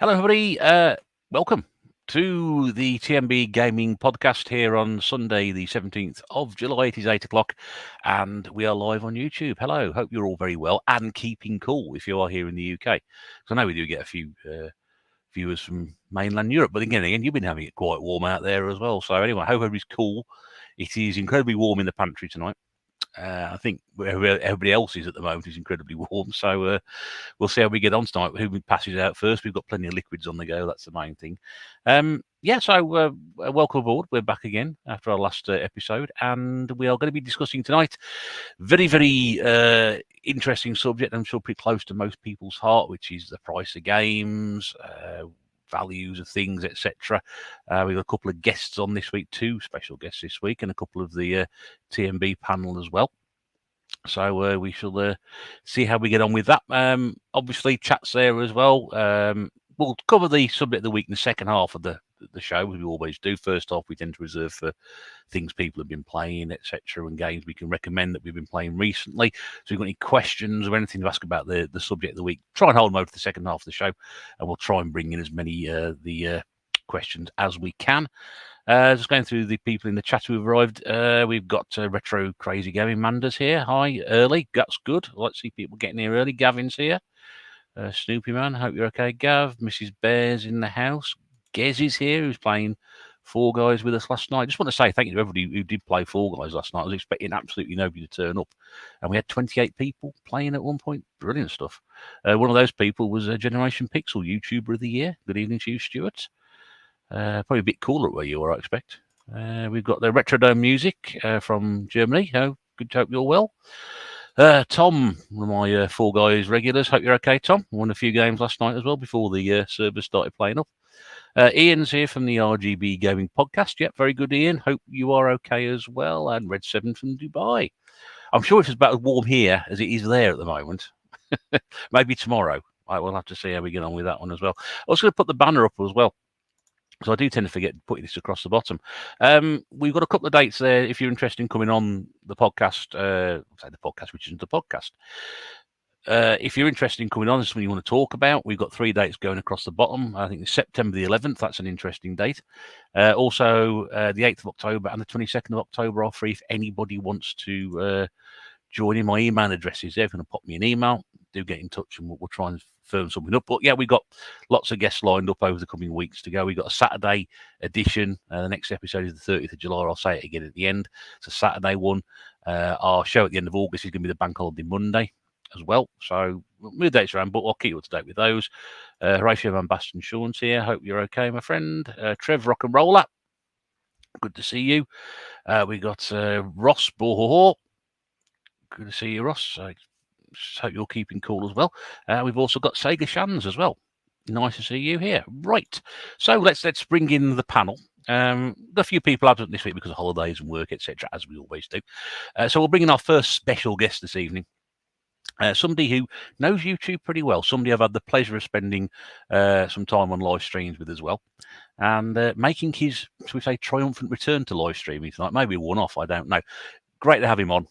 Hello, everybody. Welcome to the tNb Gaming Podcast here on Sunday, the 17th of July. It is 8 o'clock, and we are live on YouTube. Hello. Hope you're all very well and keeping cool if you are here in the UK. Because I know we do get a few viewers from mainland Europe, but again, you've been having it quite warm out there as well. So anyway, I hope everybody's cool. It is incredibly warm in the pantry tonight. I think where everybody else is at the moment is incredibly warm. So we'll see how we get on tonight. Who passes out first? We've got plenty of liquids on the go. That's the main thing. So welcome aboard. We're back again after our last episode, and we are going to be discussing tonight very, very interesting subject. I'm sure pretty close to most people's heart, which is the price of games. Values of things, etc. We've got a couple of guests on this week, two special guests this week, and a couple of the tNb panel as well. So we shall see how we get on with that. Obviously, chat's there as well. We'll cover the subject of the week in the second half of the show, as we always do. First half, we tend to reserve for things people have been playing, etc., and games we can recommend that we've been playing recently. So if you've got any questions or anything to ask about the subject of the week, try and hold them over to the second half of the show, and we'll try and bring in as many the questions as we can. Just going through the people in the chat who've arrived. We've got Retro Crazy Gaming Manders here. Hi, early. That's good. I like to see people getting here early. Gavin's here. Snoopy Man, hope you're okay, Gav. Mrs. Bear's in the house. Gez is here, who's playing Fall Guys with us last night. Just want to say thank you to everybody who did play Fall Guys last night. I was expecting absolutely nobody to turn up. And we had 28 people playing at one point. Brilliant stuff. One of those people was Generation Pixel YouTuber of the Year. Good evening to you, Stuart. Probably a bit cooler where you are, I expect. We've got the Retrodome music from Germany. Good to hope you're well. Tom, one of my Fall Guys regulars. Hope you're okay, Tom. Won a few games last night as well before the servers started playing up. Ian's here from the RGB Gaming Podcast. Yep, very good, Ian. Hope you are okay as well. And Red 7 from Dubai. I'm sure it's about as warm here as it is there at the moment. Maybe tomorrow. We'll have to see how we get on with that one as well. I was going to put the banner up as well, so I do tend to forget putting this across the bottom. We've got a couple of dates there if you're interested in coming on the podcast, which isn't the podcast. If you're interested in coming on, this is something you want to talk about. We've got 3 dates going across the bottom. I think it's September the 11th. That's an interesting date. Also, the 8th of October and the 22nd of October are free if anybody wants to join in. My email address is there. If you're going to pop me an email, do get in touch and we'll try and firm something up. But yeah, we've got lots of guests lined up over the coming weeks to go. We've got a Saturday edition. The next episode is the 30th of July. I'll say it again at the end. It's a Saturday one. Our show at the end of August is going to be the Bank Holiday Monday as well. So move dates around, but I'll keep you up to date with those. Horatio Van Basten Sean's here. Hope you're okay, my friend. Trev Rock and Roller. Good to see you. We got Ross Bohoho. Good to see you, Ross. Hope you're keeping cool as well. We've also got Sega Shans as well. Nice to see you here. Right. So let's bring in the panel. Got a few people absent this week because of holidays and work, etc., as we always do. So we'll bring in our first special guest this evening. Somebody who knows YouTube pretty well. Somebody I've had the pleasure of spending some time on live streams with as well. And making his, shall we say, triumphant return to live streaming tonight. Maybe a one-off, I don't know. Great to have him on.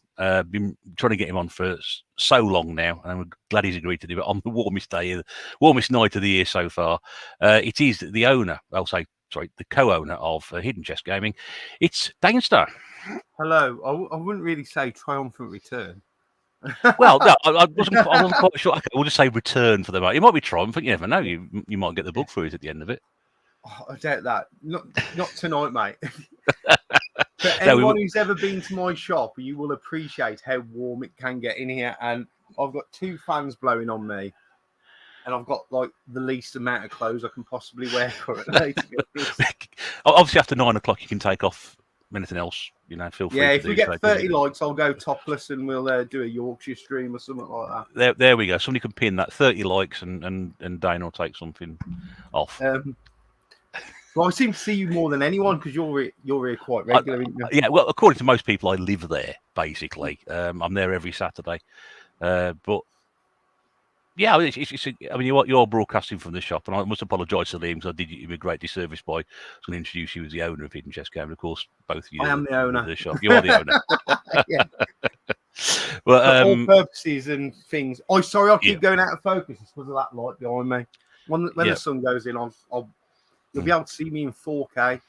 Been trying to get him on for so long now, and I'm glad he's agreed to do it on the warmest night of the year so far. It is the owner, the co-owner of Hidden Chest Gaming. It's Dainstar. Hello. I wouldn't really say triumphant return. Well, no, I wasn't quite sure. Okay, we'll just say return for the moment. It might be triumphant. You never know. You might get the book through it at the end of it. Oh, I doubt that. Not tonight, mate. For anyone who's ever been to my shop, you will appreciate how warm it can get in here. And I've got 2 fans blowing on me, and I've got like the least amount of clothes I can possibly wear currently. Obviously, after 9 o'clock, you can take off anything else. Feel free. Yeah, if we get 30 likes, I'll go topless and we'll do a Yorkshire stream or something like that. There we go. Somebody can pin that 30 likes, and Dana will take something off. Well, I seem to see you more than anyone because you're here quite regular. Yeah, well, according to most people, I live there basically. I'm there every Saturday, but yeah, you're broadcasting from the shop, and I must apologise to Liam because I did you a great disservice by going to introduce you as the owner of Hidden Chest Gaming. Of course, both of you. I am the owner of the shop. You are the owner. Yeah. Well, for all purposes and things. Oh, sorry, I'll keep going out of focus. It's because of that light behind me. When the sun goes in, you'll be able to see me in 4K.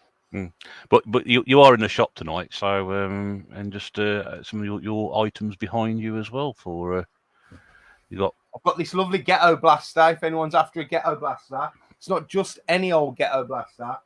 But you are in the shop tonight, so and just some of your items behind you as well. For I've got this lovely ghetto blaster. If anyone's after a ghetto blaster, it's not just any old ghetto blaster.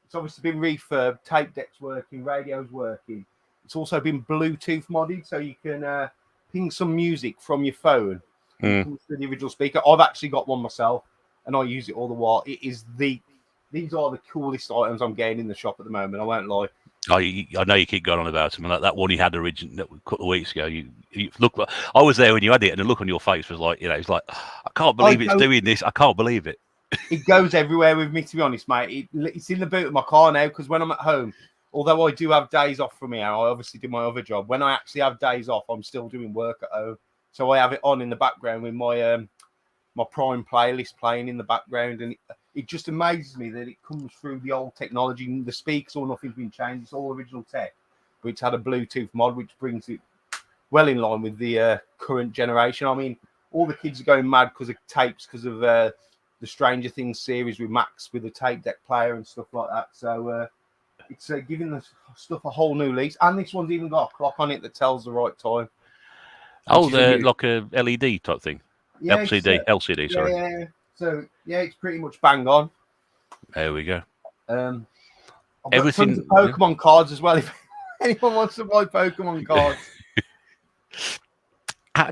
It's obviously been refurbed, tape deck's working, radio's working. It's also been Bluetooth modded, so you can ping some music from your phone and it comes through the original speaker. I've actually got one myself, and I use it all the while. These are the coolest items I'm getting in the shop at the moment. I won't lie. I know you keep going on about them, and that one you had a couple of weeks ago. You look. I was there when you had it, and the look on your face was like, it's like, I can't believe it's doing this. I can't believe it. It goes everywhere with me, to be honest, mate. It's in the boot of my car now, because when I'm at home, although I do have days off from here, I obviously do my other job. When I actually have days off, I'm still doing work at home, so I have it on in the background with my my Prime playlist playing in the background, and it just amazes me that it comes through the old technology. The speakers or nothing's been changed; it's all original tech, but it's had a Bluetooth mod, which brings it well in line with the current generation. I mean, all the kids are going mad because of tapes, because of the Stranger Things series with Max with the tape deck player and stuff like that. So it's giving the stuff a whole new lease. And this one's even got a clock on it that tells the right time. Oh, like a LED type thing. Yeah, LCD, sorry. Yeah. So it's pretty much bang on. There we go. I've got tons of Pokemon cards as well. If anyone wants to buy Pokemon cards.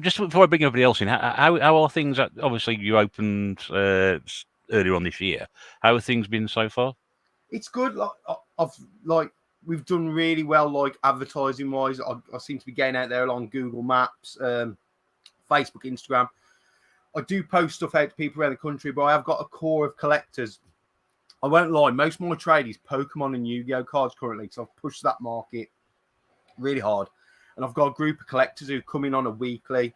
Just before I bring everybody else in, how are things? Obviously, you opened earlier on this year. How have things been so far? It's good. We've done really well, like advertising wise. I seem to be getting out there along Google Maps, Facebook, Instagram. I do post stuff out to people around the country, but I have got a core of collectors. I won't lie, most of my trade is Pokemon and Yu-Gi-Oh cards currently, because I've pushed that market really hard. And I've got a group of collectors who come in on a weekly.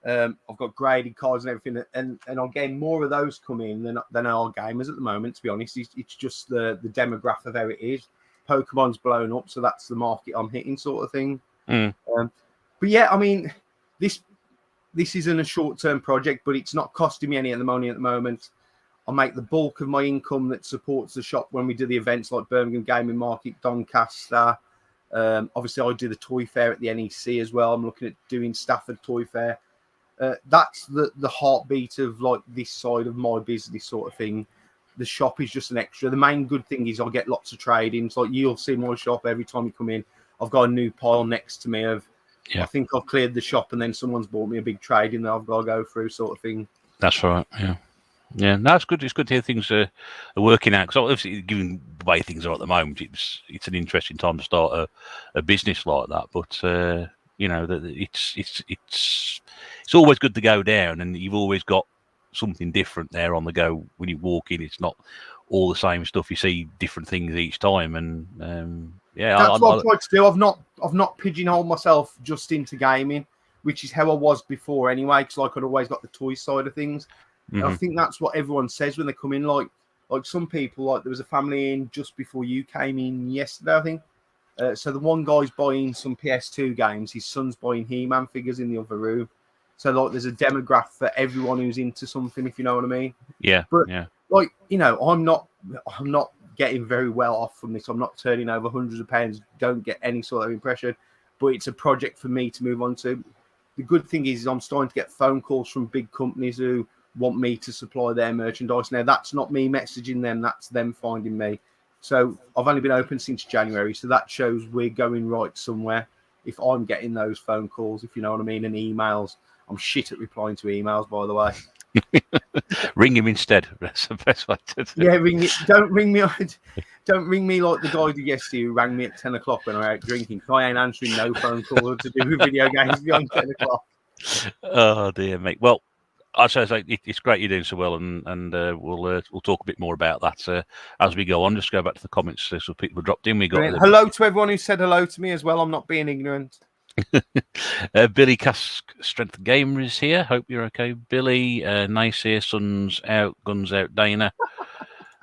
I've got graded cards and everything, and I'm getting more of those come in than our gamers at the moment, to be honest. It's just the demographic of how it is. Pokemon's blown up, so that's the market I'm hitting, sort of thing. But yeah, I mean, this isn't a short-term project, but it's not costing me any of the money at the moment. I make the bulk of my income that supports the shop when we do the events like Birmingham Gaming Market, Doncaster. Obviously, I do the toy fair at the NEC as well. I'm looking at doing Stafford Toy Fair. That's the heartbeat of like this side of my business, sort of thing. The shop is just an extra. The main good thing is I get lots of trade-ins. Like, you'll see my shop every time you come in. I've got a new pile next to me of, I think I've cleared the shop and then someone's bought me a big trade-in that I've got to go through, sort of thing. That's right, yeah. Yeah, no, it's good. It's good to hear things are working out. Because obviously, given the way things are at the moment, it's an interesting time to start a business like that. But it's always good to go down, and you've always got something different there on the go when you walk in. It's not all the same stuff. You see different things each time, and that's what I've tried to do. I've not pigeonholed myself just into gaming, which is how I was before anyway. Because like, I'd always got the toy side of things. And I think that's what everyone says when they come in. Like some people, like there was a family in just before you came in yesterday, I think. So the one guy's buying some PS2 games. His son's buying He-Man figures in the other room. So like, there's a demographic for everyone who's into something, if you know what I mean. Yeah. But like, I'm not getting very well off from this. I'm not turning over hundreds of pounds. Don't get any sort of impression. But it's a project for me to move on to. The good thing is I'm starting to get phone calls from big companies who want me to supply their merchandise. Now, that's not me messaging them, that's them finding me. So I've only been open since January, so that shows we're going right somewhere. If I'm getting those phone calls, if you know what I mean, and emails. I'm shit at replying to emails, by the way. Ring him instead. That's the best way to do it. Yeah, ring it. Don't ring me like the guy did yesterday who rang me at 10 o'clock when I was out drinking. I ain't answering no phone calls to do with video games beyond 10 o'clock. Oh dear, mate. Well, I say it's great you're doing so well, and we'll talk a bit more about that as we go on. Just go back to the comments so people have dropped in. We got hello to everyone who said hello to me as well. I'm not being ignorant. Billy Cask Strength Gamer is here. Hope you're okay, Billy. Nice here. Sun's out, guns out. Dana.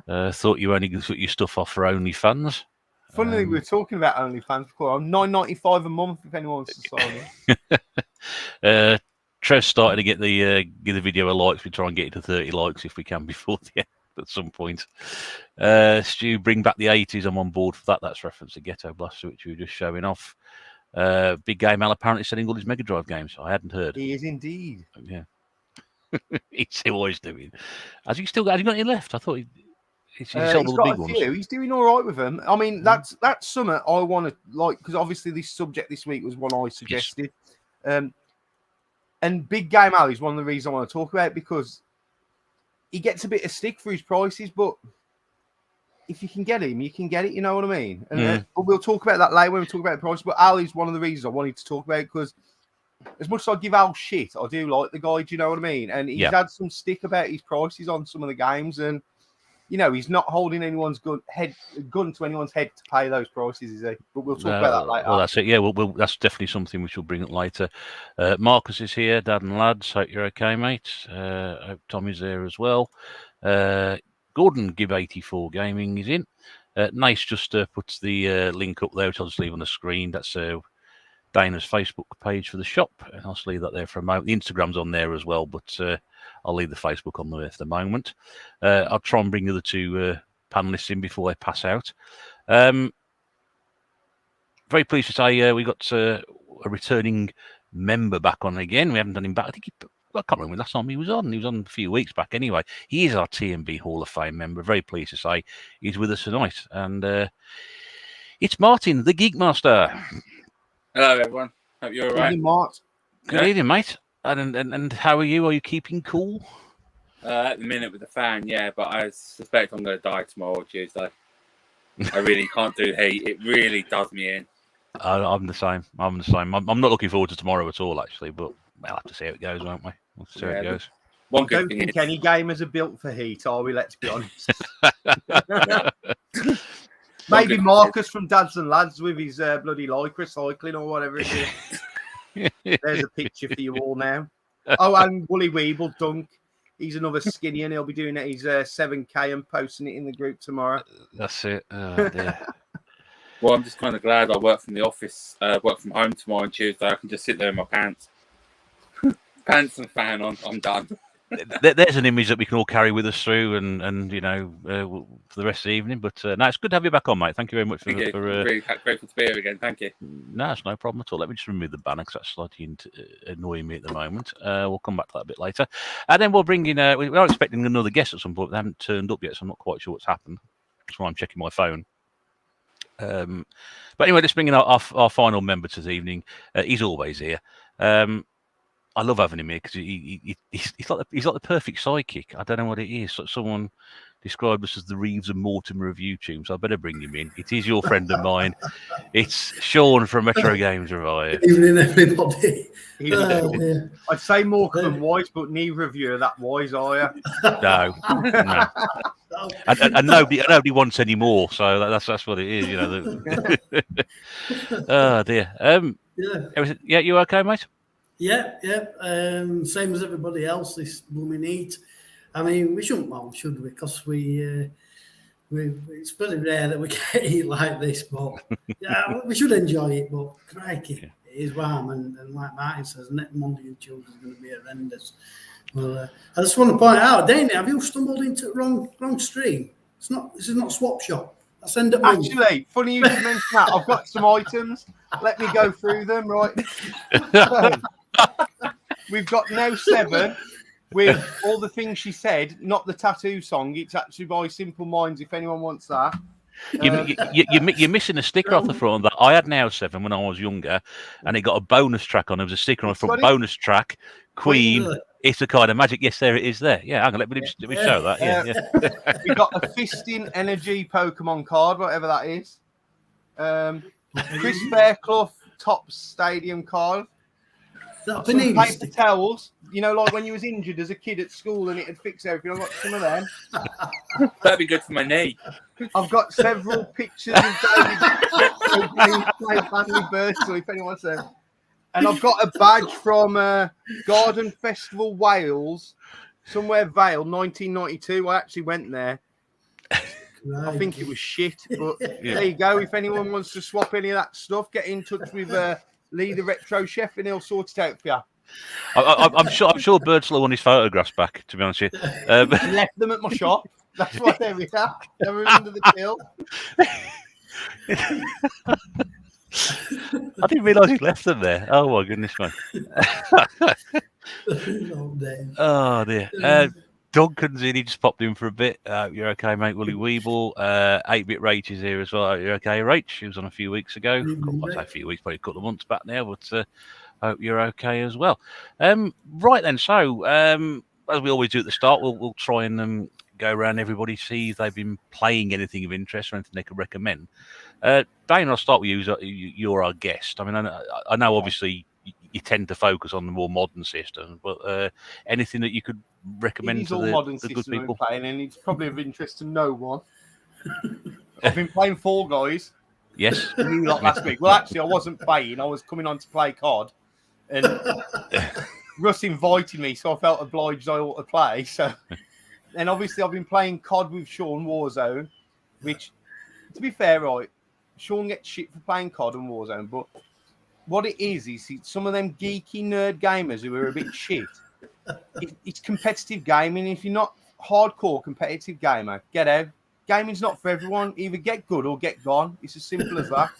Thought you only took your stuff off for OnlyFans. Funnily, we were talking about OnlyFans before. I'm $9.95 a month if anyone wants to sign in. Trev's starting to get the give the video a likes. We try and get it to 30 likes if we can before the end at some point. Stu, bring back the 80s. I'm on board for that. That's reference to Ghetto Blaster, which we were just showing off. Big Game Al apparently selling all his Mega Drive games. I hadn't heard. He is indeed. Yeah. He's always doing. Has he got any left? I thought he's sold all the big ones. He's doing all right with them. I mean, that's something I want to like, because obviously this subject this week was one I suggested. Yes. And Big Game Al is one of the reasons I want to talk about, because he gets a bit of stick for his prices, but if you can get him, you can get it. You know what I mean? And but we'll talk about that later when we talk about the price. But Al is one of the reasons I wanted to talk about, because as much as I give Al shit, I do like the guy. Do you know what I mean? And he's had some stick about his prices on some of the games, and you know, he's not holding anyone's gun to anyone's head to pay those prices, is he? But we'll talk about that later. Well, that's it. Yeah, that's definitely something we shall bring up later. Marcus is here, Dad and lads. Hope you're okay, mate. Hope Tommy's there as well. Gordon Give 84 Gaming is in. Nice just puts the link up there, which I'll just leave on the screen. That's Dana's Facebook page for the shop, and I'll just leave that there for a moment. The Instagram's on there as well, but I'll leave the Facebook on there for the moment. I'll try and bring the other two panelists in before I pass out. Very pleased to say we got a returning member back on again. We haven't done him back. I can't remember the last time he was on. He was on a few weeks back anyway. He is our tNb Hall of Fame member. Very pleased to say he's with us tonight. And it's Martin, the Geek Master. Hello, everyone. Hope you're all right. Good evening, Mart. Good evening, mate. And how are you? Are you keeping cool? At the minute with the fan, yeah, but I suspect I'm going to die tomorrow or Tuesday. I really can't do heat. It really does me in. I'm the same. I'm not looking forward to tomorrow at all, actually, but we'll have to see how it goes, won't we? We'll see how it goes. One I don't think any gamers are built for heat, are we? Let's be honest. Maybe Marcus from Dads and Lads with his bloody Lycra cycling or whatever it is. There's a picture for you all now. Oh, and Wooly Weeble Dunk. He's another skinny, and he'll be doing his 7K and posting it in the group tomorrow. That's it. Oh, dear. Well, I'm just kind of glad I work from the office, work from home tomorrow and Tuesday. I can just sit there in my pants. Pants and fan on. I'm done. There's an image that we can all carry with us through, and you know, for the rest of the evening. But no, it's good to have you back on, mate. Thank you very much for really grateful to be here again. Thank you. No, it's no problem at all. Let me just remove the banner because that's slightly annoying me at the moment. We'll come back to that a bit later, and then we'll bring in. We are expecting another guest at some point. They haven't turned up yet, so I'm not quite sure what's happened. That's why I'm checking my phone. But anyway, let's bring in our final member to the evening. He's always here. I love having him here because he's like the perfect sidekick. I don't know what it is. Someone described us as the Reeves and Mortimer of YouTube, so I better bring him in. It is your friend of mine. It's Sean from Retro Games Revive. Good evening, everybody. I'd say Morecambe and Wise, but neither of you are that wise, are you? No. And nobody wants any more, so that's what it is, you know. Oh dear. Yeah, you okay, mate? Yeah. Same as everybody else. This blooming heat. I mean, we shouldn't moan, should we? Because it's pretty rare that we get heat like this. But yeah, we should enjoy it. But crikey, it is warm, and like Martin says, next Monday and Tuesday is going to be horrendous. Well, I just want to point out, Dana, have you stumbled into the wrong stream? This is not Swap Shop. That's end up. Actually, funny you should mention that. I've got some items. Let me go through them, right? We've got now 7 with all the things she said, not the tattoo song. It's actually by Simple Minds, if anyone wants that. You're missing a sticker off the front that I had now 7 when I was younger, and it got a bonus track on. There was a sticker on the front, bonus track, Queen. It's a kind of magic. Yes, there it is. There, yeah. Hang on, let me show that. Yeah. We got a Fisting Energy Pokemon card, whatever that is. Chris Fairclough Top Stadium card. Some paper towels, you know, like when you was injured as a kid at school and it had fixed everything. I've got some of them. That'd be good for my knee. I've got several pictures of David playing Family Birthday, if anyone wants them. And I've got a badge from Garden Festival Wales, somewhere Vale, 1992. I actually went there. Right. I think it was shit, but there you go. If anyone wants to swap any of that stuff, get in touch with Lee, the retro chef, and he'll sort it out for you. I'm sure Birdslow won his photographs back. To be honest with you, I left them at my shop. That's why they were there. They were under the till. I didn't realise he left them there. Oh my goodness, man. Oh dear. Duncan's in. He just popped in for a bit. You're okay, mate. Willie Weeble. 8-bit Rach is here as well. You're okay, Rach? She was on a few weeks ago. I'd say a few weeks, probably a couple of months back now. But hope you're okay as well. Right then. So as we always do at the start, we'll try and go around everybody, see if they've been playing anything of interest or anything they could recommend. Dane, I'll start with you. You're our guest. I mean, I know obviously you tend to focus on the more modern systems, but anything that you could recommend to the good people? Playing, and it's probably of interest to no one. I've been playing Fall Guys. Yes. Last week. Well, actually, I wasn't playing. I was coming on to play COD, and Russ invited me, so I felt obliged I ought to play. So, and obviously, I've been playing COD with Sean Warzone, which, to be fair, right, Sean gets shit for playing COD and Warzone, but what it is some of them geeky nerd gamers who are a bit shit. It's competitive gaming. If you're not hardcore competitive gamer, get out. Gaming's not for everyone. Either get good or get gone. It's as simple as that.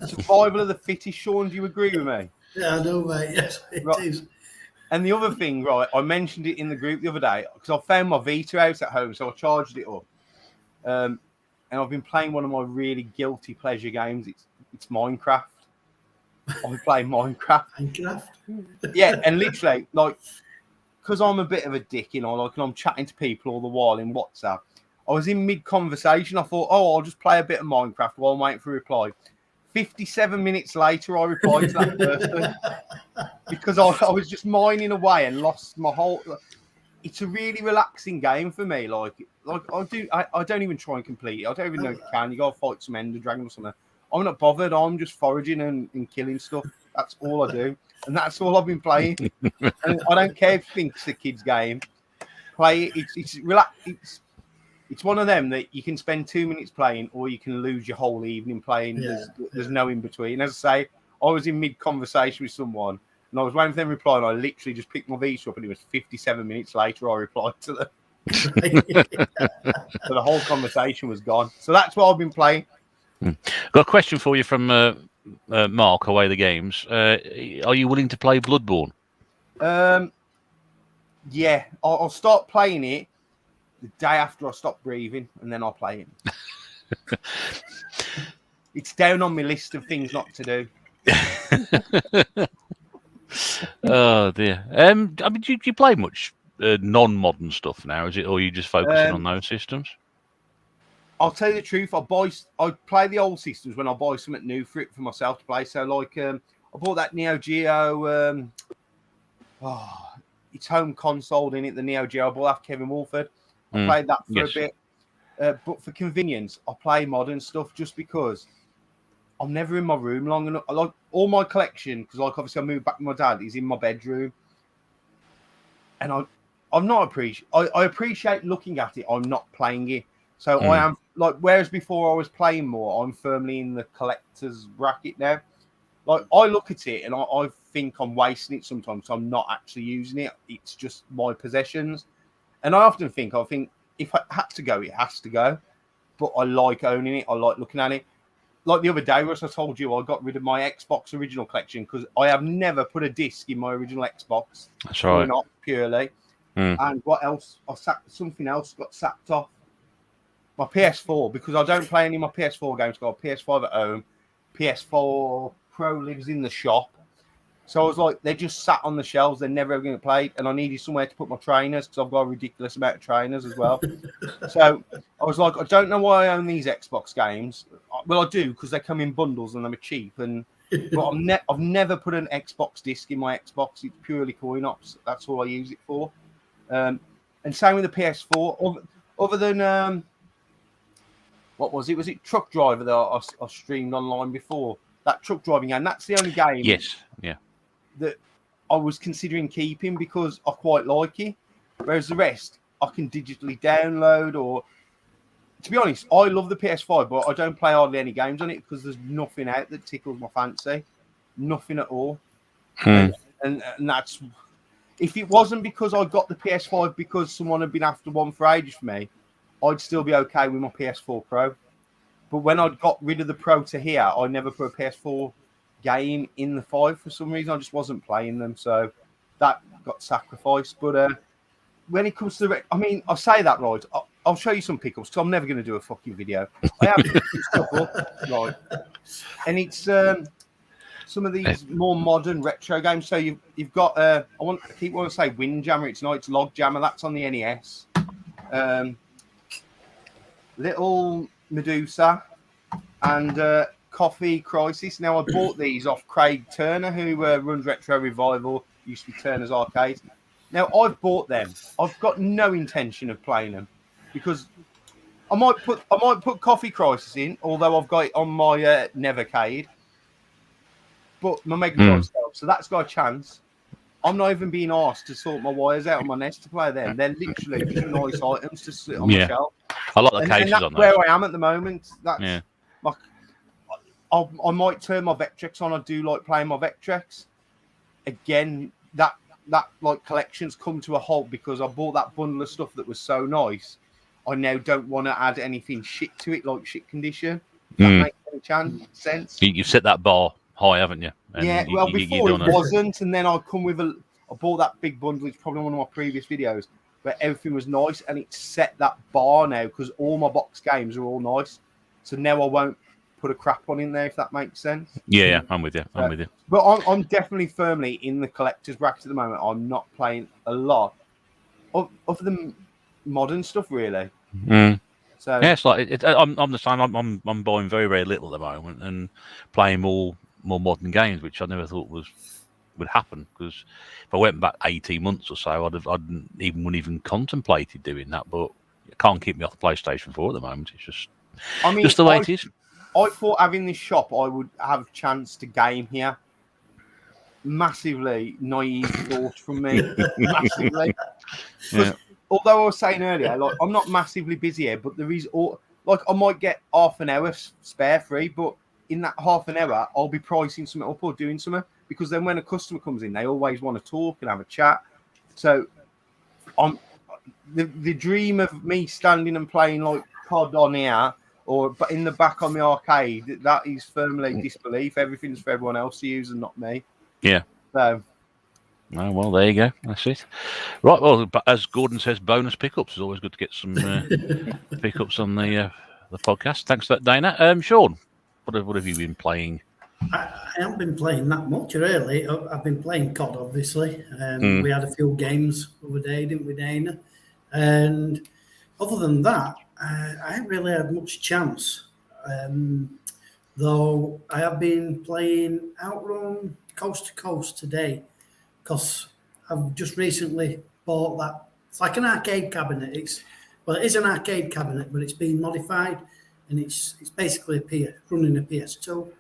Survival of the fittest. Sean, do you agree with me? Yeah, I know, mate. Yes, it is. And the other thing, right, I mentioned it in the group the other day because I found my Vita out at home, so I charged it up. And I've been playing one of my really guilty pleasure games. It's Minecraft. I've been playing Minecraft. Yeah, and literally, like, because I'm a bit of a dick, you know, like, and I'm chatting to people all the while in WhatsApp. I was in mid-conversation. I thought, I'll just play a bit of Minecraft while I'm waiting for a reply. 57 minutes later, I replied to that person because I was just mining away and lost my whole... It's a really relaxing game for me. Like I don't even try and complete it. I don't even know if you can. You got to fight some Ender Dragon or something. I'm not bothered. I'm just foraging and killing stuff. That's all I do. And that's all I've been playing. And I don't care if you think it's a kid's game. Play it. It's one of them that you can spend 2 minutes playing or you can lose your whole evening playing. Yeah. There's no in between. As I say, I was in mid-conversation with someone and I was waiting for them to reply and I literally just picked my Vita up and it was 57 minutes later I replied to them. So the whole conversation was gone. So that's what I've been playing. Got a question for you from Mark, Away the Games. Are you willing to play Bloodborne? Yeah, I'll start playing it the day after I stop breathing, and then I'll play it. It's down on my list of things not to do. Oh dear. I mean, do you play much non-modern stuff now? Is it, or are you just focusing on those systems? I'll tell you the truth. I play the old systems when I buy something new for myself to play. So, like, I bought that Neo Geo. It's home console in it. The Neo Geo. I bought that Kevin Wolford. I played that for a bit. But for convenience, I play modern stuff just because I'm never in my room long enough. I like all my collection because, like, obviously I moved back to my dad. He's in my bedroom, and I'm not appreciate. I appreciate looking at it. I'm not playing it. So I am like, whereas before I was playing more, I'm firmly in the collector's bracket now. Like, I look at it and I think I'm wasting it sometimes. So I'm not actually using it. It's just my possessions. And I often think, if I had to go, it has to go. But I like owning it. I like looking at it. Like the other day, Russ, I told you I got rid of my Xbox original collection because I have never put a disc in my original Xbox. That's right. Not purely. And what else? Something else got sacked off. My PS4, because I don't play any of my PS4 games. I've got a PS5 at home. PS4 Pro lives in the shop. So I was like, they're just sat on the shelves. They're never ever going to play. And I needed somewhere to put my trainers because I've got a ridiculous amount of trainers as well. So I was like, I don't know why I own these Xbox games. Well, I do because they come in bundles and they're cheap. But I've never put an Xbox disc in my Xbox. It's purely coin ops. That's all I use it for. And same with the PS4. Other than... what was it? Was it Truck Driver that I streamed online before? That truck driving game. That's the only game. Yes. Yeah. That I was considering keeping because I quite like it. Whereas the rest, I can digitally download or... To be honest, I love the PS5, but I don't play hardly any games on it because there's nothing out that tickles my fancy. Nothing at all. And and that's if it wasn't because I got the PS5 because someone had been after one for ages for me, I'd still be okay with my PS4 Pro. But when I got rid of the Pro to here, I never put a PS4 game in the 5 for some reason. I just wasn't playing them, so that got sacrificed. But when it comes to the, I mean, I say that right. I'll show you some pickups because I'm never going to do a fucking video. I have stuff up, right, and it's some of these more modern retro games. So you've got I keep wanting to say Windjammer. It's not. It's Logjammer. That's on the NES. Little Medusa and Coffee Crisis. Now I bought these off Craig Turner, who runs Retro Revival. Used to be Turner's Arcade. Now I've bought them. I've got no intention of playing them because I might put Coffee Crisis in, although I've got it on my Nevercade. But my Mega Drive stuff, so that's got a chance. I'm not even being asked to sort my wires out on my NES to play them. They're literally just nice items to sit on my shelf. I like the cases and that's on those. where I am at the moment. That's like I might turn my Vectrex on. I do like playing my Vectrex. Again, that like collections come to a halt because I bought that bundle of stuff that was so nice. I now don't want to add anything shit to it, like shit condition. That makes any sense. You've set that bar high, haven't you? And before it wasn't, and then I bought that big bundle. It's probably one of my previous videos, where everything was nice, and it set that bar now because all my box games are all nice. So now I won't put a crap one in there, if that makes sense. Yeah, I'm with you. I'm with you. But I'm definitely firmly in the collector's bracket at the moment. I'm not playing a lot of the modern stuff, really. So yeah, it's like I'm the same. I'm buying very, very little at the moment and playing more modern games, which I never thought would happen. Because if I went back 18 months or so, wouldn't even contemplated doing that. But it can't keep me off the PlayStation 4 at the moment. It's just just the way it is. I thought having this shop, I would have a chance to game here. Massively naive thought from me. Massively. Yeah. Although I was saying earlier, like I'm not massively busy here, but there is like I might get half an hour spare free, but in that half an hour, I'll be pricing something up or doing something because then when a customer comes in, they always want to talk and have a chat. So I'm the dream of me standing and playing like COD on here but in the back on the arcade, that is firmly disbelief. Everything's for everyone else to use and not me. Yeah. So. Oh, well, there you go. That's it. Right. Well, as Gordon says, bonus pickups. It's always good to get some pickups on the podcast. Thanks for that, Dana. Sean, what have you been playing? I haven't been playing that much, really. I've been playing COD, obviously. We had a few games the other day, didn't we, Dana? And other than that, I haven't really had much chance. Though I have been playing Outrun Coast to Coast today because I've just recently bought that. It's like an arcade cabinet. It is an arcade cabinet, but it's been modified, and it's basically running a PS2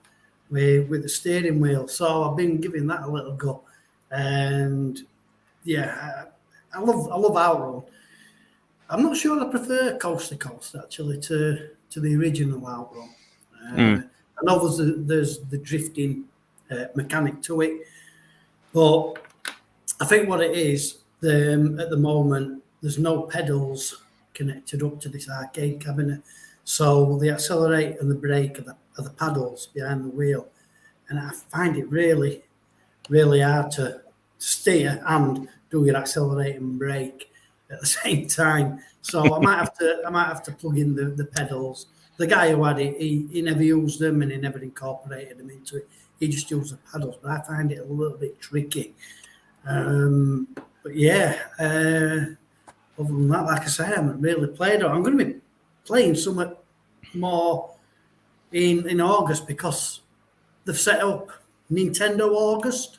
with a steering wheel. So I've been giving that a little go, and yeah, I love Outrun. I'm not sure I prefer Coast to Coast actually to the original Outrun. I know there's the drifting mechanic to it, but I think what it is at the moment there's no pedals connected up to this arcade cabinet, so the accelerate and the brake are the paddles behind the wheel, and I find it really, really hard to steer and do your accelerate and brake at the same time. So I might have to plug in the pedals. The guy who had it, he never used them and he never incorporated them into it. He just used the pedals, but I find it a little bit tricky. But yeah, other than that, like I say, I haven't really played it. I'm going to be playing somewhat more in August because they've set up Nintendo August.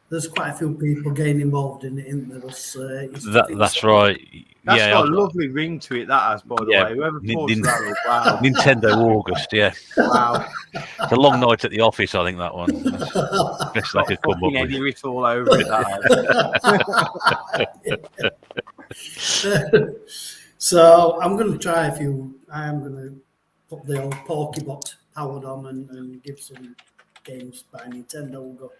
There's quite a few people getting involved in it. That's right. That's got a lovely ring to it, that has, by the way. Whoever thought that, wow. Nintendo August, yeah. Wow. It's a long night at the office, I think, that one. Best I could come up with. Eddie Ritt all over it, that has. So I'm going to try a few. I am going to put the old Pokebot powered on and give some games by Nintendo. We'll go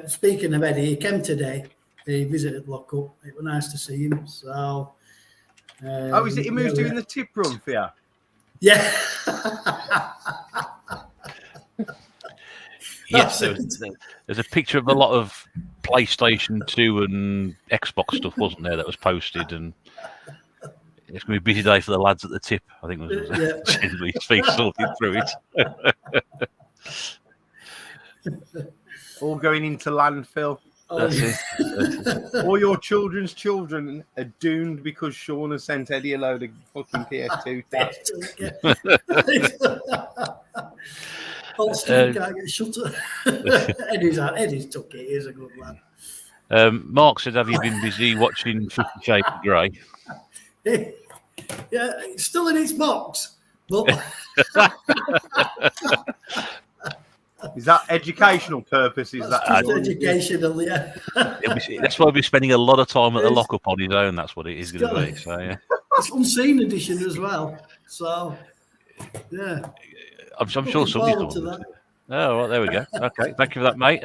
Speaking of Eddie, he came today. He visited Lockup. It was nice to see him. So, is it him who's doing the tip run for you? Yeah. Yes, there's a picture of a lot of PlayStation 2 and Xbox stuff, wasn't there, that was posted, and it's going to be a busy day for the lads at the tip, I think was generally sorted through it. All going into landfill. That's it. All your children's children are doomed because Sean has sent Eddie a load of fucking PS2 tips. Steve can't get shut up. Eddie's took it. He's a good lad. Mark said, have you been busy watching 50 Shades of Grey? Yeah, it's still in its box. But is that educational purposes? That's educational, yeah. That's why we'll be spending a lot of time at the lockup on his own. That's what it is going to be. So, yeah. It's unseen edition as well. So, yeah. I'm sure somebody's done that. Oh, well, there we go. Okay, thank you for that, mate.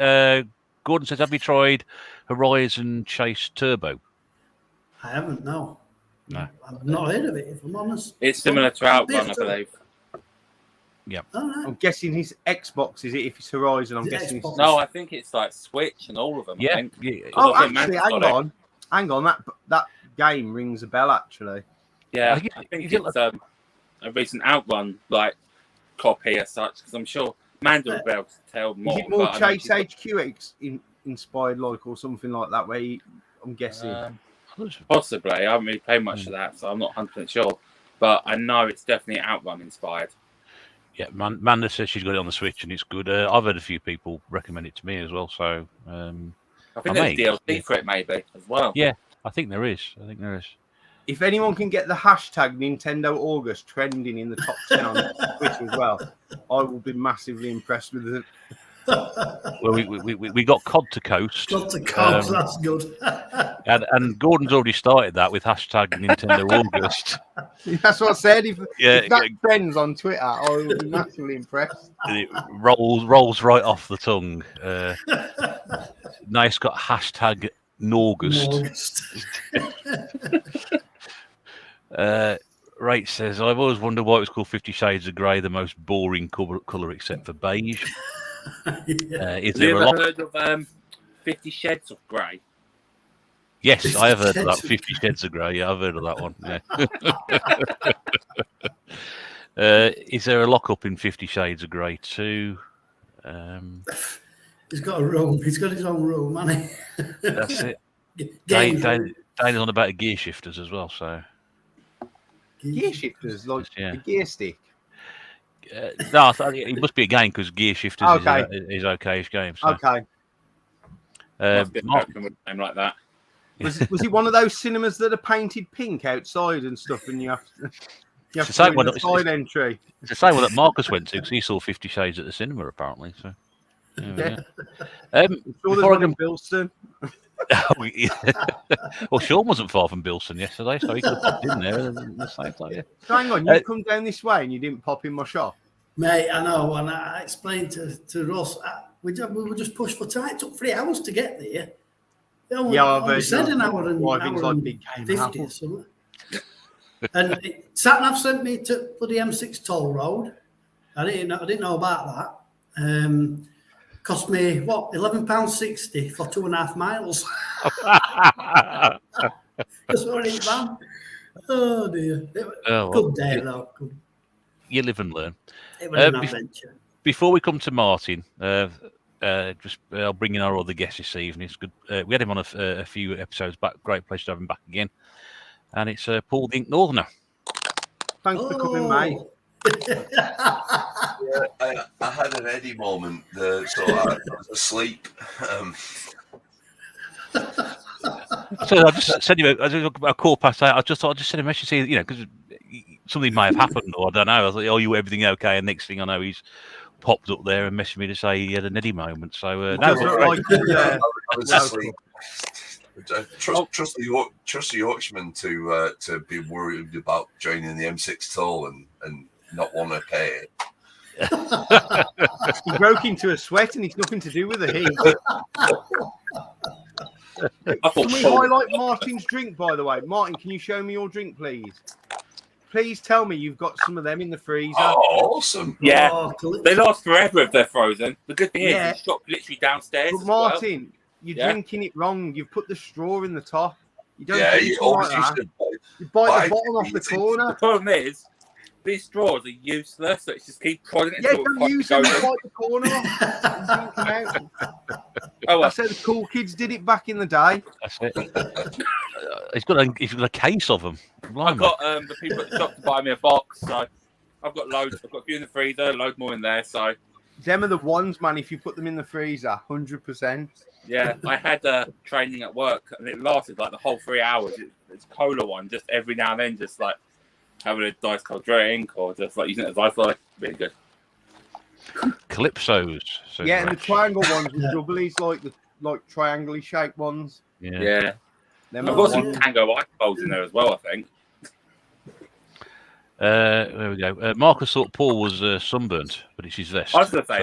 Gordon says, have you tried Horizon Chase Turbo? I haven't, no. No. I've not heard of it, if I'm honest. It's similar to Outrun, I believe. Yeah. Right. I'm guessing his Xbox, is it? If it's Horizon, I'm guessing it's... No, I think it's like Switch and all of them. Yeah. I think. Yeah. Oh, actually, hang on. That game rings a bell, actually. Yeah, I think it's a recent Outrun like copy as such, because I'm sure Amanda will be able to tell more. Is it more Chase HQ inspired, like, or something like that? Where I'm guessing. Possibly. I haven't really paid much for that, so I'm not 100% sure. But I know it's definitely Outrun inspired. Yeah, Amanda says she's got it on the Switch and it's good. I've heard a few people recommend it to me as well. So I think there's DLC for it, maybe as well. Yeah, I think there is. If anyone can get the hashtag Nintendo August trending in the top 10 on Twitter as well, I will be massively impressed with it. Well, we got COD to Coast. COD to Coast, that's good. and Gordon's already started that with hashtag Nintendo August. That's what I said. If that trends on Twitter, I will be massively impressed. It rolls right off the tongue. Now it's got hashtag Norgust. Rach says, I've always wondered why it was called 50 Shades of Grey, the most boring colour except for beige. Have you ever heard of 50 Shades of Grey? Yes, I have heard of that. 50 Shades of Grey. Yeah, I've heard of that one. Yeah. Is there a lock-up in 50 Shades of Grey too? He's got a room. He's got his own room, hasn't he? That's it. Dana's on about gear shifters as well. So gear shifters, like the gear stick. No, it must be a game because gear shifters is okayish game. So. Okay. Mark with a name like that. Was it one of those cinemas that are painted pink outside and stuff, and you have to find the side entry? It's the same one that Marcus went to because he saw 50 Shades at the cinema apparently. So. Yeah. Sure there's one in Bilston. Well, Sean wasn't far from Bilston yesterday, so he could have popped in there at the same time. Yeah. So hang on, you come down this way and you didn't pop in my shop, mate. I know, and I explained to Ross, we were just pushed for time. It took 3 hours to get there. We said an hour and 50 or something. And Satnav sent me to the M6 toll road. I didn't know about that. Cost me £11.60 for 2.5 miles. That's what it van. Oh dear. Good day though. Good. You live and learn. It was an adventure. Before we come to Martin, I'll bring in our other guest this evening. It's good. We had him on a few episodes back. Great pleasure to have him back again. And it's Paul the Ink Northerner. Thanks for coming, mate. I had an Eddie moment, so I was asleep. So I just sent you a call past out. I just thought I'd just send a message, see, because something may have happened, or I don't know. I was like, "Oh, you everything okay?" And next thing I know, he's popped up there and messaged me to say he had an Eddie moment. So I was asleep. Trust the Yorkshireman to be worried about joining the M6 toll and not want to pay it. He broke into a sweat, and it's nothing to do with the heat. Can we highlight Martin's drink, by the way? Martin, can you show me your drink, please? Please tell me you've got some of them in the freezer. Oh, awesome. Yeah, Oh, they last forever if they're frozen. The good thing Yeah. is, it's shop literally downstairs. But as well. Martin, you're Yeah. drinking it wrong. You've put the straw in the top. You don't Yeah, drink you it always like used that. to. You bite Bite the bottom off the it. The corner. problem is, these straws are useless. So it's just keep prodding it Yeah, until it don't fucking use them. goes You in. bite the corner off. And drink them out. Oh, I well. said the cool kids did it back in the day. That's it. He's got a case of them. I've got the people at the shop to buy me a box, so I've got loads. I've got a few in the freezer, loads more in there. So Them are the ones, man. If you put them in the freezer, 100%. yeah, I had training at work, and it lasted like the whole 3 hours. It's cola one, just every now and then, just like having a nice cold drink, or just like using it as ice. Like really good. Calypsos. says Yeah, and the Rach. triangle ones with doublies, like triangle shaped ones. Yeah. Yeah, Them I've are got the some ones. Tango ice bowls in there as well. I think. There we go. Marcus thought Paul was sunburnt, but it's his vest. I was going to say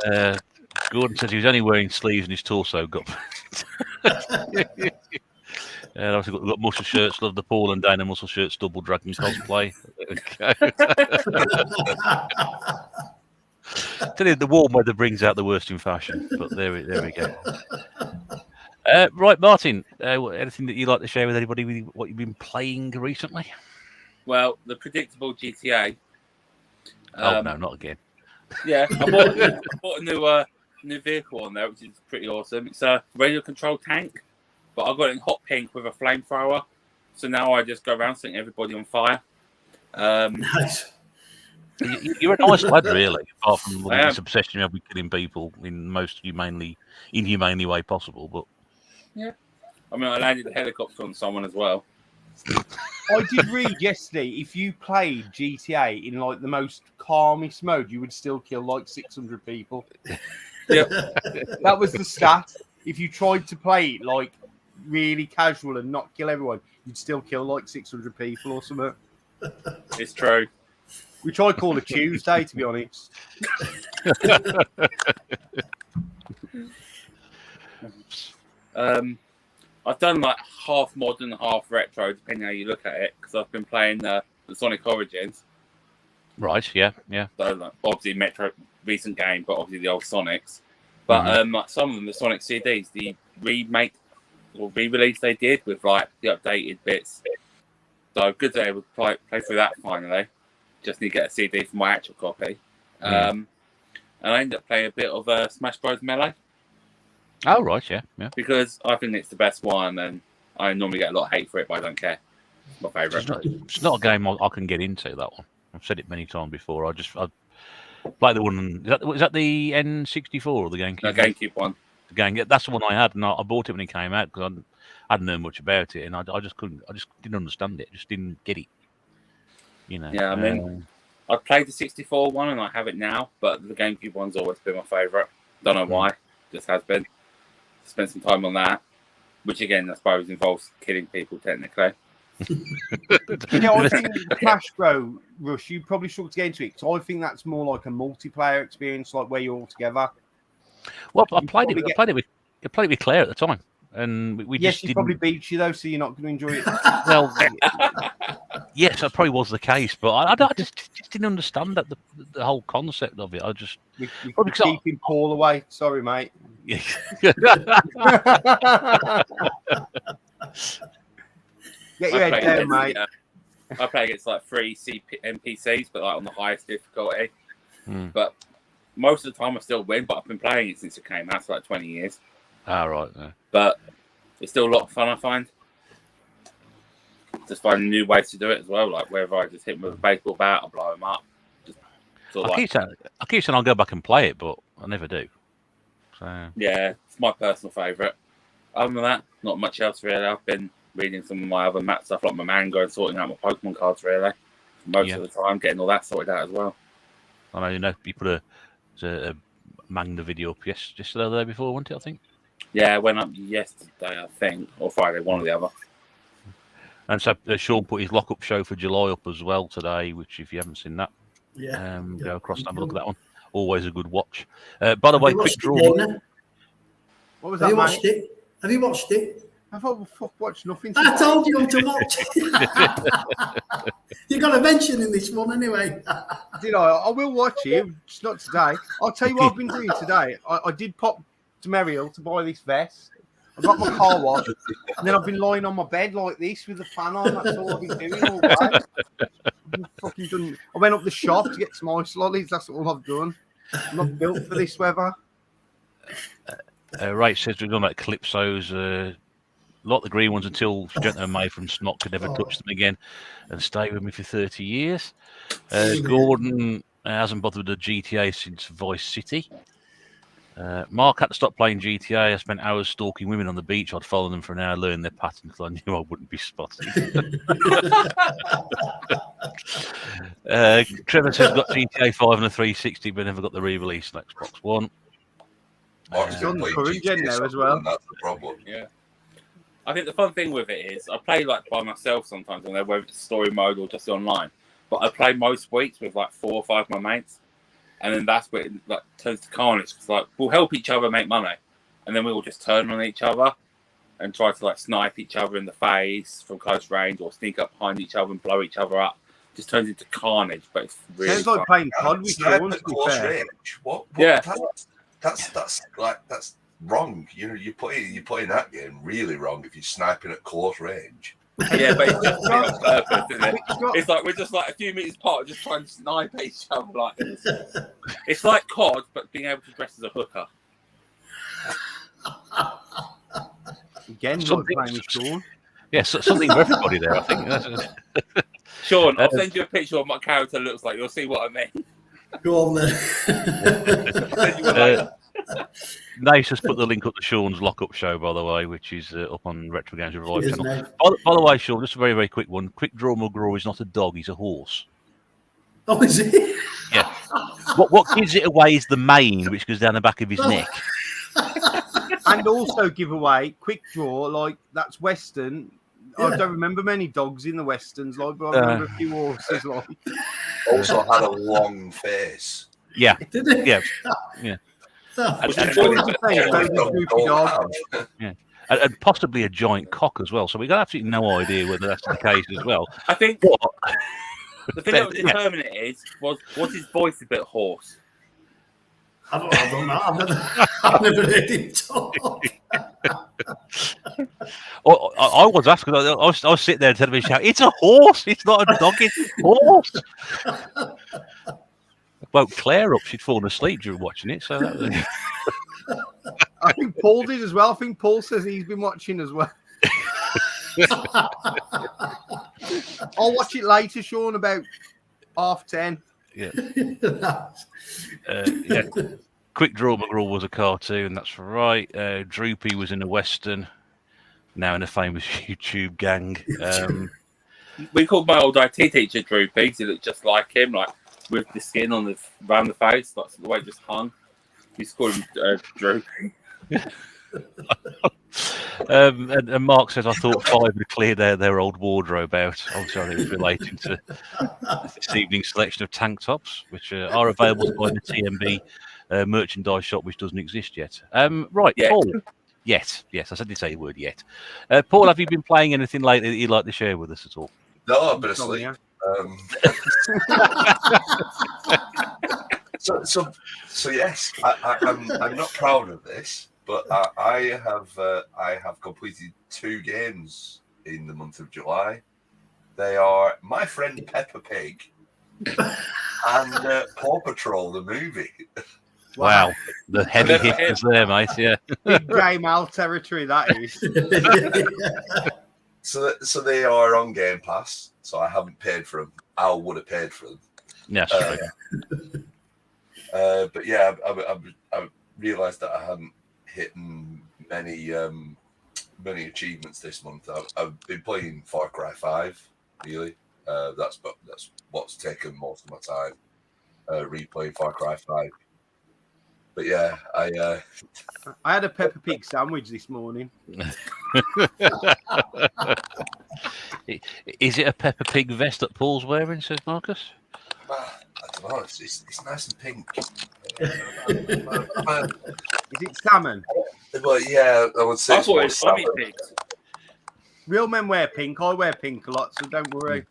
that. Gordon says he was only wearing sleeves and his torso got. And obviously got muscle shirts. Love the Paul and Dana muscle shirts. Double Dragon cosplay. Tell you, the warm weather brings out the worst in fashion. But there we go. Right, Martin. Anything that you'd like to share with anybody? With what you've been playing recently? Well, the predictable GTA. Oh no, not again. Yeah, I bought a new vehicle on there, which is pretty awesome. It's a radio controlled tank, but I got it in hot pink with a flamethrower. So now I just go around setting everybody on fire. Nice. You're a nice lad, really. Apart from I am. this obsession you have with killing people in most inhumanely way possible. But I mean, I landed the helicopter on someone as well. I did read yesterday, if you played GTA in like the most calmest mode, you would still kill like 600 people. Yep. That was the stat. If you tried to play it like really casual and not kill everyone, you'd still kill like 600 people or something. It's true. Which I call a Tuesday, to be honest. I've done like half modern, half retro, depending how you look at it, because I've been playing the Sonic Origins. right, yeah. So like, obviously Metro, recent game, but obviously the old Sonics. But like some of them, the Sonic CDs, the remake or re-release they did with like the updated bits. So good to be able to play through that finally. Just need to get a CD for my actual copy. And I ended up playing a bit of Smash Bros. Melee. Oh, right, yeah. Because I think it's the best one, and I normally get a lot of hate for it, but I don't care. It's my favourite. It's not a game I can get into, that one. I've said it many times before. I play the one. Is that the N64 or the GameCube? The GameCube one. The game. That's the one I had, and I bought it when it came out because I hadn't known much about it, and I just couldn't. I just didn't understand it. I just didn't get it. You know. Yeah, I mean, I played the 64 one, and I have it now, but the GameCube one's always been my favourite. Don't know why. Just has been. Spent some time on that, which again, I suppose, involves killing people technically. Yeah, I think Smash Bros. Rush, you probably struggle to get into it because I think that's more like a multiplayer experience, like where you're all together. Well, I played it with Claire at the time, and we Yes, just she didn't. probably beats you though, so you're not going to enjoy it. Well, yes, that probably was the case, but I just didn't understand that the whole concept of it. I just We're keeping Paul away. Sorry, mate. Get your head down, mate. I play against like 3 NPCs, but like on the highest difficulty. But most of the time I still win, but I've been playing it since it came out for like 20 years. Ah, right. Yeah. But it's still a lot of fun, I find. Just finding new ways to do it as well, like whether I just hit them with a baseball bat or blow them up. Just sort of I keep saying I'll go back and play it, but I never do. So yeah, it's my personal favourite. Other than that, not much else really. I've been reading some of my other Matt stuff, like my manga, and sorting out my Pokemon cards really. Most of the time, getting all that sorted out as well. I know, you put a manga video up yesterday or the day before, wasn't it, I think? Yeah, it went up yesterday, I think, or Friday, one or the other. And so Sean put his lock-up show for July up as well today, which if you haven't seen that, go across and have a look at that one. Always a good watch. By the way, quick draw. What was Have that, you mate? watched it? Have you watched it? I thought, fuck, watch nothing. I told you to watch it. You got a mention in this one anyway. Did I? I will watch it. Just not today. I'll tell you what I've been doing today. I did pop to Merrill to buy this vest. I got my car washed, and then I've been lying on my bed like this with the fan on. That's all I've been doing all day. I've been fucking done. I went up the shop to get some ice lollies. That's all I've done. I'm not built for this weather. Right, says we've done like Calypsos. Lot the green ones until Gentleman May from Snot could never touch them again and stay with me for 30 years. Gordon hasn't bothered with the GTA since Vice City. Mark had to stop playing GTA. I spent hours stalking women on the beach. I'd follow them for an hour, learn their patterns because I knew I wouldn't be spotted. Trevor says got GTA 5 and a 360, but never got the re-release on Xbox One. Mark's on the current gen now as well. That's the problem. Yeah. I think the fun thing with it is I play like by myself sometimes, on whether it's story mode or just online. But I play most weeks with like 4 or 5 of my mates, and then that's where it like turns to carnage. It's like we'll help each other make money, and then we all just turn on each other and try to like snipe each other in the face from close range, or sneak up behind each other and blow each other up. It just turns into carnage, but it's really Sounds like fun. playing COD with Sean, to be close fair. range. What? Yeah. That's wrong. You're putting that game really wrong if you're sniping at close range. Yeah, but it's just on purpose, isn't it? It's like we're just like a few meters apart, just trying to snipe each other like this. It's like COD, but being able to dress as a hooker. Again, not Something- playing with Sean. Yeah, so, something for everybody there, I think. Sean, I'll send you a picture of what my character looks like. You'll see what I mean. Go on then. I'll send you one later. Nice has put the link up to Sean's lock-up show, by the way, which is up on Retro Games Revive Cheers, channel. mate. By the way, Sean, just a very, very quick one. Quick Draw McGraw is not a dog, he's a horse. Oh, is it? Yeah. What gives it away is the mane, which goes down the back of his neck. And also give away quick draw, like that's Western. I Yeah. don't remember many dogs in the Westerns, like, but I remember a few horses, like. Also had a long face. Yeah, Did it? yeah. Oh, And, It's always the same, very goofy dog. and possibly a giant cock as well. So we got absolutely no idea whether that's the case as well. I think But, the thing that would determine it is was his voice a bit hoarse? I don't know. I've never heard him talk. I was asked because I was sitting there telling me, shout, "It's a horse! It's not a dog! It's a horse!" Woke Claire up. She'd fallen asleep during watching it. So that was... I think Paul did as well. I think Paul says he's been watching as well. I'll watch it later, Sean, about 10:30. yeah. Quick Draw McGraw was a cartoon. That's right. Droopy was in a western. Now in a famous YouTube gang. We called my old IT teacher Droopy. He looked just like him, like with the skin on around the face, like the way it just hung. We just called him Droopy. And Mark says, I thought 5 would clear their old wardrobe out. Obviously, I think it's relating to this evening's selection of tank tops, which are available to buy in the tNb merchandise shop, which doesn't exist yet. Right, Yet. Paul. Yes, I said to say the word yet. Paul, have you been playing anything lately that you'd like to share with us at all? No, I've been asleep. So yes, I'm not proud of this, but I have completed 2 games in the month of July. They are My Friend Peppa Pig and Paw Patrol the movie. Wow, the heavy hitters there, mate. Yeah. Big game out territory, that is. So they are on Game Pass. So I haven't paid for them. Al would have paid for them. Yes. But yeah, I realised that I hadn't hit many achievements this month. I've been playing Far Cry 5. Really, that's what's taken most of my time. Replaying Far Cry 5. But yeah, I had a Peppa Pig sandwich this morning. Is it a Peppa Pig vest that Paul's wearing? Says Marcus. I don't know. It's nice and pink. Is it salmon? Well, yeah, I would say I it's thought more it was Tommy salmon. Pigs. Real men wear pink. I wear pink a lot, so don't worry.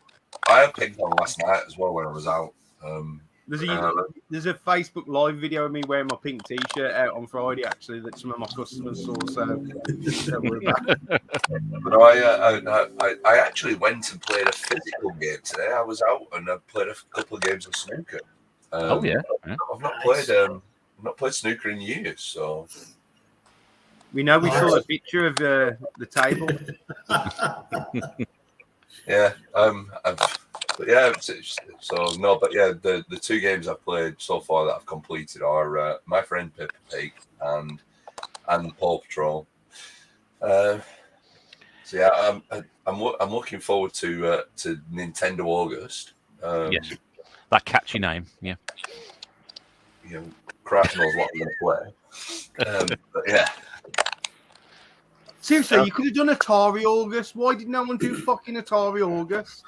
I had pink on last night as well when I was out. There's a Facebook Live video of me wearing my pink T-shirt out on Friday, actually, that some of my customers saw. So don't worry about it. But I actually went and played a physical game today. I was out and I played a couple of games of snooker. Oh yeah. I've not played snooker in years, so. We know we saw a picture of the table. Yeah, the two games I've played so far that I've completed are My Friend Peppa Pig and Paw Patrol. So yeah, I'm looking forward to Nintendo August. Yes, that catchy name. Yeah. You know, crap knows what I'm going to play. But yeah. Seriously, you could have done Atari August. Why did no one do fucking Atari August?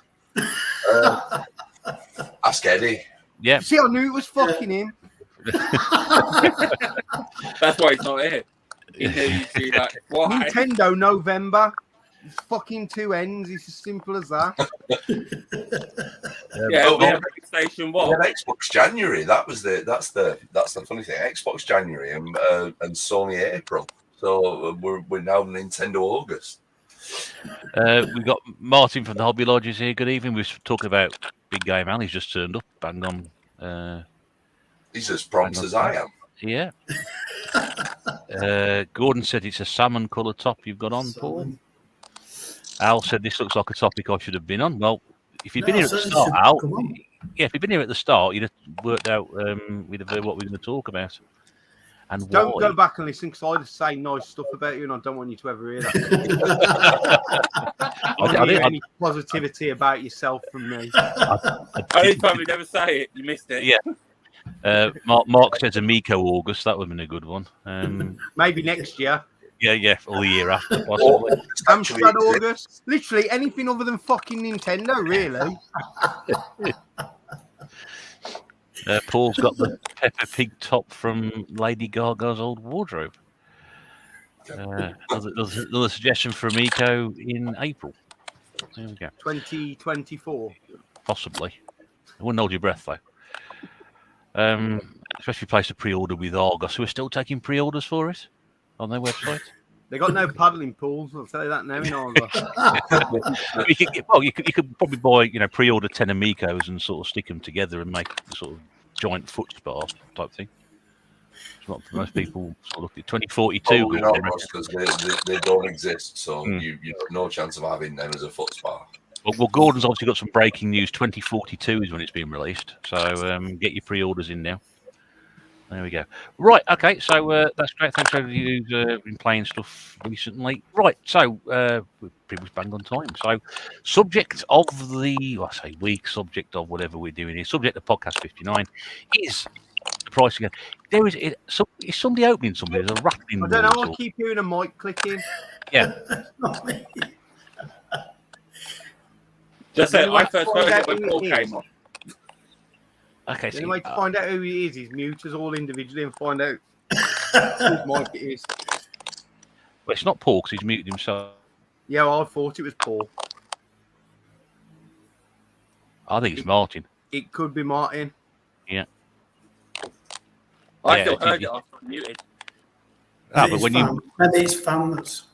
Ask Eddie. Yeah. See, I knew it was fucking him. That's why he's not here. He knew you'd do that. Why? Nintendo November. It's fucking two ends. It's as simple as that. Yeah, we have PlayStation 1. Yeah, Xbox January. That's the funny thing. Xbox January and Sony April. So we're now Nintendo August. We've got Martin from the Hobby Lodges here. Good evening. We're talking about Big Game Al. He's just turned up. Bang on. He's as prompt as I am. Yeah. Gordon said it's a salmon colour top you've got on, Paul. Al said this looks like a topic I should have been on. Well, if you've been here at the start, Al, if you've been here at the start, you'd have worked out we'd have heard what we were going to talk about. And don't why. go back and listen because I just say nice stuff about you, and I don't want you to ever hear that. I don't hear any positivity about yourself from me. Only time we never say it, you missed it. Yeah. Mark says Amico August. That would have been a good one. Maybe next year. Yeah, or the year after, possibly. Amstrad August. Literally anything other than fucking Nintendo, really. Paul's got the Peppa Pig top from Lady Gaga's old wardrobe. Another suggestion for Amico in April. There we go. 2024. Possibly. I wouldn't hold your breath, though. Especially if you place a pre-order with Argos, who are still taking pre-orders for it on their website. They got no paddling pools. I'll tell you that now in Argos. you could probably buy, pre-order 10 Amicos and sort of stick them together and make a sort of giant foot spa type thing. It's not for most people. Sort of look at 2042. Because they don't exist, so you have no chance of having them as a foot spa. Well, Gordon's obviously got some breaking news. 2042 is when it's being released, so get your pre-orders in now. There we go. Right, okay, so that's great. Thanks for everybody who's been playing stuff recently. Right, so we're pretty much bang on time. So, subject of subject of whatever we're doing here, subject of podcast 59 is the price again. Is somebody opening something? There's a rattling. I don't know. I keep hearing a mic clicking. Yeah. Just say, I first heard it when Paul came on. Okay, the only way to find out who he is mute us all individually and find out whose mic it is. Well, it's not Paul because he's muted himself. Yeah, well, I thought it was Paul. I think it's Martin. It could be Martin. Yeah. I still heard it after I muted. But when maybe it's fans.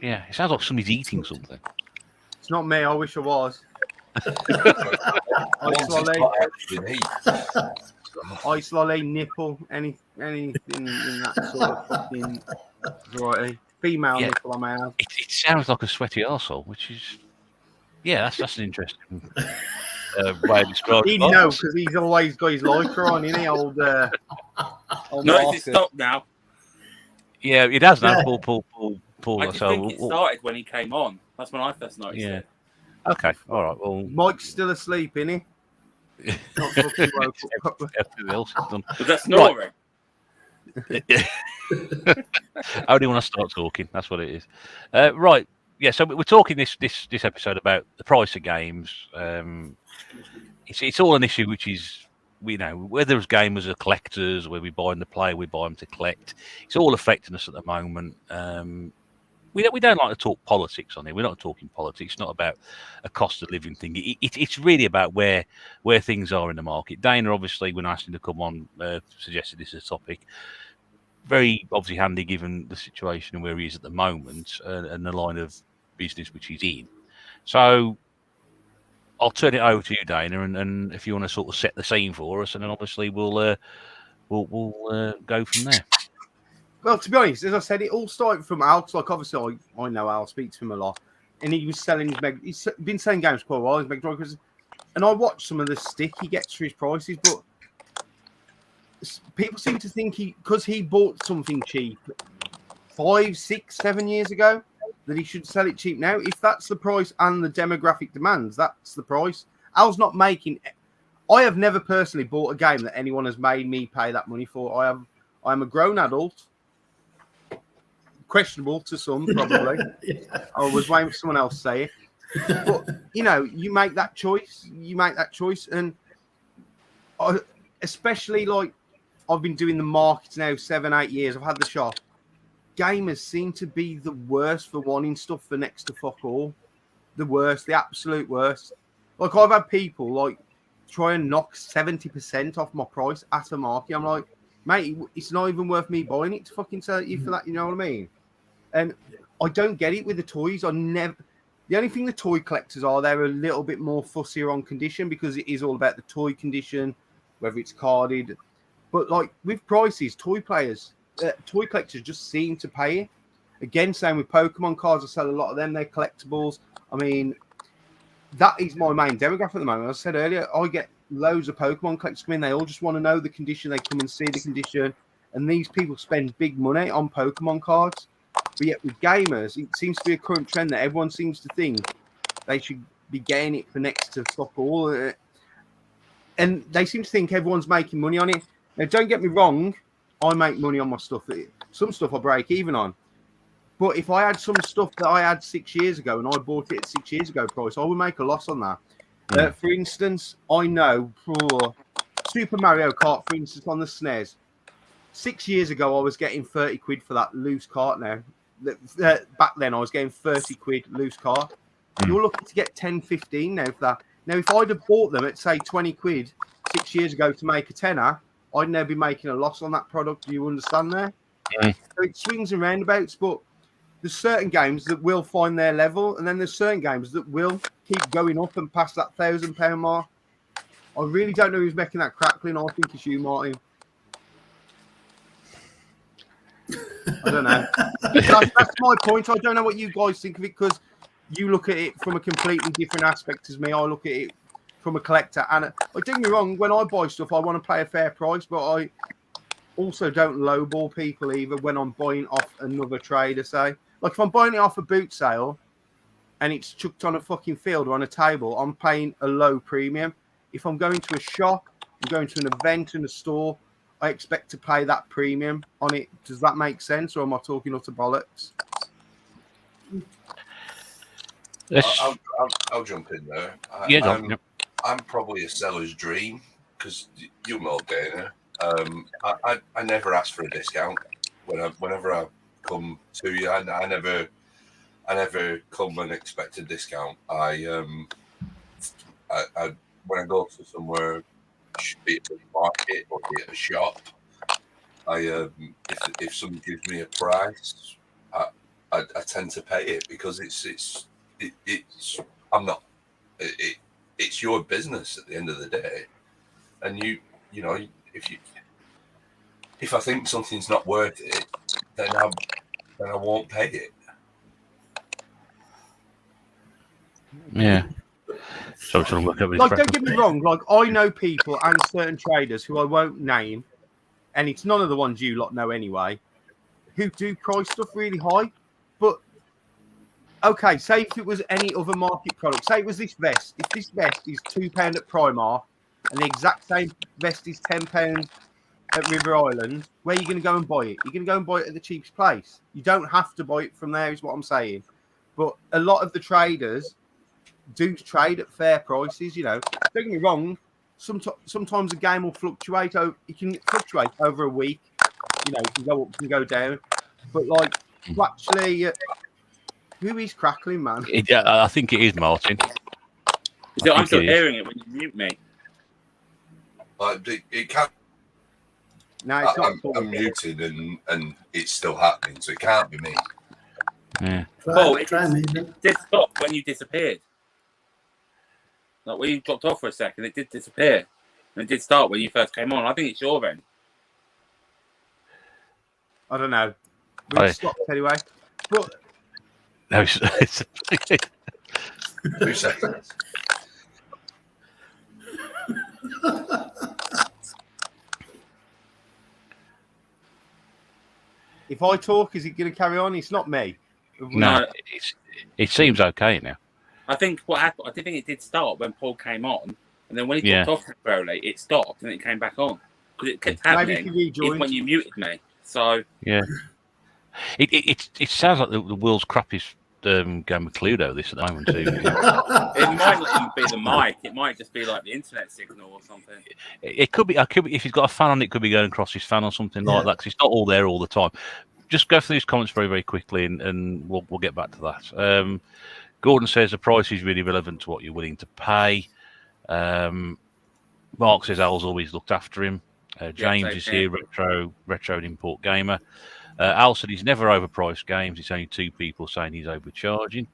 Yeah, it sounds like somebody's eating something. It's not me. I wish I was. Ice lolly, nipple, anything in that sort of fucking variety. Female nipple, I may have. It sounds like a sweaty arsehole, which is, that's an interesting way of describing it. He'd know because he's always got his lighter on, isn't he? Old no, it's stopped now. Yeah, it has now. Paul. I just think it started when he came on. That's when I first noticed it. Okay, all right. Well, Mike's still asleep, isn't he? Everything else is done. Was that snoring? Right. Only when I start talking. That's what it is. Right. so we're talking this episode about the price of games. It's all an issue, which is, whether as gamers or collectors, where we buy them to play, we buy them to collect. It's all affecting us at the moment. We don't like to talk politics on here. We're not talking politics. It's not about a cost of living thing. It's really about where things are in the market. Dana, obviously, when I asked him to come on, suggested this as a topic. Very obviously handy given the situation and where he is at the moment and the line of business which he's in. So I'll turn it over to you, Dana, and if you want to sort of set the scene for us, and then obviously we'll go from there. Well, to be honest, as I said, it all started from Al. Like, obviously, I know Al, speak to him a lot, and he was selling he's been selling games quite a while. His Mega Drive, and I watched some of the stick he gets for his prices, but people seem to think because he bought something cheap 5, 6, 7 years ago, that he should sell it cheap now. If that's the price and the demographic demands, that's the price. Al's not making. I have never personally bought a game that anyone has made me pay that money for. I'm a grown adult. Questionable to some, probably. Yeah. I was waiting for someone else to say it. But, you make that choice. And especially, like, I've been doing the markets now 7, 8 years. I've had the shop. Gamers seem to be the worst for wanting stuff for next to fuck all. The worst, the absolute worst. Like, I've had people, like, try and knock 70% off my price at a market. I'm like, mate, it's not even worth me buying it to fucking sell it you for that, you know what I mean? And I don't get it with the toys. The only thing the toy collectors are, they're a little bit more fussier on condition because it is all about the toy condition, whether it's carded. But, like, with prices, toy collectors just seem to pay it. Again, same with Pokemon cards. I sell a lot of them. They're collectibles. I mean, that is my main demographic at the moment. As I said earlier, I get loads of Pokemon collectors come in. They all just want to know the condition. They come and see the condition. And these people spend big money on Pokemon cards. But yet with gamers, it seems to be a current trend that everyone seems to think they should be getting it for next to fuck all. And they seem to think everyone's making money on it. Now, don't get me wrong. I make money on my stuff. Some stuff I break even on. But if I had some stuff that I had 6 years ago and I bought it at 6 years ago price, I would make a loss on that. For instance, I know for Super Mario Kart, for instance, on the SNES, 6 years ago I was getting 30 quid for that loose cart now. Back then I was getting 30 quid loose cart. You're looking to get 10, 15 now for that. Now, if I'd have bought them at, say, 20 quid 6 years ago to make a tenner, I'd now be making a loss on that product. Do you understand there? So it swings and roundabouts, but there's certain games that will find their level, and then there's certain games that will keep going up and past that £1,000 mark. I really don't know who's making that crackling. I think it's you, Martin. I don't know. That's my point. I don't know what you guys think of it because you look at it from a completely different aspect as me. I look at it from a collector. And don't get me wrong, when I buy stuff, I want to pay a fair price, but I also don't lowball people either when I'm buying off another trader, say. Like if I'm buying it off a boot sale and it's chucked on a fucking field or on a table, I'm paying a low premium. If I'm going to a shop, I'm going to an event in a store, I expect to pay that premium on it. Does that make sense, or am I talking utter bollocks? I'll jump in there. I'm probably a seller's dream because you know, Dana. I never ask for a discount whenever I come to you. I never come and expect a discount. I when I go to somewhere, be it a market or be it a shop, if someone gives me a price, I tend to pay it because it's your business at the end of the day, and you know if I think something's not worth it, then I won't pay it. Yeah. So don't get me wrong. Like I know people and certain traders who I won't name, and it's none of the ones you lot know anyway, who do price stuff really high. But okay, say if it was any other market product, say it was this vest. If this vest is £2 at Primark and the exact same vest is £10 at River Island, where are you going to go and buy it? You're going to go and buy it at the cheapest place. You don't have to buy it from there, is what I'm saying. but a lot of the traders do trade at fair prices. You know, don't get me wrong. Sometimes a game will fluctuate. It can fluctuate over a week. You know, it can go up, it can go down. But like, actually, who is crackling, man? I think it is Martin. I'm still hearing it when you mute me. It can't. No, it's not. I'm muted and it's still happening, so it can't be me. Yeah. It did stop when you disappeared. Like when you dropped off for a second, it did disappear. And it did start when you first came on. I think it's your end. I don't know. We stopped anyway. But no, it's 2 seconds. if I talk, is it going to carry on? It's not me. No, it seems okay now. I think what happened, I think it did start when Paul came on, and then when he dropped off temporarily, it stopped and it came back on. Because it kept happening even when you muted me. So yeah, it sounds like the world's crappiest game of Cluedo. This at the moment too. It might not even be the mic. It might just be like the internet signal or something. It could be. If he's got a fan on, it could be going across his fan or something like that. Because it's not all there all the time. Just go through these comments very, very quickly, and we'll get back to that. Gordon says the price is really relevant to what you're willing to pay. Mark says Al's always looked after him. James is here, retro and import gamer. Al said he's never overpriced games. It's only 2 people saying he's overcharging.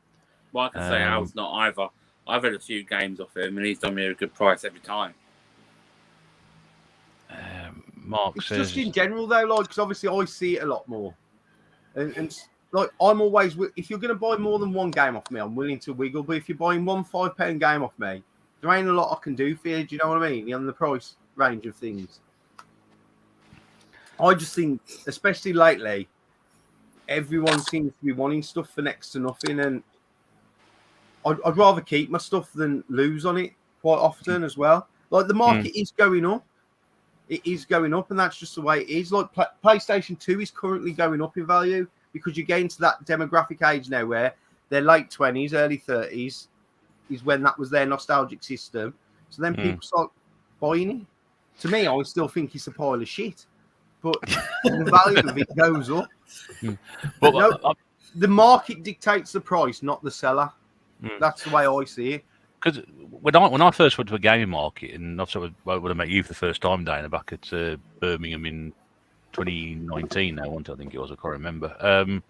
Well, I can say Al's not either. I've had a few games off him, and he's done me a good price every time. Mark says just in general though, like, because obviously I see it a lot more, and like I'm always, if you're going to buy more than one game off me, I'm willing to wiggle. But if you're buying one £5 game off me, there ain't a lot I can do for you. Do you know what I mean? On the price range of things, I just think, especially lately, everyone seems to be wanting stuff for next to nothing, and I'd rather keep my stuff than lose on it quite often as well. Like the market is going up. It is going up, and that's just the way it is. Like PlayStation 2 is currently going up in value because you're getting to that demographic age now where their late 20s, early 30s is when that was their nostalgic system. So then people start buying it. To me, I still think it's a pile of shit, but the value of it goes up. But no, the market dictates the price, not the seller. That's the way I see it. Because when I first went to a gaming market, and I would have met you for the first time, Dana, back at Birmingham in 2019 now, I think it was, I can't remember. And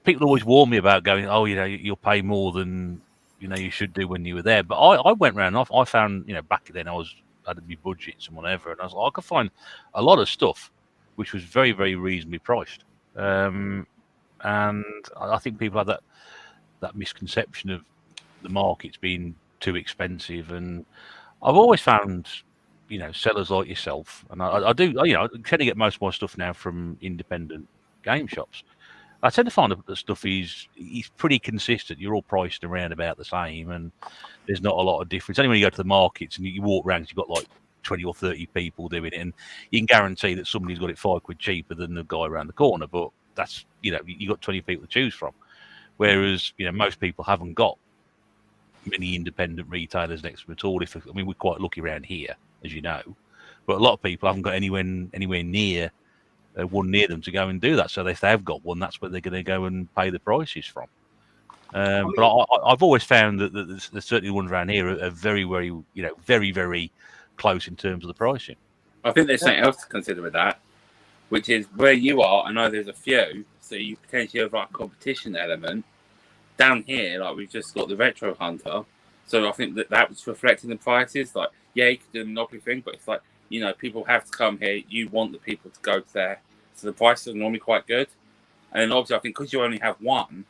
people always warn me about going, oh, you'll pay more than, you should do when you were there. But I went around and I found, back then I had my budgets and whatever, and I was like, I could find a lot of stuff which was very, very reasonably priced. And I think people have that misconception of the market's been too expensive, and I've always found sellers like yourself, and I do I tend to get most of my stuff now from independent game shops. I tend to find that the stuff is pretty consistent. You're all priced around about the same, and there's not a lot of difference. Only when you go to the markets and you walk around, you've got like 20 or 30 people doing it, and you can guarantee that somebody's got it £5 cheaper than the guy around the corner. But that's you got 20 people to choose from, whereas most people haven't got many independent retailers next to them at all. We're quite lucky around here, as you know, but a lot of people haven't got anywhere near one near them to go and do that. So if they have got one, that's where they're going to go and pay the prices from. But I've always found that there's certainly ones around here are very, very, very, very close in terms of the pricing. I think there's something else to consider with that, which is where you are. I know there's a few, so you potentially have like a competition element. Down here, like we've just got the Retro Hunter, so I think that was reflecting the prices. Like, yeah, you could do the Monopoly thing, but it's like, people have to come here. You want the people to go there, so the prices are normally quite good. And then obviously, I think because you only have one,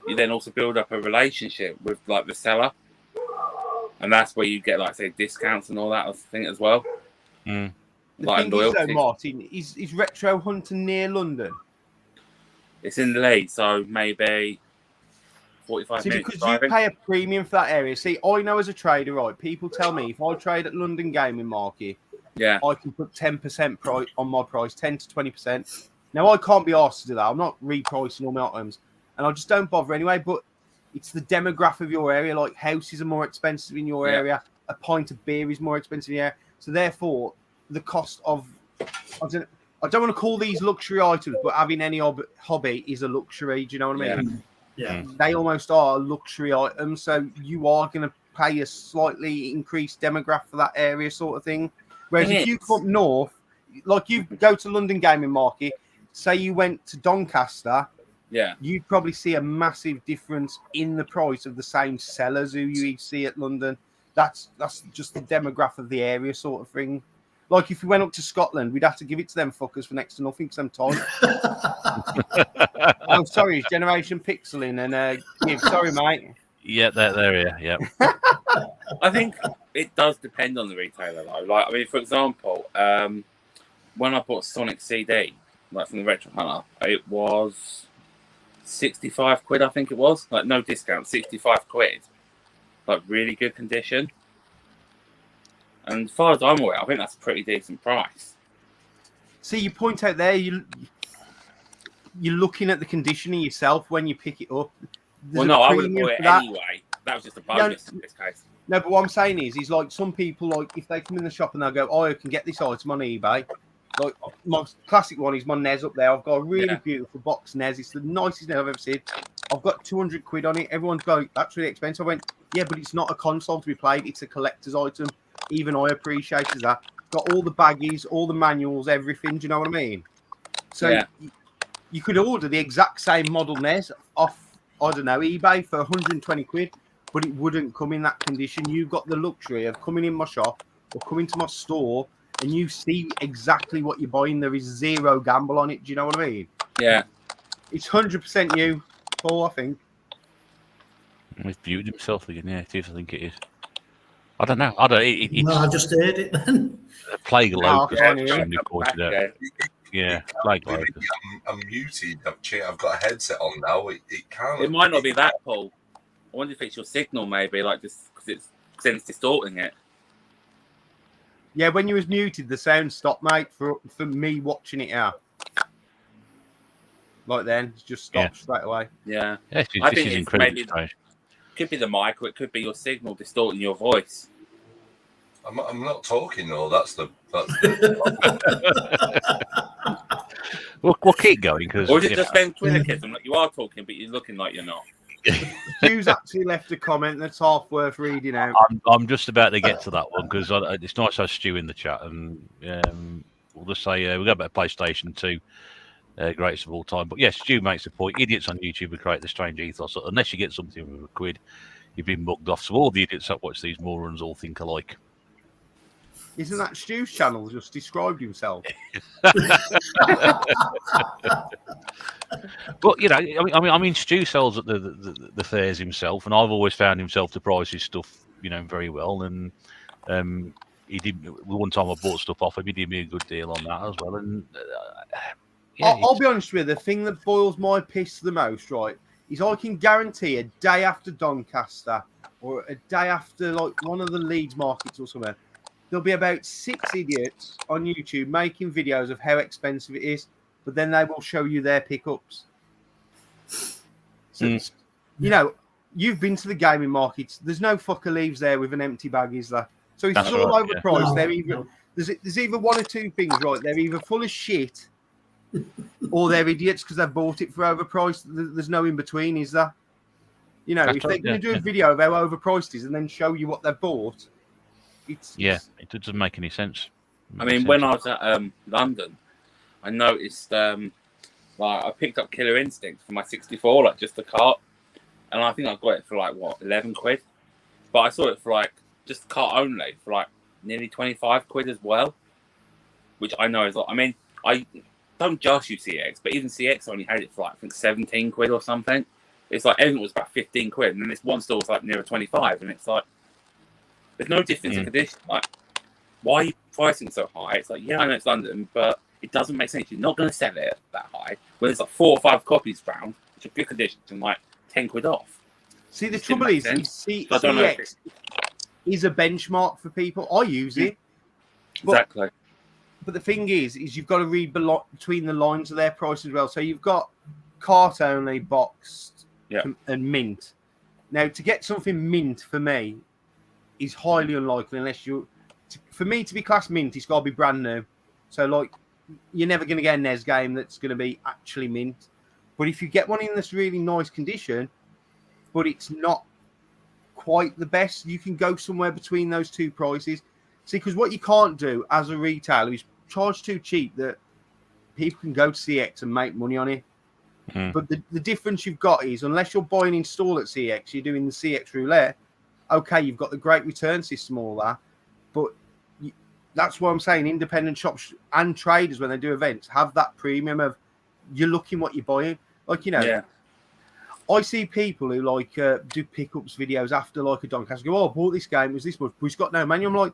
you then also build up a relationship with like the seller, and that's where you get like say discounts and all that I think as well. The like thing is, though, Martin, is Retro Hunter near London? It's in Leeds, so maybe 45 minutes because driving. you pay a premium for that area. See, I know as a trader, right? People tell me if I trade at London Gaming Market, I can put 10% price on my price, 10 to 20%. Now I can't be asked to do that. I'm not repricing all my items, and I just don't bother anyway. But it's the demographic of your area. Like houses are more expensive in your area. A pint of beer is more expensive in your area. So therefore, the cost of I don't want to call these luxury items, but having any hobby is a luxury. Do you know what I mean? Yeah. They almost are luxury items. So you are going to pay a slightly increased demographic for that area, sort of thing. Whereas if you come up north, like you go to London Gaming Market, say you went to Doncaster, you'd probably see a massive difference in the price of the same sellers who you see at London. That's just the demographic of the area, sort of thing. Like if we went up to Scotland, we'd have to give it to them fuckers for next to nothing sometimes. Oh, sorry, Generation Pixeling and give. Sorry, mate. Yeah, there, yeah. I think it does depend on the retailer, though. Like, I mean, for example, when I bought Sonic CD, like from the Retro Hunter, it was 65 quid, I think it was. Like, no discount, 65 quid. Like, really good condition. And as far as I'm aware, I think that's a pretty decent price. See, you point out there, you're looking at the conditioning yourself when you pick it up. Well, no, I would have bought it anyway. That was just a bonus in this case. No, but what I'm saying is like some people, like if they come in the shop and they'll go, oh, I can get this item on eBay. Like my classic one is my NES up there. I've got a really beautiful box NES. It's the nicest NES I've ever seen. I've got 200 quid on it. Everyone's going, that's really expensive. I went, yeah, but it's not a console to be played. It's a collector's item. Even I appreciate that. Got all the baggies, all the manuals, everything. Do you know what I mean? So you could order the exact same model NES off, I don't know, eBay for 120 quid, but it wouldn't come in that condition. You've got the luxury of coming in my shop or coming to my store and you see exactly what you're buying. There is zero gamble on it. Do you know what I mean? Yeah. It's 100% you, Paul, I think. He's viewed himself again. Yeah, it is. I think it is. I don't know. No, I just heard it then. Plague Locust. Yeah, Plague Locust. I'm muted. I've got a headset on now. It can't. It might not be that, Paul. I wonder if it's your signal, maybe, like just because it's distorting it. Yeah, when you was muted, the sound stopped, mate. For me watching it out, like then, it just stopped straight away. Yeah, I think it's incredibly strange. Could be the mic, or it could be your signal distorting your voice. I'm not talking though. That's the. We'll keep going because. Or is it just them Twitterkism? Like you are talking, but you're looking like you're not. Stu's actually left a comment that's half worth reading out. I'm just about to get to that one because it's nice to have Stu in the chat, and we'll just say we'll go back to PlayStation 2. Greatest of all time. But yes, Stu makes a point. Idiots on YouTube would create the strange ethos. Unless you get something with a quid, you've been mugged off. So all the idiots that watch these morons all think alike. Isn't that Stu's channel just described himself? But I mean, Stu sells at the fairs himself, and I've always found himself to price his stuff, very well. And he did. One time I bought stuff off him, he did me a good deal on that as well. And I'll be honest with you, the thing that boils my piss the most, right, is I can guarantee a day after Doncaster or a day after like one of the Leeds markets or somewhere, there'll be about 6 idiots on YouTube making videos of how expensive it is, but then they will show you their pickups. So, you've been to the gaming markets. There's no fucker leaves there with an empty bag, is there? So if it's all overpriced, they're either there's either one or two things, right? They're either full of shit or they're idiots because they've bought it for overpriced. There's no in between, is there? If they're going to do a video of how overpriced it is and then show you what they've bought, it doesn't make any sense. I mean, when I was at London, I noticed I picked up Killer Instinct for my 64, like just the cart, and I think I got it for 11 quid, but I saw it for just the cart only for nearly 25 quid as well, which I know is I mean, I don't just use CX, but even CX only had it for I think 17 quid or something. It's everything was about 15 quid, and then this one store was near 25, and it's there's no difference in condition. Why are you pricing so high? It's I know it's London, but it doesn't make sense. You're not going to sell it that high when there's 4 or 5 copies found, which are good condition, and 10 quid off. See, the trouble is, CX is a benchmark for people. I use it. Exactly. But the thing is you've got to read between the lines of their price as well. So you've got cart only, boxed, Yeah. and mint. Now, to get something mint for me is highly unlikely unless for me to be classed mint, it's got to be brand new. So, like, you're never going to get a NES game that's going to be actually mint. But if you get one in this really nice condition, but it's not quite the best, you can go somewhere between those two prices. See, because what you can't do as a retailer is charge too cheap that people can go to CX and make money on it. But the difference you've got is, unless you're buying install at CX, you're doing the CX roulette. Okay, you've got the great return system, all that, but that's what I'm saying. Independent shops and traders, when they do events, have that premium of you're looking what you're buying. Like, you know, Yeah. I see people who like do pickups videos after like a Doncaster go, oh, I bought this game, it was this much, but it's got no manual. I'm like,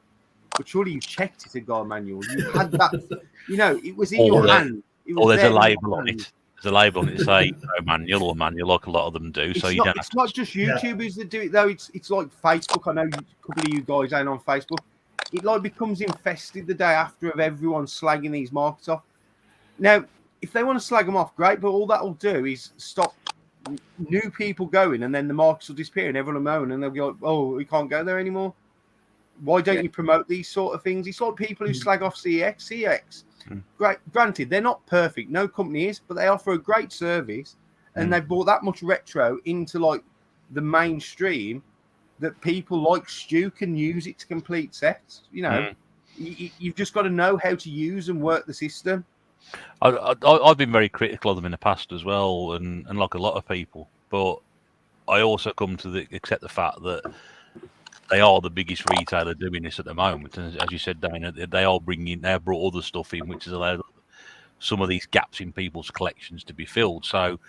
but surely you checked it had got a manual. You had that, you know, it was in your hand. Or there's a label on it. There's a label on it to say no manual or manual, like a lot of them do. So you don't. It's not just YouTubers that do it though. It's like Facebook. I know a couple of you guys ain't on Facebook. It like becomes infested the day after of everyone slagging these markets off. Now, if they want to slag them off, great. But all that will do is stop new people going, and then the markets will disappear, and everyone will moan, and they'll be like, "Oh, we can't go there anymore." Why don't you promote these sort of things? It's like people who slag off CX. Great. Granted, they're not perfect. No company is, but they offer a great service, and they've brought that much retro into like the mainstream that people like Stu can use it to complete sets. You know, you've just got to know how to use and work the system. I've been very critical of them in the past as well, and like a lot of people, but I also come to accept the fact that they are the biggest retailer doing this at the moment. And as you said, Dana, they have brought other stuff in, which has allowed some of these gaps in people's collections to be filled. So,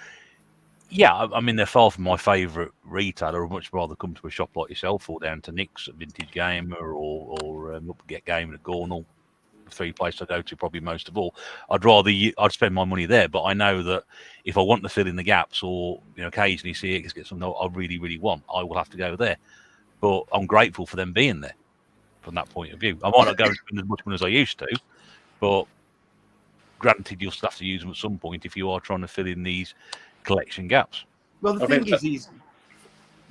yeah, I mean, they're far from my favourite retailer. I'd much rather come to a shop like yourself or down to Nick's at Vintage Gamer or Get Game at Gornal, the three places I go to probably most of all. I'd spend my money there, but I know that if I want to fill in the gaps or, you know, occasionally see it, get something I really, really want, I will have to go there. But I'm grateful for them being there from that point of view. I might not go and spend as much money as I used to, but granted, you'll still have to use them at some point if you are trying to fill in these collection gaps. Well, the thing is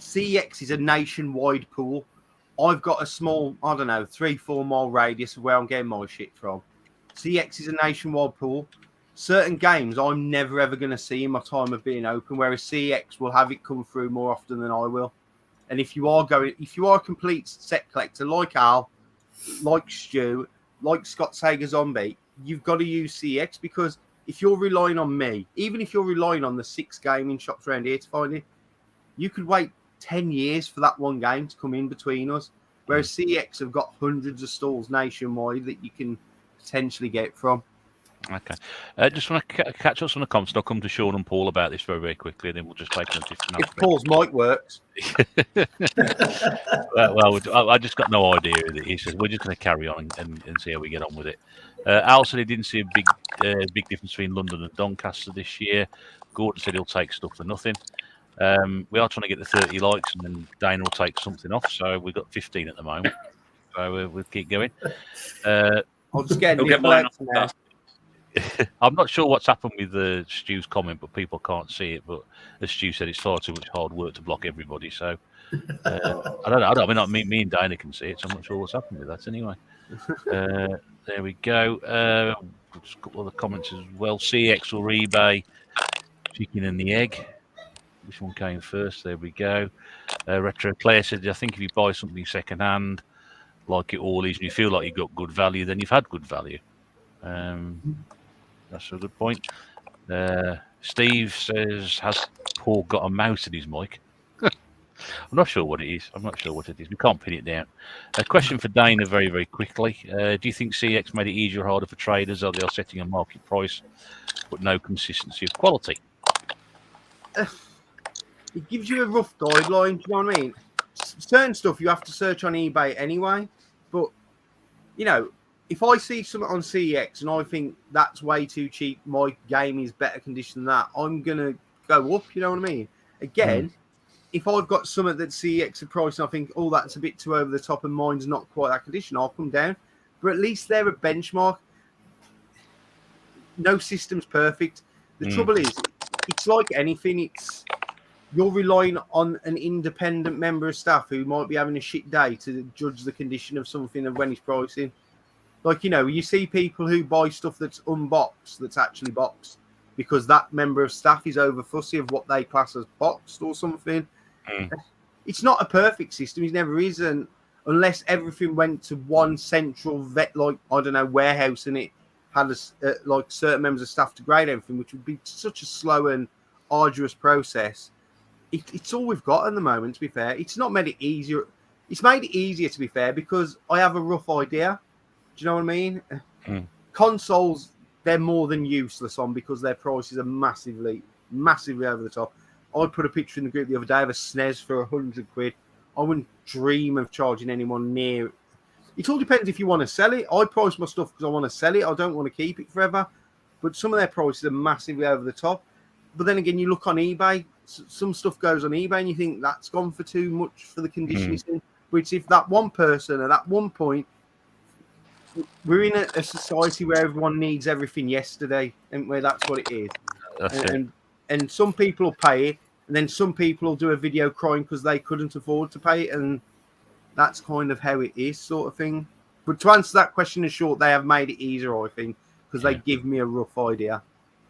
CX is a nationwide pool. I've got a small, 3-4 mile radius of where I'm getting my shit from. CX is a nationwide pool. Certain games I'm never ever going to see in my time of being open, whereas CX will have it come through more often than I will. And if you are a complete set collector like Al, like Stu, like Scott Sager Zombie, you've got to use CX, because if you're relying on me, even if you're relying on the 6 gaming shops around here to find it, you could wait 10 years for that one game to come in between us. Whereas CX have got hundreds of stalls nationwide that you can potentially get from. Okay. Just want to catch up on the comments. I'll come to Sean and Paul about this very, very quickly, and then we'll just take a different aspect. If Paul's mic works. Well, I just got no idea. He says we're just going to carry on and see how we get on with it. Al said he didn't see a big difference between London and Doncaster this year. Gordon said he'll take stuff for nothing. We are trying to get the 30 likes, and then Dana will take something off. So we've got 15 at the moment. So we'll keep going. I'll just get mine off now. I'm not sure what's happened with Stu's comment, but people can't see it. But as Stu said, it's far too much hard work to block everybody. So I don't know. I mean, me and Dana can see it, so I'm not sure what's happened with that anyway. There we go. Just a couple of other comments as well. CX or eBay, chicken and the egg. Which one came first? There we go. Retro Claire said, I think if you buy something second hand, like it all is, and you feel like you got good value, then you've had good value. That's a good point. Steve says, has Paul got a mouse in his mic? I'm not sure what it is. We can't pin it down. A question for Dana very, very quickly. Do you think CX made it easier or harder for traders, or they are setting a market price but no consistency of quality? It gives you a rough guideline, do you know what I mean? Certain stuff you have to search on eBay anyway, but, you know, if I see something on CX and I think that's way too cheap, my game is better condition than that, I'm going to go up, you know what I mean? Again, if I've got something that's CX a price and I think, oh, that's a bit too over the top and mine's not quite that condition, I'll come down. But at least they're a benchmark. No system's perfect. The trouble is, it's like anything. You're relying on an independent member of staff who might be having a shit day to judge the condition of something and when it's pricing. Like, you see people who buy stuff that's unboxed, that's actually boxed, because that member of staff is over fussy of what they class as boxed or something. It's not a perfect system. It never is. And unless everything went to one central warehouse, and it had like certain members of staff to grade everything, which would be such a slow and arduous process. It's all we've got at the moment, to be fair. It's not made it easier. It's made it easier, to be fair, because I have a rough idea. Do you know what I mean? Consoles, they're more than useless on because their prices are massively, massively over the top. I put a picture in the group the other day of a SNES for £100. I wouldn't dream of charging anyone near. It all depends if you want to sell it. I price my stuff because I want to sell it. I don't want to keep it forever. But some of their prices are massively over the top. But then again, you look on eBay, some stuff goes on eBay and you think that's gone for too much for the condition it's in. Which if that one person at that one point, we're in a society where everyone needs everything yesterday, and where that's what it is. And some people will pay it, and then some people will do a video crying because they couldn't afford to pay it, and that's kind of how it is, sort of thing. But to answer that question in short, they have made it easier, I think, because they give me a rough idea.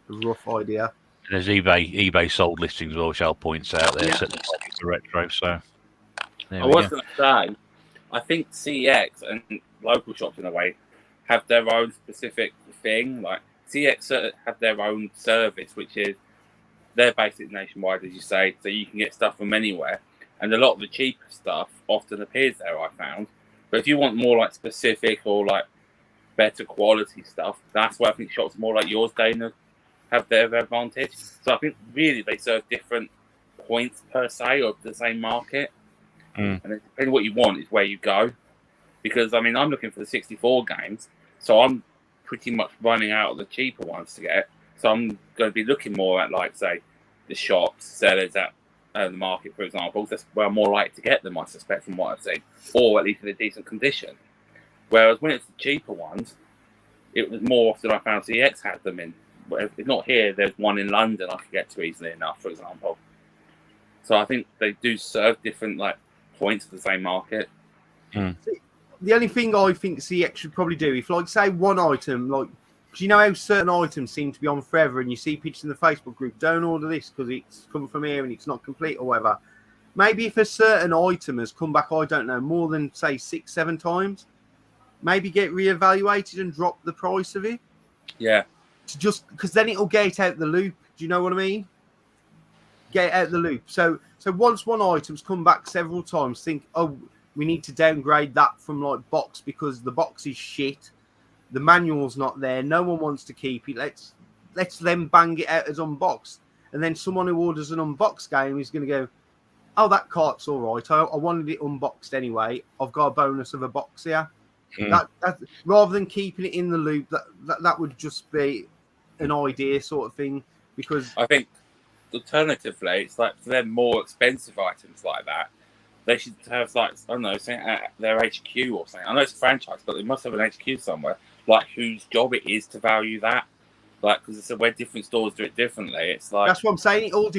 And there's eBay sold listings, well, which Al points out there, certainly for retro. So I was going to say, I think CX and local shops in a way have their own specific thing. Like CX have their own service, which is they're basically nationwide, as you say, so you can get stuff from anywhere. And a lot of the cheaper stuff often appears there, I found. But if you want more like specific or like better quality stuff, that's where I think shops more like yours, Dana, have their advantage. So I think really they serve different points per se of the same market. And it depends what you want is where you go. Because, I mean, I'm looking for the 64 games, so I'm pretty much running out of the cheaper ones to get. So I'm going to be looking more at, like, say, the shops, sellers at the market, for example. That's where I'm more likely to get them, I suspect, from what I've seen. Or at least in a decent condition. Whereas when it's the cheaper ones, it was more often I found CX had them in. If not here, there's one in London I could get to easily enough, for example. So I think they do serve different, like, points of the same market. The only thing I think CX should probably do, if like say one item, like, do you know how certain items seem to be on forever and you see pictures in the Facebook group, don't order this because it's come from here and it's not complete or whatever. Maybe if a certain item has come back, I don't know, more than say 6-7 times, maybe get reevaluated and drop the price of it. Yeah. To just because then it'll get out the loop. Do you know what I mean? Get out the loop. So once one item's come back several times, think, oh, we need to downgrade that from like box because the box is shit. The manual's not there. No one wants to keep it. Let's then bang it out as unboxed. And then someone who orders an unboxed game is going to go, oh, that cart's all right. I wanted it unboxed anyway. I've got a bonus of a box here. That rather than keeping it in the loop, that would just be an idea sort of thing. Because I think alternatively, it's like for them more expensive items like that, they should have like, I don't know, something at their HQ or something. I know it's a franchise, but they must have an HQ somewhere, like whose job it is to value that. Like, because it's where different stores do it differently. It's like that's what I'm saying. It all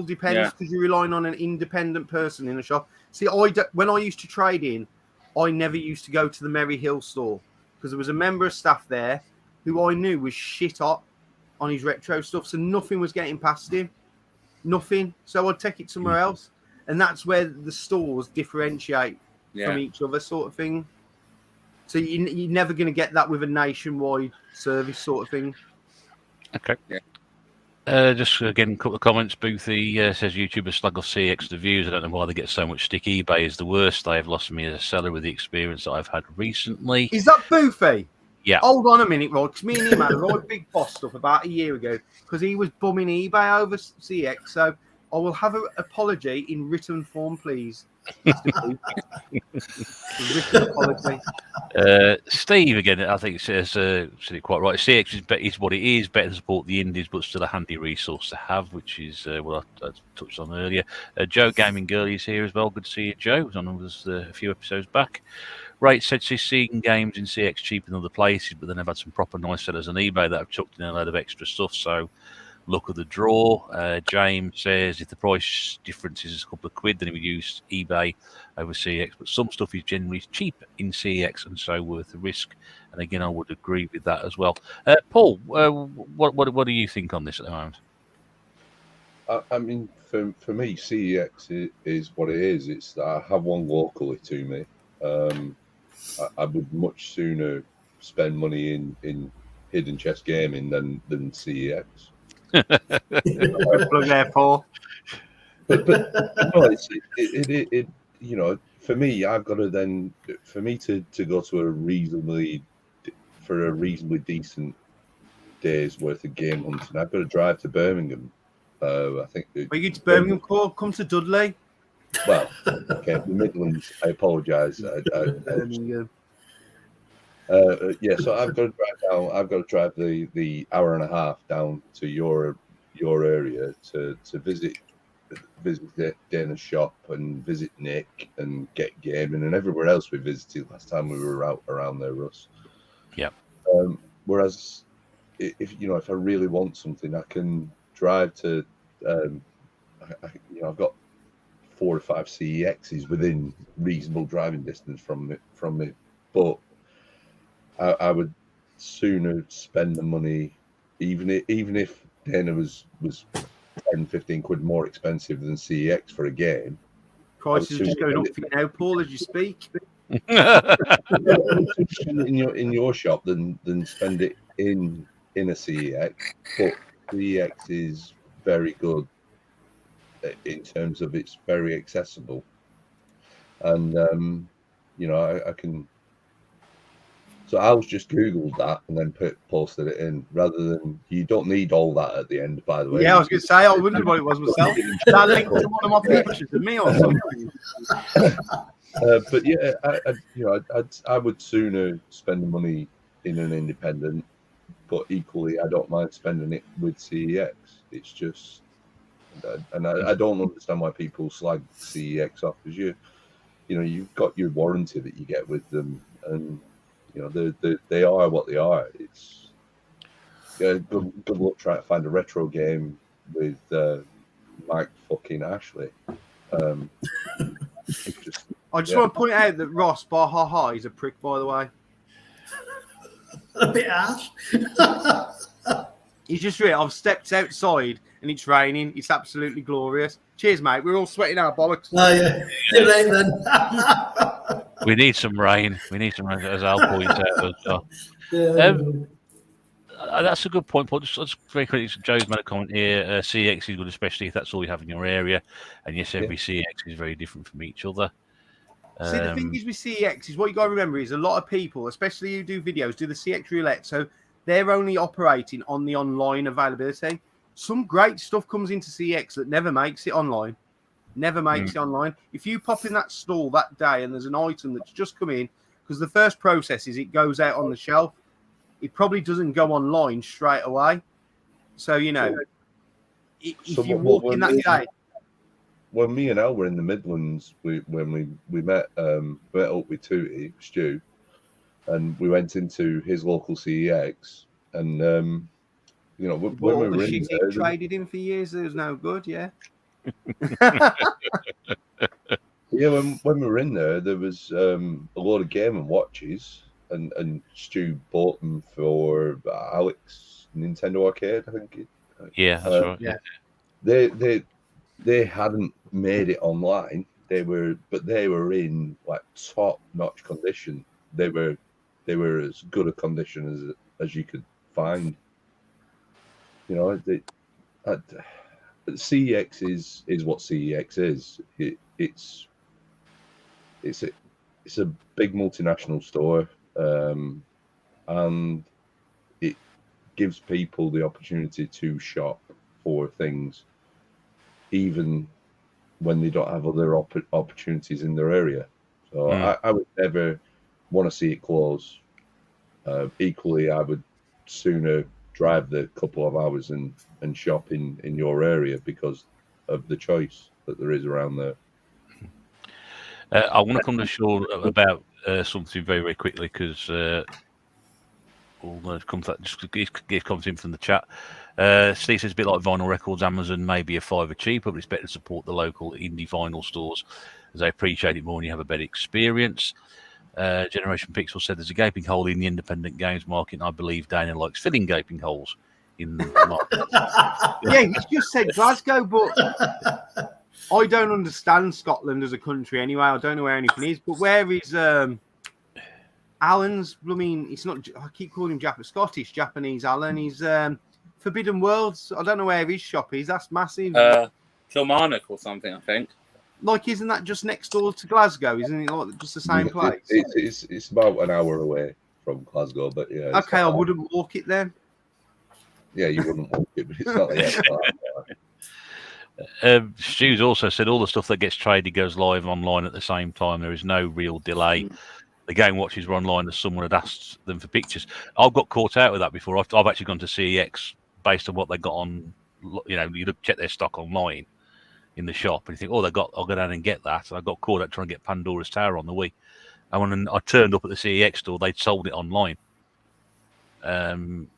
depends because you're relying on an independent person in a shop. See, when I used to trade in, I never used to go to the Merry Hill store because there was a member of staff there who I knew was shit hot on his retro stuff, so nothing was getting past him. Nothing. So I'd take it somewhere else. And that's where the stores differentiate from each other sort of thing. So you're never going to get that with a nationwide service sort of thing. Okay. Yeah. Just again, a couple of comments. Boothie says YouTubers slag off CX the views. I don't know why they get so much stick. eBay is the worst. They have lost me as a seller with the experience that I've had recently. Is that Boothie? Yeah. Hold on a minute, Rod, because me and him had a right big boss stuff about a year ago because he was bumming eBay over CX. So I will have an apology in written form, please. Written apology. Steve again, I think says said it quite right. CX is what it is. Better to support the indies, but still a handy resource to have, which is what I touched on earlier. Joe Gaming Girlie is here as well. Good to see you, Joe. He was on with us a few episodes back. Rate said she's seeing games in CX cheaper than other places, but then they've had some proper nice sellers on eBay that have chucked in a load of extra stuff. So luck of the draw. James says if the price difference is a couple of quid, then he would use eBay over CEX. But some stuff is generally cheap in CEX and so worth the risk. And again, I would agree with that as well. Paul, what do you think on this at the moment? I mean, for me, CEX is what it is. It's that I have one locally to me. I would much sooner spend money in hidden chest gaming than CEX. Plug there, Paul. But no, it you know, for me, I've got to then, for me to go to a reasonably decent day's worth of game hunting, I've got to drive to Birmingham. I think. Are you to Birmingham, Paul? Come to Dudley. Well, okay, the Midlands. I apologise. Birmingham. Yeah, so I've got to drive down. I've got to drive the hour and a half down to your area to visit Dana's shop and visit Nick and get gaming and everywhere else we visited last time we were out around there, Russ. Yeah. Whereas if I really want something, I can drive to. I've got 4 or 5 CEXs within reasonable driving distance from me, but I would sooner spend the money, even if Dana was 10-15 quid more expensive than CEX for a game. Prices are just going up for you now, Paul, as you speak. in your shop than spend it in a CEX, but CEX is very good in terms of it's very accessible, and I can. So I was just Googled that and then posted it in, rather than, you don't need all that at the end, by the way. Yeah, I was going to say, I wondered what it was myself. That linked to one of my pictures of me or something. But yeah, I would sooner spend the money in an independent, but equally, I don't mind spending it with CEX. It's just, and I don't understand why people slag CEX off, because you've got your warranty that you get with them, and they are what they are. It's good luck trying to find a retro game with Mike fucking Ashley. I just want to point out that Ross Bahaha is a prick, by the way. A bit harsh. He's just real. I've stepped outside and it's raining. It's absolutely glorious. Cheers, mate. We're all sweating our bollocks. Oh, yeah. It ain't then. We need some rain. We need some rain, as Al points out as well. That's a good point, Paul. Just very quickly, Joe's made a comment here. CEX is good, especially if that's all you have in your area. And yes, every CEX is very different from each other. See, the thing is with CEX is what you got to remember is a lot of people, especially who do videos, do the CX roulette. So they're only operating on the online availability. Some great stuff comes into CX that never makes it online. Never makes it online. If you pop in that stall that day and there's an item that's just come in, because the first process is it goes out on the shelf, it probably doesn't go online straight away. So, if you walk in that day. When me and Al were in the Midlands, when we met up with Tootie, Stu, and we went into his local CEX, and when we were in there, he traded in for years, it was no good, yeah. Yeah, when we were in there was a load of Game & Watches, and Stu bought them for Alex Nintendo Arcade, I think. Yeah, that's right. Yeah, they hadn't made it online. They were in like top-notch condition. They were as good a condition as you could find. CEX is what CEX is. It's a big multinational store, and it gives people the opportunity to shop for things, even when they don't have other opportunities in their area. So I would never want to see it close. Equally, I would sooner drive the couple of hours and shop in your area because of the choice that there is around there. I want to come to Sean about something very, very quickly, because all those comes that just comes in from the chat. Steve says a bit like vinyl records, Amazon maybe a $5 cheaper, but it's better to support the local indie vinyl stores as they appreciate it more and you have a better experience. Generation Pixel said there's a gaping hole in the independent games market, and I believe Dana likes filling gaping holes in the market. Yeah, he's just said Glasgow, but I don't understand Scotland as a country anyway. I don't know where anything is, but where is Alan's? I mean, it's not. I keep calling him Scottish, Japanese. Alan. He's Forbidden Worlds. I don't know where his shop is. That's massive. Kilmarnock or something, I think. Like, isn't that just next door to Glasgow? Isn't it like just the same place? It's about an hour away from Glasgow, but yeah. Okay, I wouldn't walk it then. Yeah, you wouldn't walk it, but it's not like Stu's also said all the stuff that gets traded goes live online at the same time. There is no real delay. The game watches were online as someone had asked them for pictures. I've got caught out with that before. I've actually gone to CEX based on what they got on. You know, you check their stock online in the shop and you think, oh, I'll go down and get that. And I got caught out trying to get Pandora's Tower on the Wii. And when I turned up at the CEX store, they'd sold it online. And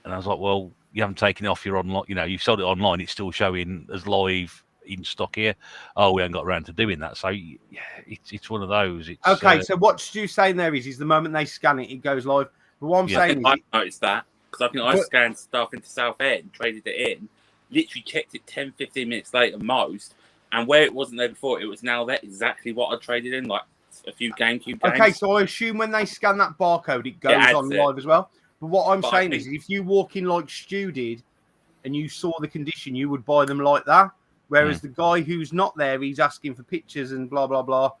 I was like, well, you haven't taken it off your online, you know, you've sold it online, it's still showing as live in stock here. Oh, we haven't got around to doing that. So, yeah, it's one of those. It's, okay, so what Stu's saying there is the moment they scan it, it goes live. But what I'm saying I noticed that because I think I scanned stuff into Southend, traded it in, literally checked it 10, 15 minutes later most, and where it wasn't there before, it was now there exactly what I traded in, like a few GameCube games. Okay, so I assume when they scan that barcode, it goes on live as well. But what I'm saying is, if you walk in like Stu did, and you saw the condition, you would buy them like that. Whereas the guy who's not there, he's asking for pictures and blah, blah, blah.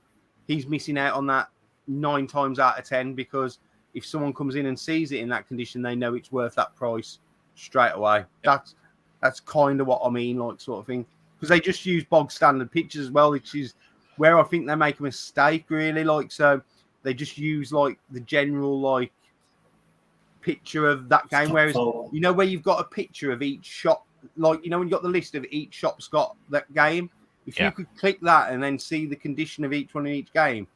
He's missing out on that 9 times out of 10 because if someone comes in and sees it in that condition, they know it's worth that price straight away. That's kind of what I mean, like sort of thing. Because they just use bog standard pictures as well, which is where I think they make a mistake, really. Like, so they just use like the general like picture of that game. Whereas, you know, where you've got a picture of each shop, like, you know, when you got the list of each shop's got that game, if you could click that and then see the condition of each one in each game,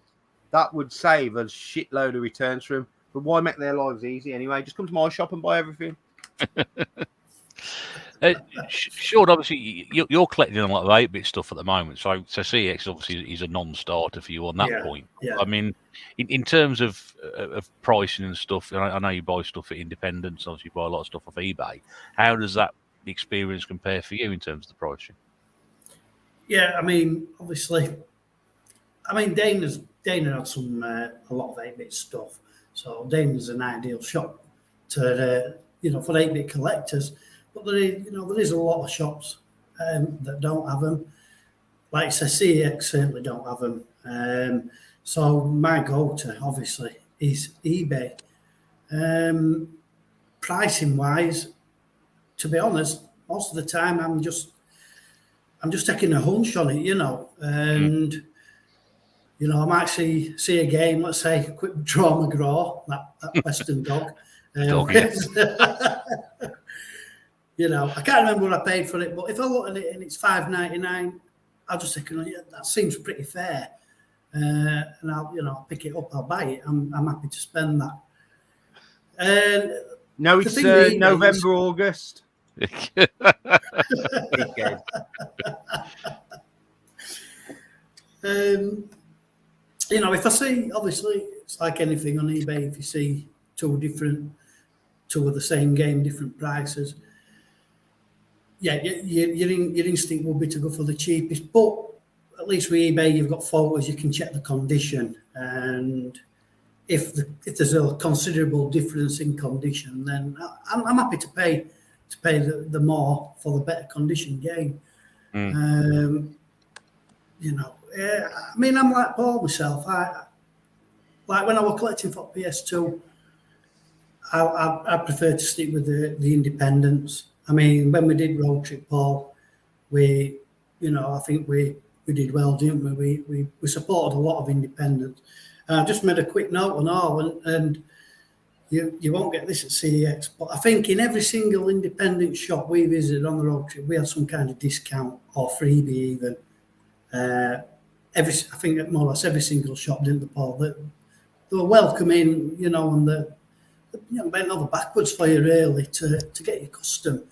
that would save a shitload of returns for them. But why make their lives easy anyway? Just come to my shop and buy everything. Sure, obviously you're collecting a lot of 8-bit stuff at the moment, so CX obviously is a non-starter for you on that point. Yeah. I mean, in terms of pricing and stuff, I know you buy stuff at independents, obviously you buy a lot of stuff off eBay. How does that experience compare for you in terms of the pricing? Yeah, I mean, obviously, Dana had some a lot of 8-bit stuff, so Dana's an ideal shop to for 8-bit collectors. But there is a lot of shops that don't have them. Like I say, CEX certainly don't have them. So my go-to, obviously, is eBay. Pricing wise, to be honest, most of the time I'm just taking a hunch on it, and I might see a game, let's say, quick draw McGraw, that Western dog. I can't remember what I paid for it, but if I look at it and it's $5.99, I'll just think, that seems pretty fair, and I'll pick it up, I'll buy it. I'm happy to spend that. And no, it's November, August. If I see, obviously, it's like anything on eBay. If you see two of the same game, different prices, your instinct will be to go for the cheapest. But at least with eBay, you've got photos, you can check the condition, and if there's a considerable difference in condition, then I'm happy to pay the more for the better condition game. I'm like Paul myself. Like when I was collecting for PS2, I prefer to stick with the independents. I mean, when we did Road Trip, Paul, I think we did well, didn't we? We supported a lot of independents. I just made a quick note on all, and you won't get this at CEX, but I think in every single independent shop we visited on the road trip, we had some kind of discount or freebie even. I think more or less every single shop, didn't they, Paul? They were welcoming, and bent over backwards for you really to get your custom.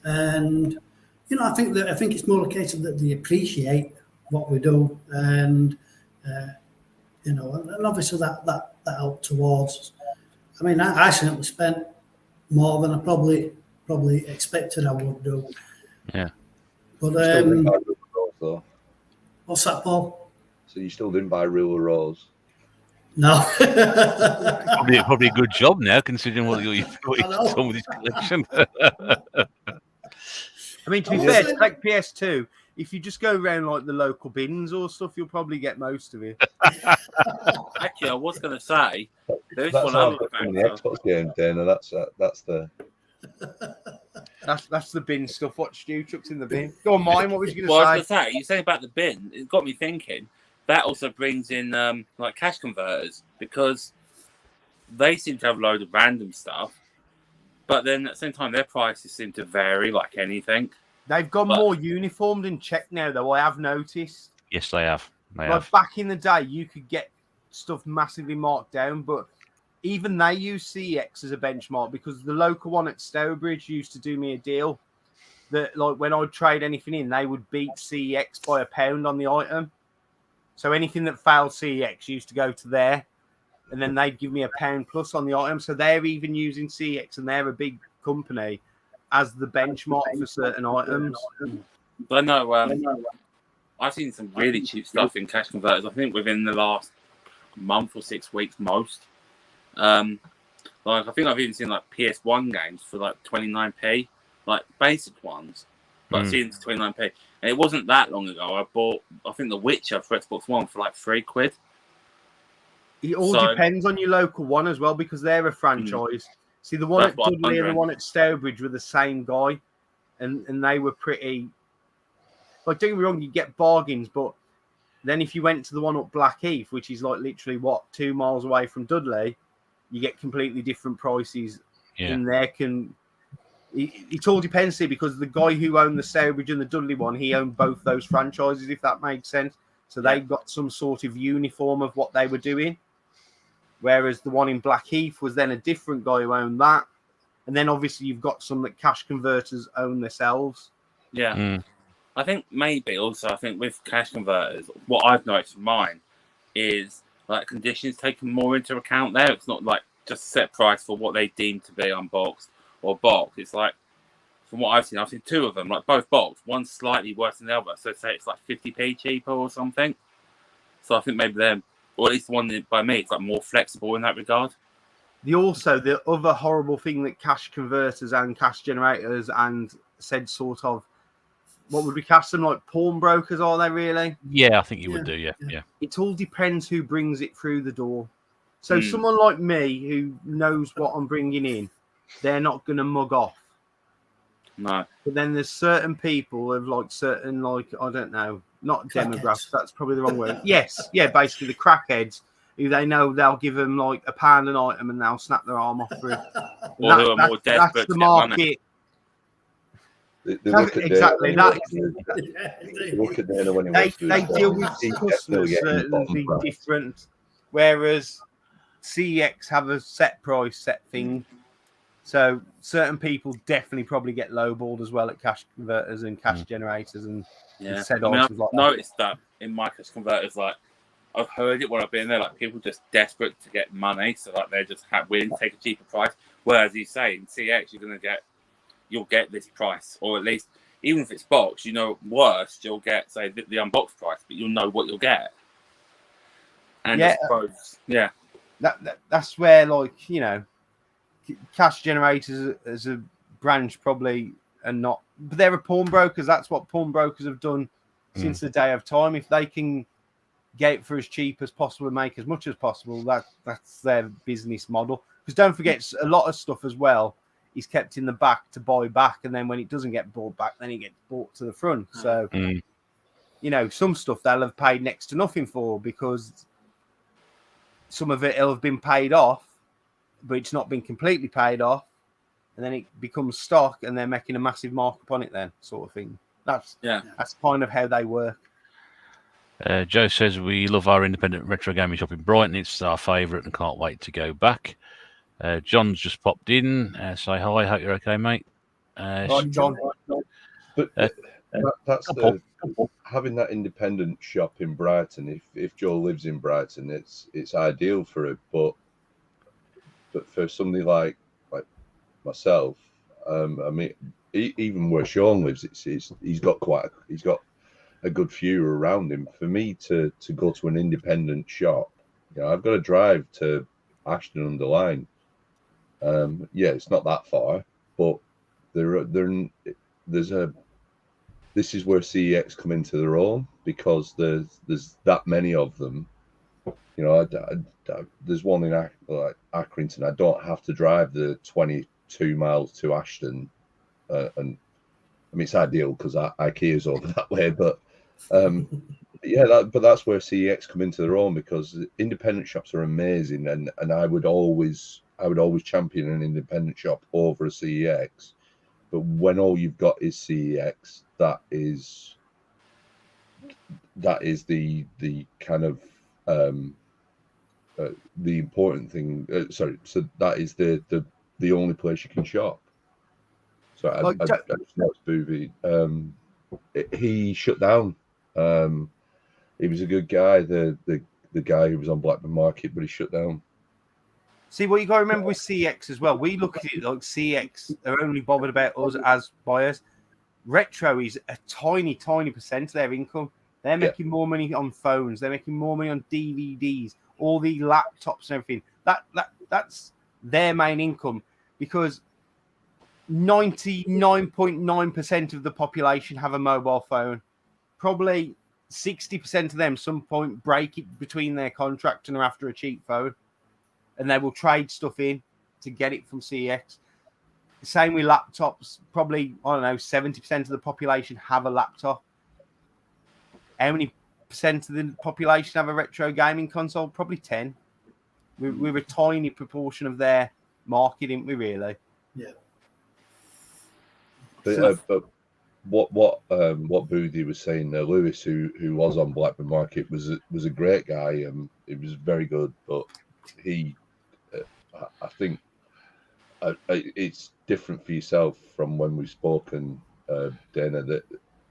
And I think it's more a case of that they appreciate what we do, and and obviously that helped towards. I mean, I certainly spent more than I probably expected I would do. Yeah. But You still didn't buy Ruler Rose, though. What's that, Paul? So you still didn't buy Ruler Rose? No. Probably a good job now, considering what you've done with this collection. I mean, to be fair, it's like PS2. If you just go around like the local bins or stuff, you'll probably get most of it. Actually, I was going to say there's That's one how other I'm the Xbox game, Dana. That's the. That's the bin stuff. What Stu chucked in the bin? Go on, mine. What was you going to Well, say? I was going to say, you saying about the bin, it got me thinking. That also brings in like cash converters, because they seem to have a load of random stuff, but then at the same time their prices seem to vary like anything. They've gone more uniformed and checked now, though. I have noticed. Yes, they have. Like back in the day, you could get stuff massively marked down, but even they use CEX as a benchmark, because the local one at Stourbridge used to do me a deal that, like, when I'd trade anything in, they would beat CEX by £1 on the item. So anything that failed CEX used to go to there, and then they'd give me £1 plus on the item. So they're even using CEX, and they're a big company, as the benchmark for certain items. But no, I've seen some really cheap stuff in cash converters. I think within the last month or 6 weeks, most. Like I think I've even seen like PS1 games for like 29p, like basic ones. But I've seen 29p, and it wasn't that long ago. I bought, I think, The Witcher for Xbox One for like £3. It all depends on your local one as well, because they're a franchise. See, the one at Dudley and the one at Stourbridge were the same guy, and they were pretty. Like, don't get me wrong, you get bargains, but then if you went to the one up Blackheath, which is like literally 2 miles away from Dudley, you get completely different prices. Yeah. And there can. It all depends, see, because the guy who owned the Stourbridge and the Dudley one, he owned both those franchises, if that makes sense. So they got some sort of uniform of what they were doing. Whereas the one in Blackheath was then a different guy who owned that. And then obviously you've got some that cash converters own themselves. Yeah. I think maybe also, I think with cash converters, what I've noticed from mine is like conditions taken more into account there. It's not like just a set price for what they deem to be unboxed or boxed. It's like, from what I've seen 2 of them, like both boxed, one's slightly worse than the other. So say it's like 50p cheaper or something. So I think maybe they're, or at least the one by me, it's like more flexible in that regard. The other horrible thing that cash converters and cash generators and said sort of, what would we cast them, like pawnbrokers, are they really? Yeah, I think you would do, yeah. It all depends who brings it through the door. So someone like me who knows what I'm bringing in, they're not going to mug off. No. But then there's certain people of like certain, like, I don't know, not demographics, that's probably the wrong word. Yes, yeah, basically the crackheads who they know they'll give them like £1 an item and they'll snap their arm off for it. Or who are more desperate that's the to get money. market. Exactly. They deal with customers certainly different, whereas CEX have a set price, set thing. So certain people definitely probably get lowballed as well at cash converters and cash generators and I've noticed that in my cash converters. Like I've heard it when I've been there. Like people just desperate to get money, so like they're just willing to take a cheaper price. Whereas you say in CEX, you'll get this price, or at least even if it's boxed, worst you'll get say the unboxed price, but you'll know what you'll get. And I suppose, that's where, like, cash generators as a branch probably are not, but they're a pawnbrokers. That's what pawnbrokers have done since the day of time. If they can get it for as cheap as possible and make as much as possible, that's their business model. Because don't forget, a lot of stuff as well is kept in the back to buy back, and then when it doesn't get bought back, then it gets bought to the front. So some stuff they'll have paid next to nothing for, because some of it will have been paid off, but it's not been completely paid off, and then it becomes stock, and they're making a massive markup on it then, sort of thing. That's kind of how they work. Joe says we love our independent retro gaming shop in Brighton. It's our favourite and can't wait to go back. John's just popped in. Say hi. Hope you're okay, mate. Right, John. But that's couple. having that independent shop in Brighton. If Joe lives in Brighton, it's ideal for it. But for somebody like myself, I mean, even where Sean lives, he's got a good few around him. For me to go to an independent shop, I've got to drive to Ashton-under-Lyne. Yeah, it's not that far, but this is where CEX come into their own, because there's that many of them. There's one in Accrington. I don't have to drive the 22 miles to Ashton, and I mean it's ideal because IKEA's over that way. But but that's where CEX come into their own, because independent shops are amazing, and I would always champion an independent shop over a CEX. But when all you've got is CEX, that is the kind of the important thing. So that is the only place you can shop. So I just noticed Booby. He shut down. He was a good guy, the guy who was on Blackburn Market, but he shut down. See, what you got to remember with CX as well, we look at it like CX are only bothered about us as buyers. Retro is a tiny percent of their income. They're making more money on phones. They're making more money on DVDs, all the laptops and everything. That's their main income, because 99.9% of the population have a mobile phone. Probably 60% of them some point break it between their contract and are after a cheap phone. And they will trade stuff in to get it from CEX. Same with laptops. Probably, 70% of the population have a laptop. How many percent of the population have a retro gaming console? Probably 10. We're a tiny proportion of their market, aren't we, really? Yeah. But what Boothie was saying there, Lewis, who was on Blackburn Market, was a great guy. It was very good, but he, I think, it's different for yourself from when we've spoken, Dana. That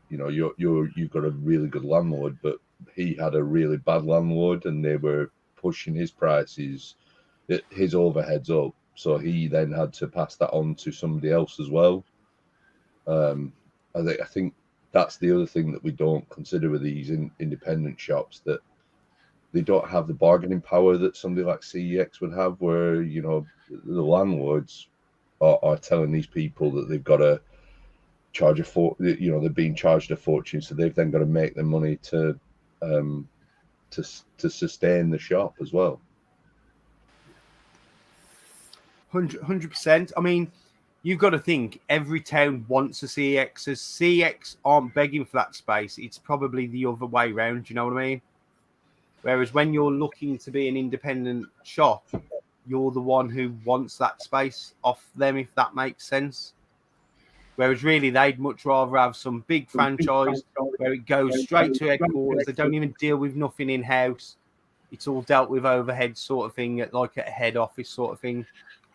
you've got a really good landlord, but he had a really bad landlord, and they were pushing his prices, his overheads up. So he then had to pass that on to somebody else as well. I think that's the other thing that we don't consider with these independent shops, that they don't have the bargaining power that somebody like CEX would have, where the landlords are telling these people that they've got to charge they're being charged a fortune, so they've then got to make their money to sustain the shop as well. 100%. I mean, you've got to think every town wants a CEX. As CEX aren't begging for that space, it's probably the other way around. You know what I mean? Whereas when you're looking to be an independent shop, you're the one who wants that space off them, if that makes sense. Whereas really, they'd much rather have some big franchise where it goes straight to headquarters. They don't even deal with nothing in-house. It's all dealt with overhead sort of thing, like at a head office sort of thing.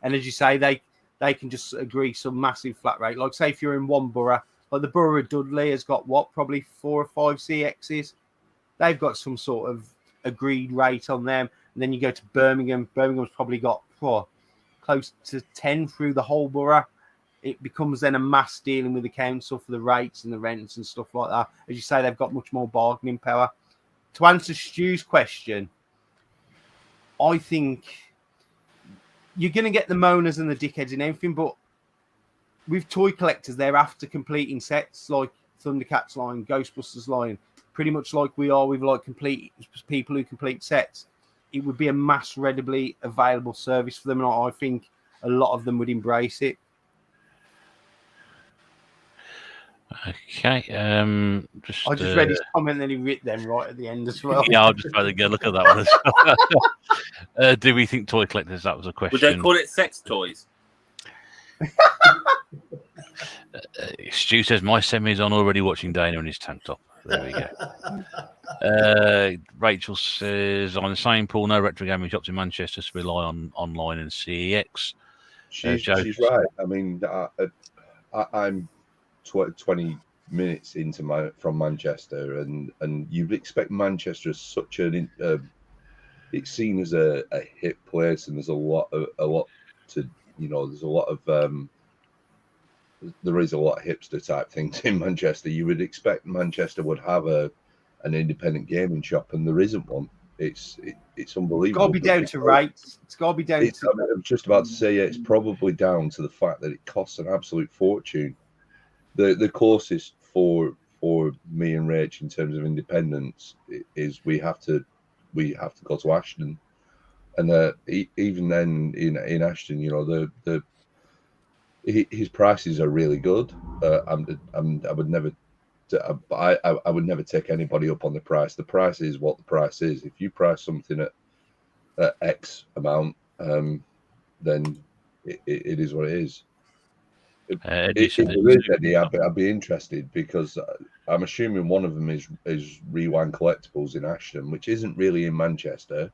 And as you say, they can just agree some massive flat rate. Like, say, if you're in one borough, like the borough of Dudley has got probably 4 or 5 CXs. They've got some sort of agreed rate on them. And then you go to Birmingham. Birmingham's probably got close to 10 through the whole borough. It becomes then a mass dealing with the council for the rates and the rents and stuff like that. As you say, they've got much more bargaining power. To answer Stu's question, I think you're going to get the moaners and the dickheads in everything, but with toy collectors, they're after completing sets like Thundercats line, Ghostbusters line, pretty much like we are with like complete people who complete sets. It would be a mass readily available service for them, and I think a lot of them would embrace it. Okay. I just read his comment, and then he writ them right at the end as well. Yeah, I'll just try to go look at that one as well. Do we think toy collectors? That was a question. Would they call it sex toys? Stu says my semi's on already watching Dana in his tank top. There we go. Rachel says, I'm the same, Paul. No retro gaming shops in Manchester, so rely on online and CEX. She's right. I mean, I'm 20 minutes from Manchester, and you'd expect Manchester as such it's seen as a hip place, and there's a lot to, there's a lot of there is a lot of hipster type things in Manchester. You would expect Manchester would have an independent gaming shop, and there isn't one. It's unbelievable. It's got to be down to rates. It's got to be down to. I was just about to say, it's probably down to the fact that it costs an absolute fortune. The closest for me and Rach in terms of independence is we have to go to Ashton, and even then in Ashton, his prices are really good. I would never. I would never take anybody up on the price. The price is what the price is. If you price something at X amount, then it is what it is. If there is any, I'd be interested, because I'm assuming one of them is Rewind Collectibles in Ashton, which isn't really in Manchester.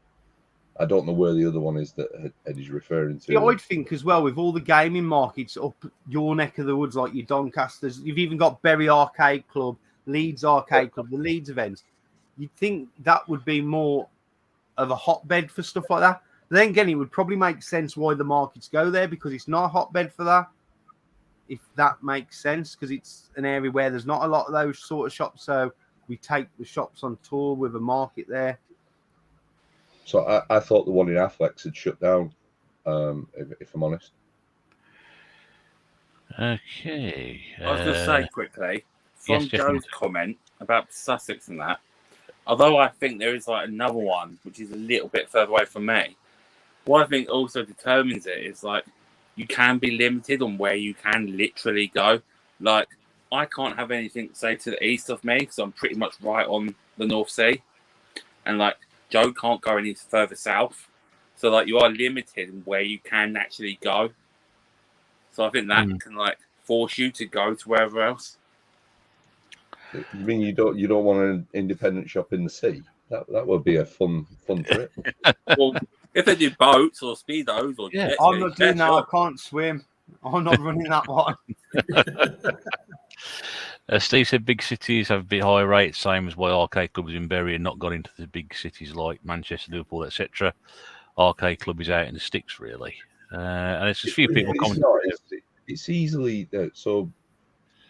I don't know where the other one is that Eddie's referring to. Yeah, I'd think as well, with all the gaming markets up your neck of the woods, like your Doncasters, you've even got Bury Arcade Club, Leeds Arcade Club, the Leeds events. You'd think that would be more of a hotbed for stuff like that. But then again, it would probably make sense why the markets go there, because it's not a hotbed for that, if that makes sense, because it's an area where there's not a lot of those sort of shops. So we take the shops on tour with a market there. So I thought the one in Afflex had shut down, if I'm honest. Okay. I was going to say quickly, from Joe's comment about Sussex and that, although I think there is like another one which is a little bit further away from me, what I think also determines it is like you can be limited on where you can literally go. Like, I can't have anything, say, to the east of me because I'm pretty much right on the North Sea. And like, Joe can't go any further south. So like, you are limited in where you can actually go. So I think that can like force you to go to wherever else. You mean you don't want an independent shop in the sea? That would be a fun trip. Well, if they do boats or speedos or jet I'm not doing that. sure. I can't swim. I'm not running that one. Steve said big cities have a bit higher rates, same as why arcade clubs in Bury and not got into the big cities like Manchester, Liverpool, etc. Arcade club is out in the sticks, really. And it's a few people commenting. It's easily so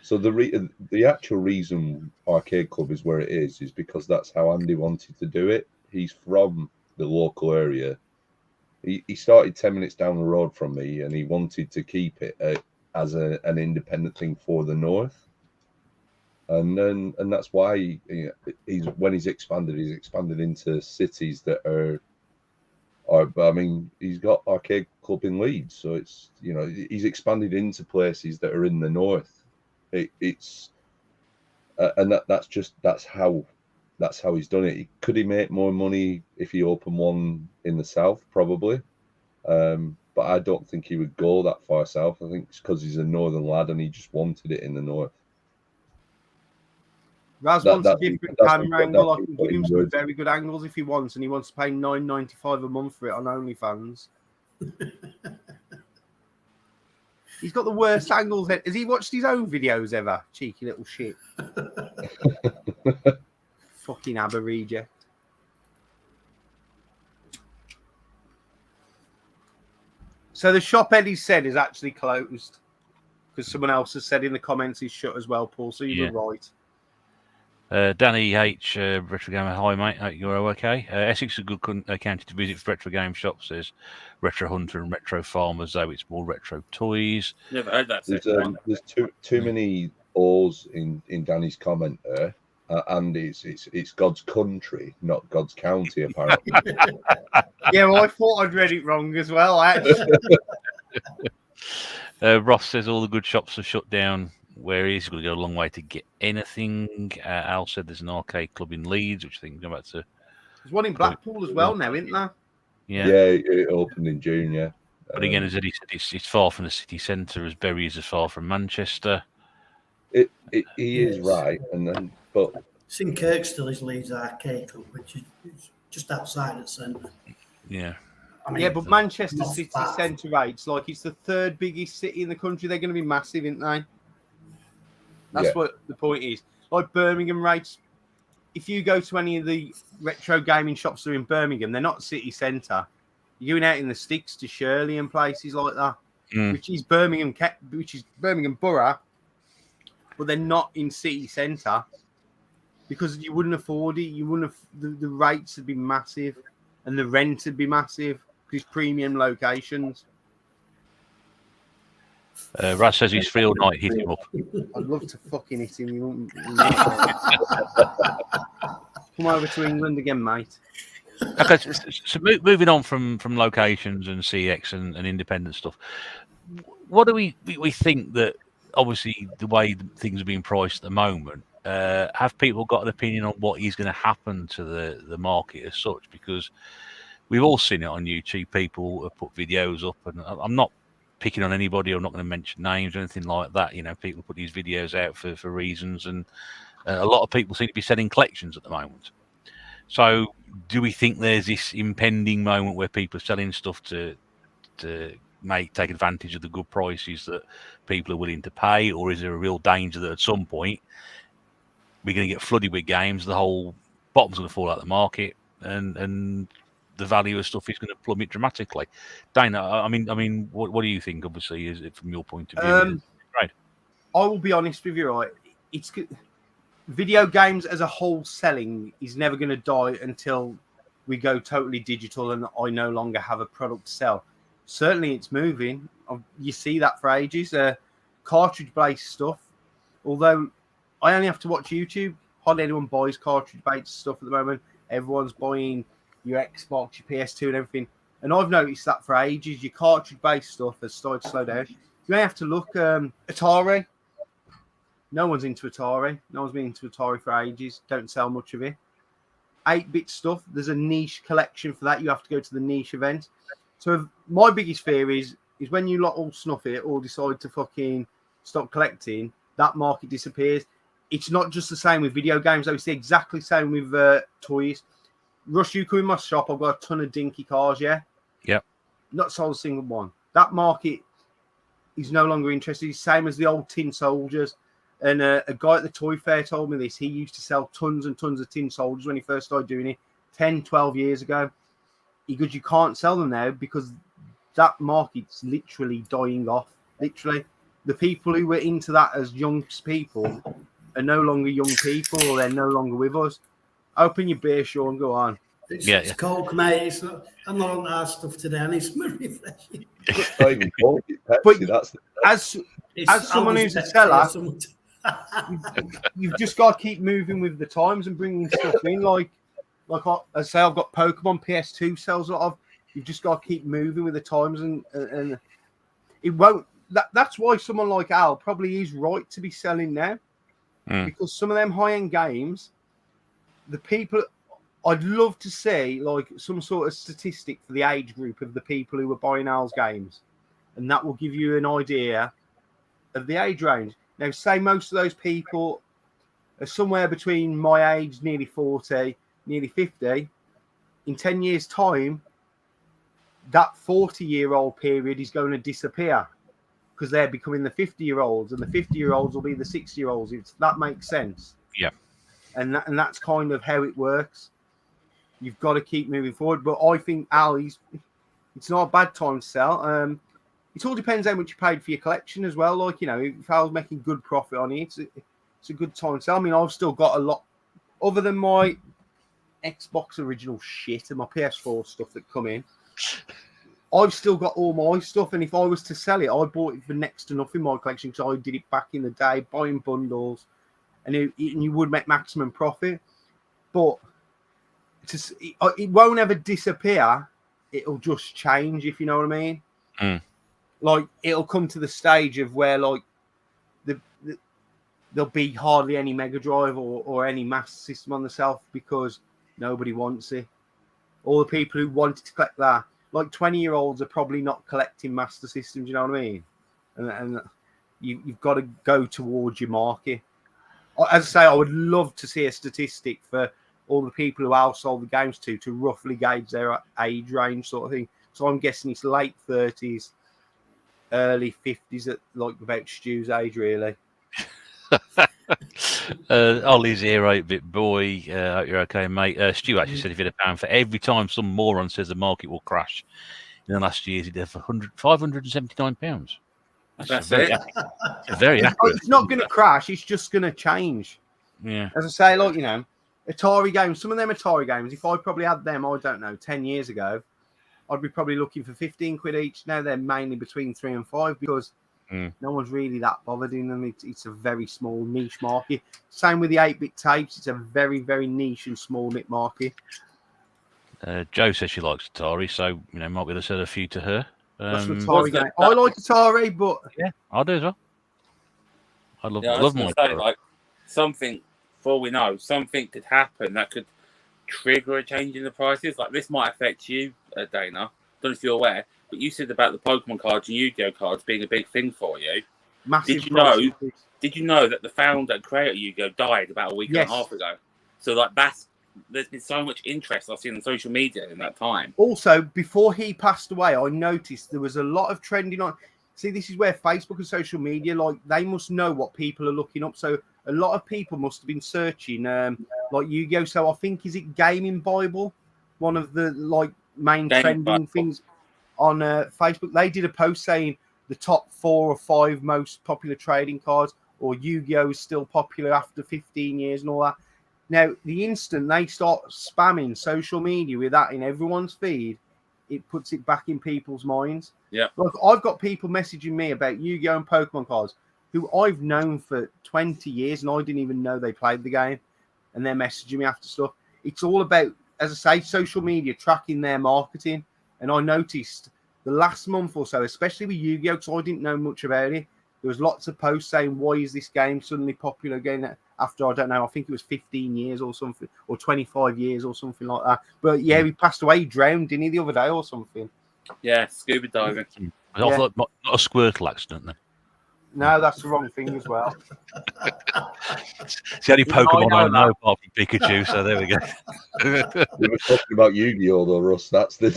the actual reason arcade club is where it is because that's how Andy wanted to do it. He's from the local area. He started 10 minutes down the road from me, and he wanted to keep it as an independent thing for the north. And that's why he's expanded into cities that are. I mean, he's got arcade club in Leeds, so it's he's expanded into places that are in the north. It's that's how he's done it. Could he make more money if he opened one in the south? Probably, but I don't think he would go that far south. I think it's because he's a northern lad and he just wanted it in the north. Raz wants a different camera angle. I can give him some very good angles if he wants, and he wants to pay $9.95 a month for it on OnlyFans. He's got the worst angles. Has he watched his own videos ever? Cheeky little shit. Fucking ABBA reject. So the shop Eddie said is actually closed because someone else has said in the comments he's shut as well, Paul. So you were right. Danny H, Retro Gamer, hi mate, hope you're okay. Essex is a good county to visit for retro game shops. There's Retro Hunter and Retro Farmers, though it's more retro toys. Never heard that. There's too many O's in Danny's comment there, and it's God's country, not God's county, apparently. Yeah, well, I thought I'd read it wrong as well. Ross says all the good shops are shut down. Where he's going to go a long way to get anything. Al said there's an arcade club in Leeds, which I think go back to. There's one in Blackpool as well now, isn't there? Yeah, it opened in June. Yeah, but again, as Eddie said, it's far from the city centre, as Bury is as far from Manchester. He is right, but St Kirk still is Leeds Arcade Club, which is just outside the centre. Yeah. I mean, Yeah, but Manchester not City far. centre rates, like it's the third biggest city in the country. They're going to be massive, aren't they? That's Yeah. what the point is. Like Birmingham rates, if you go to any of the retro gaming shops that are in Birmingham, they're not city centre. You're going out in the sticks to Shirley and places like that, which is Birmingham Borough, but they're not in city centre because you wouldn't afford it. You wouldn't have, the rates would be massive and the rent would be massive because it's premium locations. Raz says he's free all night. Hit him up. I'd love to fucking hit him. You wouldn't- Come over to England again, mate. Okay, so moving on from locations and CX and independent stuff, what do we think that obviously the way things are being priced at the moment, have people got an opinion on what is going to happen to the market as such? Because we've all seen it on YouTube. People have put videos up, and I'm not picking on anybody. I'm not going to mention names or anything like that. You know, people put these videos out for reasons, and a lot of people seem to be selling collections at the moment. So, do we think there's this impending moment where people are selling stuff to take advantage of the good prices that people are willing to pay, or is there a real danger that at some point we're going to get flooded with games, the whole bottom's going to fall out of the market, and the value of stuff is going to plummet dramatically? Dana, I mean, what do you think? Obviously, is it from your point of view? Right. I will be honest with you, right? It's video games as a whole selling is never going to die until we go totally digital and I no longer have a product to sell. Certainly, it's moving. You see that for ages. Cartridge-based stuff. Although I only have to watch YouTube, hardly anyone buys cartridge-based stuff at the moment. Everyone's buying your Xbox, your PS2, and everything. And I've noticed that for ages. Your cartridge-based stuff has started to slow down. You may have to look. Atari. No one's into Atari. No one's been into Atari for ages. Don't sell much of it. 8-bit stuff. There's a niche collection for that. You have to go to the niche event. So my biggest fear is when you lot all snuff it or decide to fucking stop collecting, that market disappears. It's not just the same with video games, though. It's the exactly same with toys. Rush, you come in my shop, I've got a ton of dinky cars, yeah? Yep. Not sold a single one. That market is no longer interested. It's the same as the old tin soldiers. And a guy at the toy fair told me this. He used to sell tons and tons of tin soldiers when he first started doing it 10, 12 years ago. He goes, you can't sell them now because that market's literally dying off. Literally. The people who were into that as young people are no longer young people, or they're no longer with us. Open your beer, Sean, go on. It's cold, mate. I'm not on that stuff today. I need some refreshing. But as someone who's a seller, you've just got to keep moving with the times and bringing stuff in. Like I say, I've got Pokemon PS2 sells a lot of. You've just got to keep moving with the times, and it won't. That's why someone like Al probably is right to be selling now, because some of them high-end games, the people. I'd love to see like some sort of statistic for the age group of the people who were buying Al's games, and that will give you an idea of the age range. Now, say most of those people are somewhere between my age, nearly 40, nearly 50. In 10 years' time, that 40-year-old period is going to disappear because they're becoming the 50-year-olds, and the 50-year-olds will be the 60-year-olds. That makes sense. Yeah. And that's kind of how it works. You've got to keep moving forward. But I think, Al, it's not a bad time to sell. It all depends how much you paid for your collection as well. Like, you know, if I was making good profit on it, it's a good time to sell. I mean, I've still got a lot, other than my Xbox original shit and my PS4 stuff that come in, I've still got all my stuff. And if I was to sell it, I bought it for next to nothing, my collection, because I did it back in the day, buying bundles, and you would make maximum profit. But it won't ever disappear. It'll just change, if you know what I mean. Like, it'll come to the stage of where, like, there'll be hardly any Mega Drive or any Master System on the shelf because nobody wants it. All the people who wanted to collect that, like 20-year-olds, are probably not collecting Master Systems, you know what I mean? And you've got to go towards your market. as I say, I would love to see a statistic for all the people who Al sold the games to roughly gauge their age range, sort of thing. So I'm guessing it's late 30s, early 50s, at like about Stu's age, really. Ollie's here, 8-bit boy. Hope you're okay, mate. Stu actually said if you had £1 for every time some moron says the market will crash in the last years, he did for £579. That's it. Very accurate. It's not going to crash. It's just going to change. Yeah. As I say, like, you know, Atari games, some of them Atari games, if I probably had them, I don't know, 10 years ago, I'd be probably looking for 15 quid each. Now they're mainly between 3 and 5 because no one's really that bothered in them. It's a very small niche market. Same with the 8-bit tapes. It's a very, very niche and small knit market. Joe says she likes Atari, so, you know, might be able to sell a few to her. That's an Atari game. I like Atari, but... Yeah, I do as well. I love my say, like, something, for all we know, something could happen that could trigger a change in the prices. Like, this might affect you, Dana. Don't know if you're aware, but you said about the Pokemon cards and Yu-Gi-Oh cards being a big thing for you. Massive. Did you know that the founder and creator of Yu-Gi-Oh died about a week and a half ago? So, like, there's been so much interest I've seen on social media in that time. Also, before he passed away, I noticed there was a lot of trending on. See, this is where Facebook and social media, like, they must know what people are looking up. So a lot of people must have been searching, like Yu-Gi-Oh. So I think, is it Gaming Bible? One of the, like, main trending things on Facebook. They did a post saying the top 4 or 5 most popular trading cards, or Yu-Gi-Oh is still popular after 15 years and all that. Now, the instant they start spamming social media with that in everyone's feed, it puts it back in people's minds. Yeah. Like, I've got people messaging me about Yu-Gi-Oh and Pokemon cards who I've known for 20 years and I didn't even know they played the game. And they're messaging me after stuff. It's all about, as I say, social media tracking their marketing. And I noticed the last month or so, especially with Yu-Gi-Oh, because I didn't know much about it, there was lots of posts saying, why is this game suddenly popular again after, I don't know, I think it was 15 years or something, or 25 years or something like that. But yeah, he passed away, he drowned, didn't he, the other day or something? Yeah, scuba diving. I thought not a Squirtle accident then. No, that's the wrong thing as well. It's the only Pokemon I know apart from Pikachu, so there we go. We were talking about Yu-Gi-Oh though, Russ. That's the...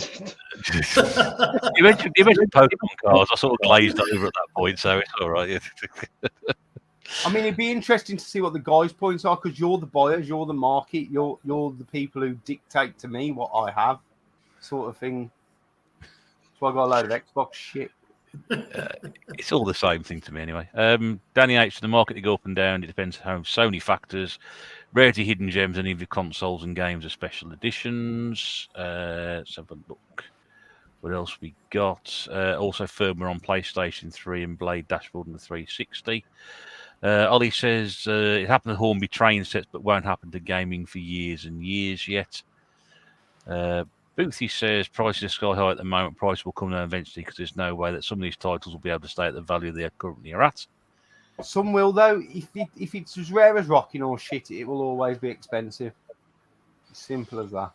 you mentioned Pokemon cards. I sort of glazed over at that point, so it's all right. I mean, it'd be interesting to see what the guys' points are, because you're the buyers, you're the market, you're the people who dictate to me what I have, sort of thing. So I got a load of Xbox shit. It's all the same thing to me anyway. Danny H, the market to go up and down. It depends on so many factors. Rarity, hidden gems, any of your consoles and games are special editions. Let's have a look. What else we got? Also firmware on PlayStation 3 and Blade dashboard on the 360. Ollie says it happened to Hornby train sets, but won't happen to gaming for years and years yet. Boothie says prices are sky high at the moment. Price will come down eventually because there's no way that some of these titles will be able to stay at the value they currently are at. Some will, though. If it's as rare as rocking or shit, it will always be expensive. Simple as that.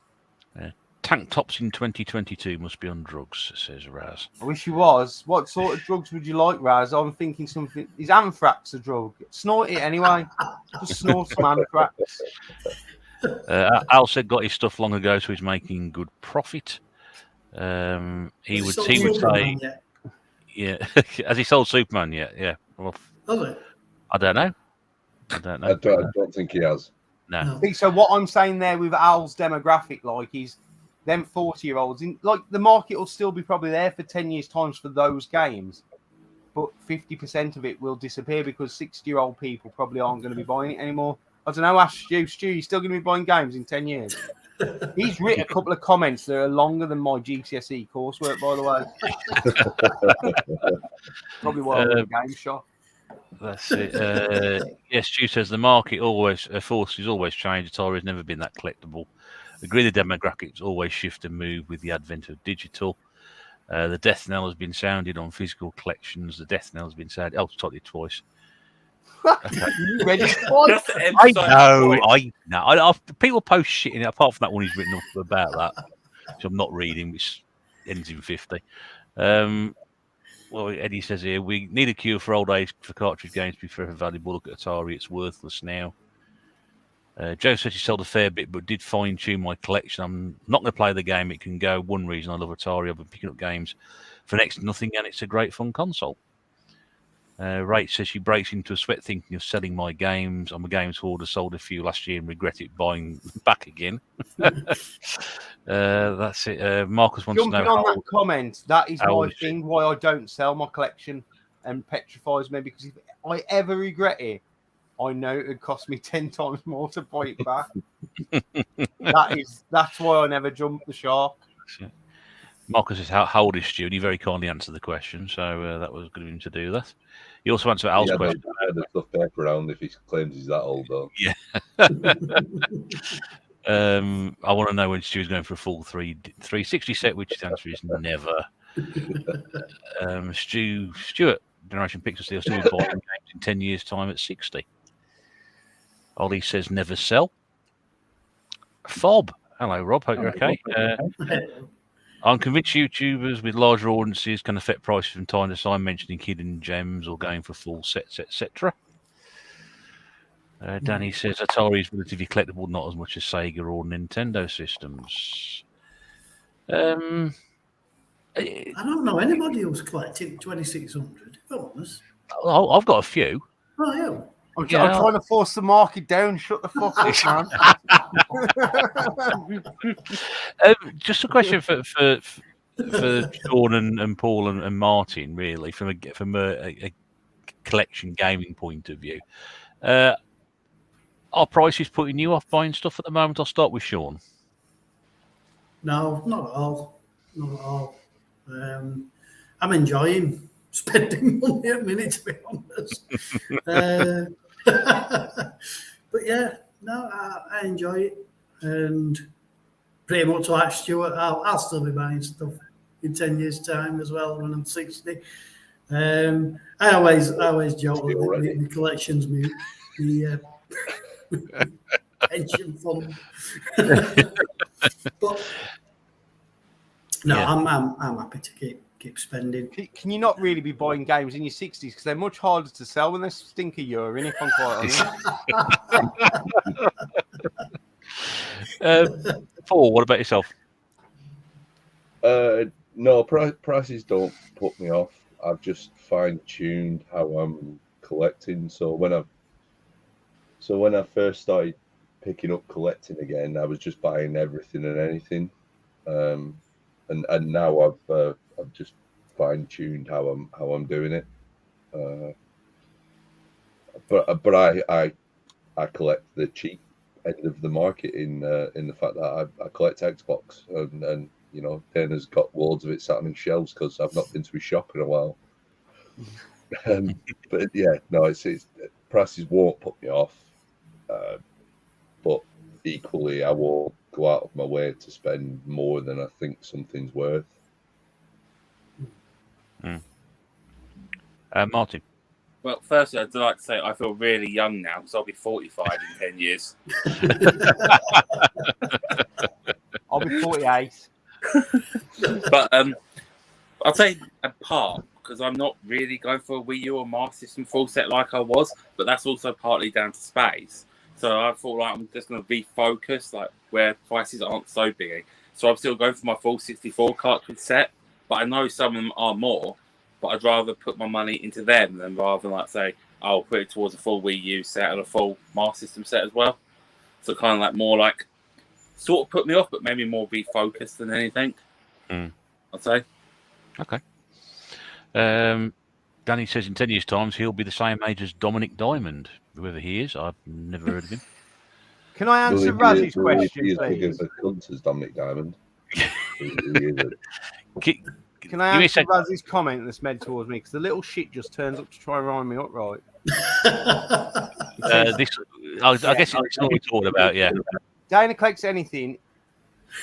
Tank tops in 2022 must be on drugs, says Raz. I wish he was. What sort of drugs would you like, Raz? I'm thinking something. Is anthrax a drug? Snort it anyway. Just snort some anthrax. Al said got his stuff long ago, so he's making good profit. He would say, yeah. Has he sold Superman yet? Yeah. Well, I don't know. I don't think he has. No. So what I'm saying there with Al's demographic, like, is them 40-year-olds, like, the market will still be probably there for 10 years' times for those games, but 50% of it will disappear because 60-year-old people probably aren't going to be buying it anymore. I don't know, ask Stu. Stu, you still going to be buying games in 10 years? He's written a couple of comments that are longer than my GCSE coursework, by the way. Probably why I'm in a game shop. That's it. Yes, Stu says the market forces always change. Atari has never been that collectible. Agree, the demographics always shift and move with the advent of digital. The death knell has been sounded on physical collections. The death knell has been sounded. Oh, totally twice. Okay. You read it twice? I know. People post shit in it. Apart from that one he's written up about that, which I'm not reading, which ends in 50. Well, Eddie says here, we need a cure for old age for cartridge games to be forever valuable. Look at Atari, it's worthless now. Joe said she sold a fair bit, but did fine-tune my collection. I'm not going to play the game. It can go. One reason I love Atari, I've been picking up games for next to nothing, and it's a great fun console. Rach says she breaks into a sweat thinking of selling my games. I'm a games hoarder, sold a few last year and regret it buying back again. That's it. Marcus wants Jumping to know on that comment, that is how my old is thing, why I don't sell my collection and petrifies me, because if I ever regret it, I know it would cost me 10 times more to buy it back. That's why I never jump the shark. Marcus says, how old is Stu? And he very kindly answered the question, so that was good of him to do that. He also answered Al's question. I had a tough paper around if he claims he's that old, though. Yeah. I want to know when Stu's going for a full 360 set, which the answer is never. Stuart, Generation Pixel Steel, still be buying games in 10 years' time at 60. Ollie says never sell. Fob, hello Rob, hope you're okay. I'm convinced YouTubers with larger audiences can affect prices from time to time, mentioning hidden gems or going for full sets, etc. Danny says Atari is relatively collectible, not as much as Sega or Nintendo systems. I don't know anybody who's collecting 2600, if I'm honest. I've got a few. Oh, yeah. I'm trying to force the market down. Shut the fuck up, man. Just a question for Sean and Paul and Martin, really, from a collection gaming point of view. Are prices putting you off buying stuff at the moment? I'll start with Sean. No, not at all. Not at all. I'm enjoying spending money at the minute, to be honest. But yeah, no, I enjoy it, and pretty much like Stuart, I'll still be buying stuff in 10 years' time as well when I'm 60. I always joke that the collection's me pension fund. But no, yeah. I'm happy to keep spending. Can you not really be buying games in your 60s, because they're much harder to sell when they stink of urine, if I'm quite honest? Paul, what about yourself? No, prices don't put me off. I've just fine-tuned how I'm collecting. So when I first started picking up collecting again, I was just buying everything and anything, and now I've just fine-tuned how I'm doing it. But I collect the cheap end of the market in the fact that I collect Xbox, and you know, Dana's got loads of it sat on his shelves because I've not been to his shop in a while. But yeah, no, it's prices won't put me off, but equally I won't go out of my way to spend more than I think something's worth. Martin. Well, firstly, I'd like to say I feel really young now because I'll be 45 in 10 years. I'll be 48. But I'll say a part, because I'm not really going for a Wii U or Master System full set like I was, but that's also partly down to space. So I thought, like, I'm just going to refocus, like, where prices aren't so big. So I'm still going for my full 64 cartridge set, but I know some of them are more, but I'd rather put my money into them than rather than, like, say, I'll put it towards a full Wii U set and a full Master System set as well. So kind of like more like, sort of put me off, but maybe more refocused than anything. I'd say. Okay. Danny says in 10 years' time he'll be the same age as Dominic Diamond, whoever he is. I've never heard of him. Can I answer Razzy's question, please? As Dominic Diamond. Can I answer Razzy's comment that's made towards me? Because the little shit just turns up to try and rhyme me up right. I guess it's not what we're talking about, yeah. Dana collects anything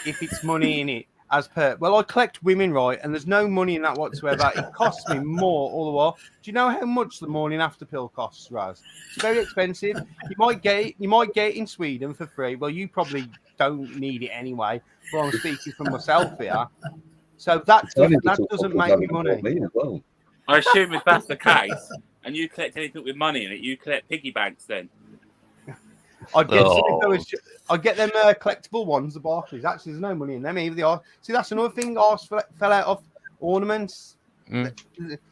if it's money in it, as per. Well, I collect women, right, and there's no money in that whatsoever. It costs me more all the while. Do you know how much the morning after pill costs, Raz? It's very expensive. You might get it in Sweden for free. Well, you probably don't need it anyway. But I'm speaking for myself here. So that doesn't make me money. Me as well. I assume if that's the case, and you collect anything with money in it, you collect piggy banks then. I'd get some if there was. I'd get them collectible ones, the Barclays. Actually, there's no money in them either. They are. See, that's another thing. Arse fell out of ornaments. You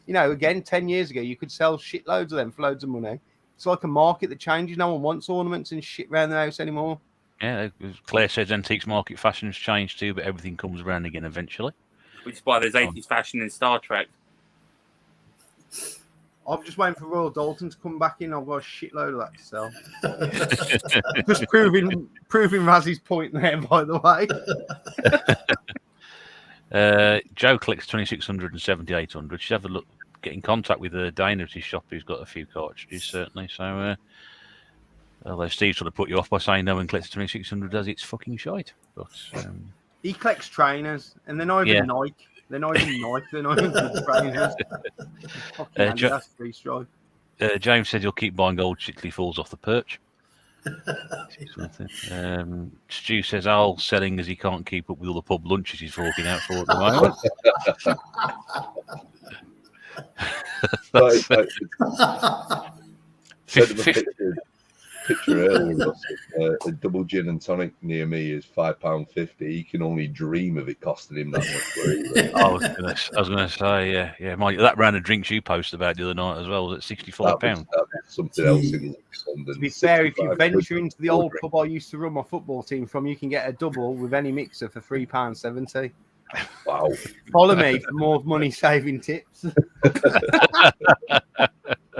know, again, 10 years ago, you could sell shitloads of them for loads of money. It's like a market that changes. No one wants ornaments and shit around the house anymore. Yeah, as Claire says, antiques market fashion's changed too, but everything comes around again eventually. Which is why there's 80s fashion in Star Trek. I'm just waiting for Royal Dalton to come back in. I've got a shitload of that to sell. Just proving Razzy's point there, by the way. Joe collects 2600 and 7800. She'd have a look, get in contact with Dana at his shop, who's got a few cartridges, certainly. So, although Steve's trying to put you off by saying no one collects 2600 as it's fucking shite. But he collects trainers, and they're not even Nike. They're not even Nike. They're not even good trainers. That's free strike. James said he'll keep buying gold shit till he falls off the perch. Stu says Al selling as he can't keep up with all the pub lunches he's forking out for at the moment. Picture earlier, a double gin and tonic near me is £5.50. He can only dream of it costing him that much. I was gonna say, yeah. That round of drinks you posted about the other night as well was at £65. That was something else in London. To be fair, if you venture into the old pub I used to run my football team from, you can get a double with any mixer for £3.70. Wow! Follow me for more money saving tips.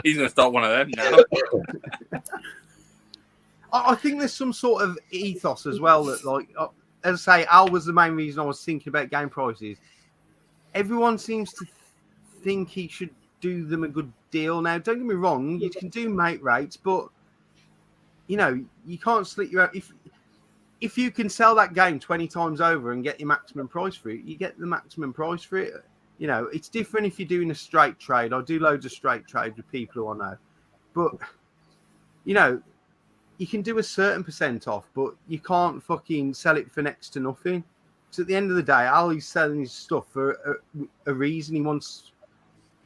He's gonna start one of them now. I think there's some sort of ethos as well that, like, as I say, Al was the main reason I was thinking about game prices. Everyone seems to think he should do them a good deal. Now, don't get me wrong, you can do mate rates, but, you know, you can't slit your own. If you can sell that game 20 times over and get your maximum price for it, you get the maximum price for it. You know, it's different if you're doing a straight trade. I do loads of straight trades with people who I know. But, you know, you can do a certain % off, but you can't fucking sell it for next to nothing. So at the end of the day, Ali's selling his stuff for a reason. He wants.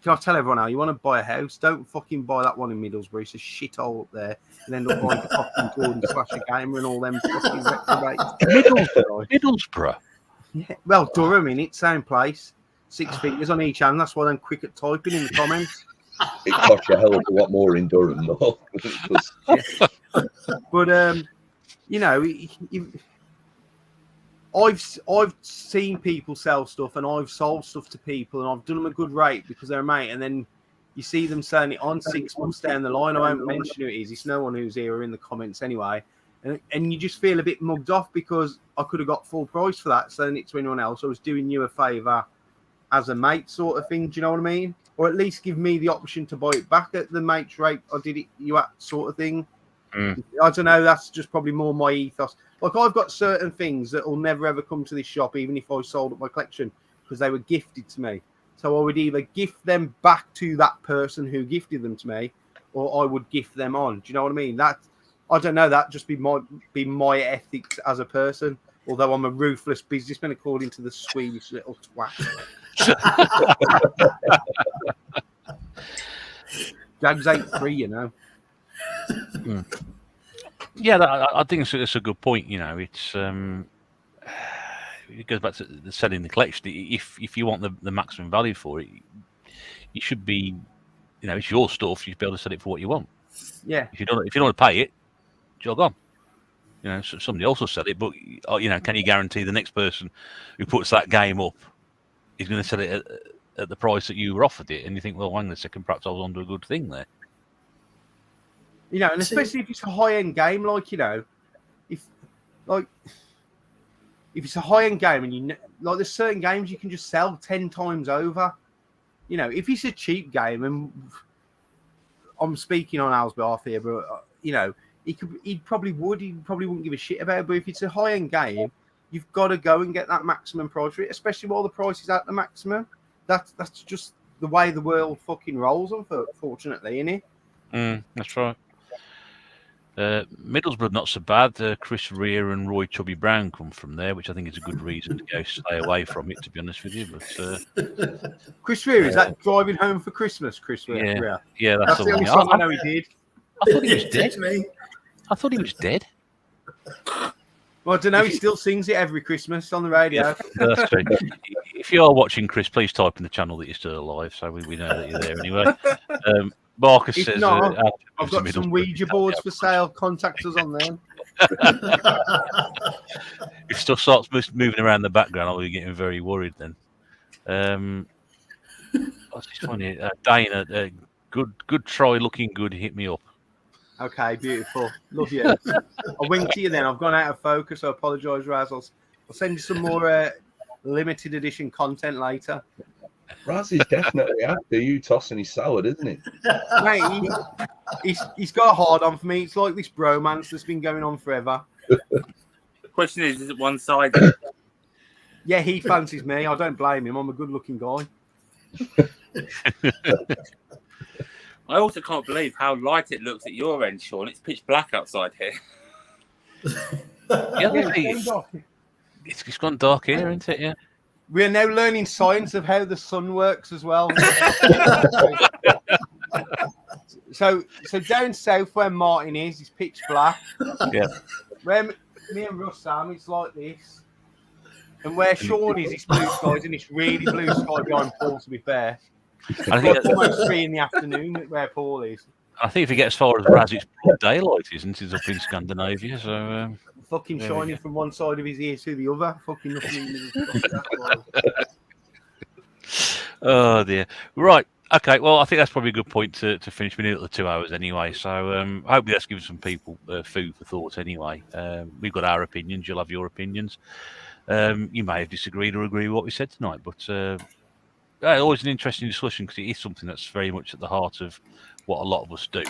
Can I tell everyone now? You want to buy a house? Don't fucking buy that one in Middlesbrough. It's a shithole up there, and end up buying a fucking Gordon / a gamer and all them fucking reprobates. Middlesbrough. Yeah, well, Durham in it, same place. 6 fingers on each hand. That's why I'm quick at typing in the comments. It costs a hell of a lot more in Durham, though. But you know, I've seen people sell stuff, and I've sold stuff to people, and I've done them a good rate because they're a mate, and then you see them selling it on 6 months down the line. I won't mention who it is. It's no one who's here or in the comments anyway. And you just feel a bit mugged off because I could have got full price for that, selling it to anyone else. I was doing you a favour as a mate sort of thing. Do you know what I mean? Or at least give me the option to buy it back at the mate's rate I did it you at sort of thing. I don't know. That's just probably more my ethos. Like, I've got certain things that will never ever come to this shop, even if I sold up my collection, because they were gifted to me. So I would either gift them back to that person who gifted them to me, or I would gift them on. Do you know what I mean? That, I don't know. That just be my ethics as a person. Although I'm a ruthless businessman, according to the Swedish little twat. Jags ain't free, you know. Yeah, I think it's a good point. You know, it's it goes back to the selling the collection. If you want the maximum value for it, you should be, you know, it's your stuff. You should be able to sell it for what you want. Yeah. If you don't want to pay it, jog on. You know, so somebody else will sell it, but you know, can you guarantee the next person who puts that game up is going to sell it at the price that you were offered it? And you think, well, hang on a second, perhaps I was onto a good thing there. You know, and especially if it's a high-end game, like, you know, if it's a high-end game and you like, there's certain games you can just sell 10 times over. You know, if it's a cheap game, and I'm speaking on Al's behalf here, but you know, he probably wouldn't give a shit about it. But if it's a high-end game, you've got to go and get that maximum price for it, especially while the price is at the maximum. That's just the way the world fucking rolls, unfortunately, isn't it? That's right. Middlesbrough not so bad. Chris Rea and Roy Chubby Brown come from there, which I think is a good reason to go stay away from it. To be honest with you, but Chris Rea, is that driving home for Christmas? Chris Rea. yeah, That's the only song I know he did. I thought he was dead. I thought he was dead. Well, I don't know. He still sings it every Christmas on the radio. That's true. If you are watching, Chris, please type in the channel that you're still alive, so we know that you're there anyway. Marcus If says, not, I've got some Ouija boards for sale. Contact us on them. If stuff starts moving around the background, I'll be getting very worried then. What's this funny? Dana, good try, looking good. Hit me up. Okay, beautiful. Love you. I'll wink to you then. I've gone out of focus. I apologise, Raz. I'll send you some more limited edition content later. Raz is definitely after you tossing his salad, isn't he? Mate, he's got a hard on for me. It's like this bromance that's been going on forever. The question is it one-sided? Yeah, he fancies me. I don't blame him. I'm a good-looking guy. I also can't believe how light it looks at your end, Sean. It's pitch black outside here. It's gone dark here, isn't it? Yeah. We are now learning science of how the sun works as well. So down south where Martin is, it's pitch black. Yeah. Where me and Russ Sam, it's like this. And where Sean is, it's blue skies, and it's really blue sky behind Paul, to be fair. I think It's almost 3 in the afternoon where Paul is. I think if you get as far as Raz, it's broad daylight, isn't it? It's up in Scandinavia, so... Fucking shining from one side of his ear to the other. Fucking nothing in the middle. Oh, dear. Right. Okay, well, I think that's probably a good point to finish. We're nearly at the 2 hours anyway, so hopefully that's given some people food for thought anyway. We've got our opinions. You'll have your opinions. You may have disagreed or agree with what we said tonight, but always an interesting discussion because it is something that's very much at the heart of what a lot of us do.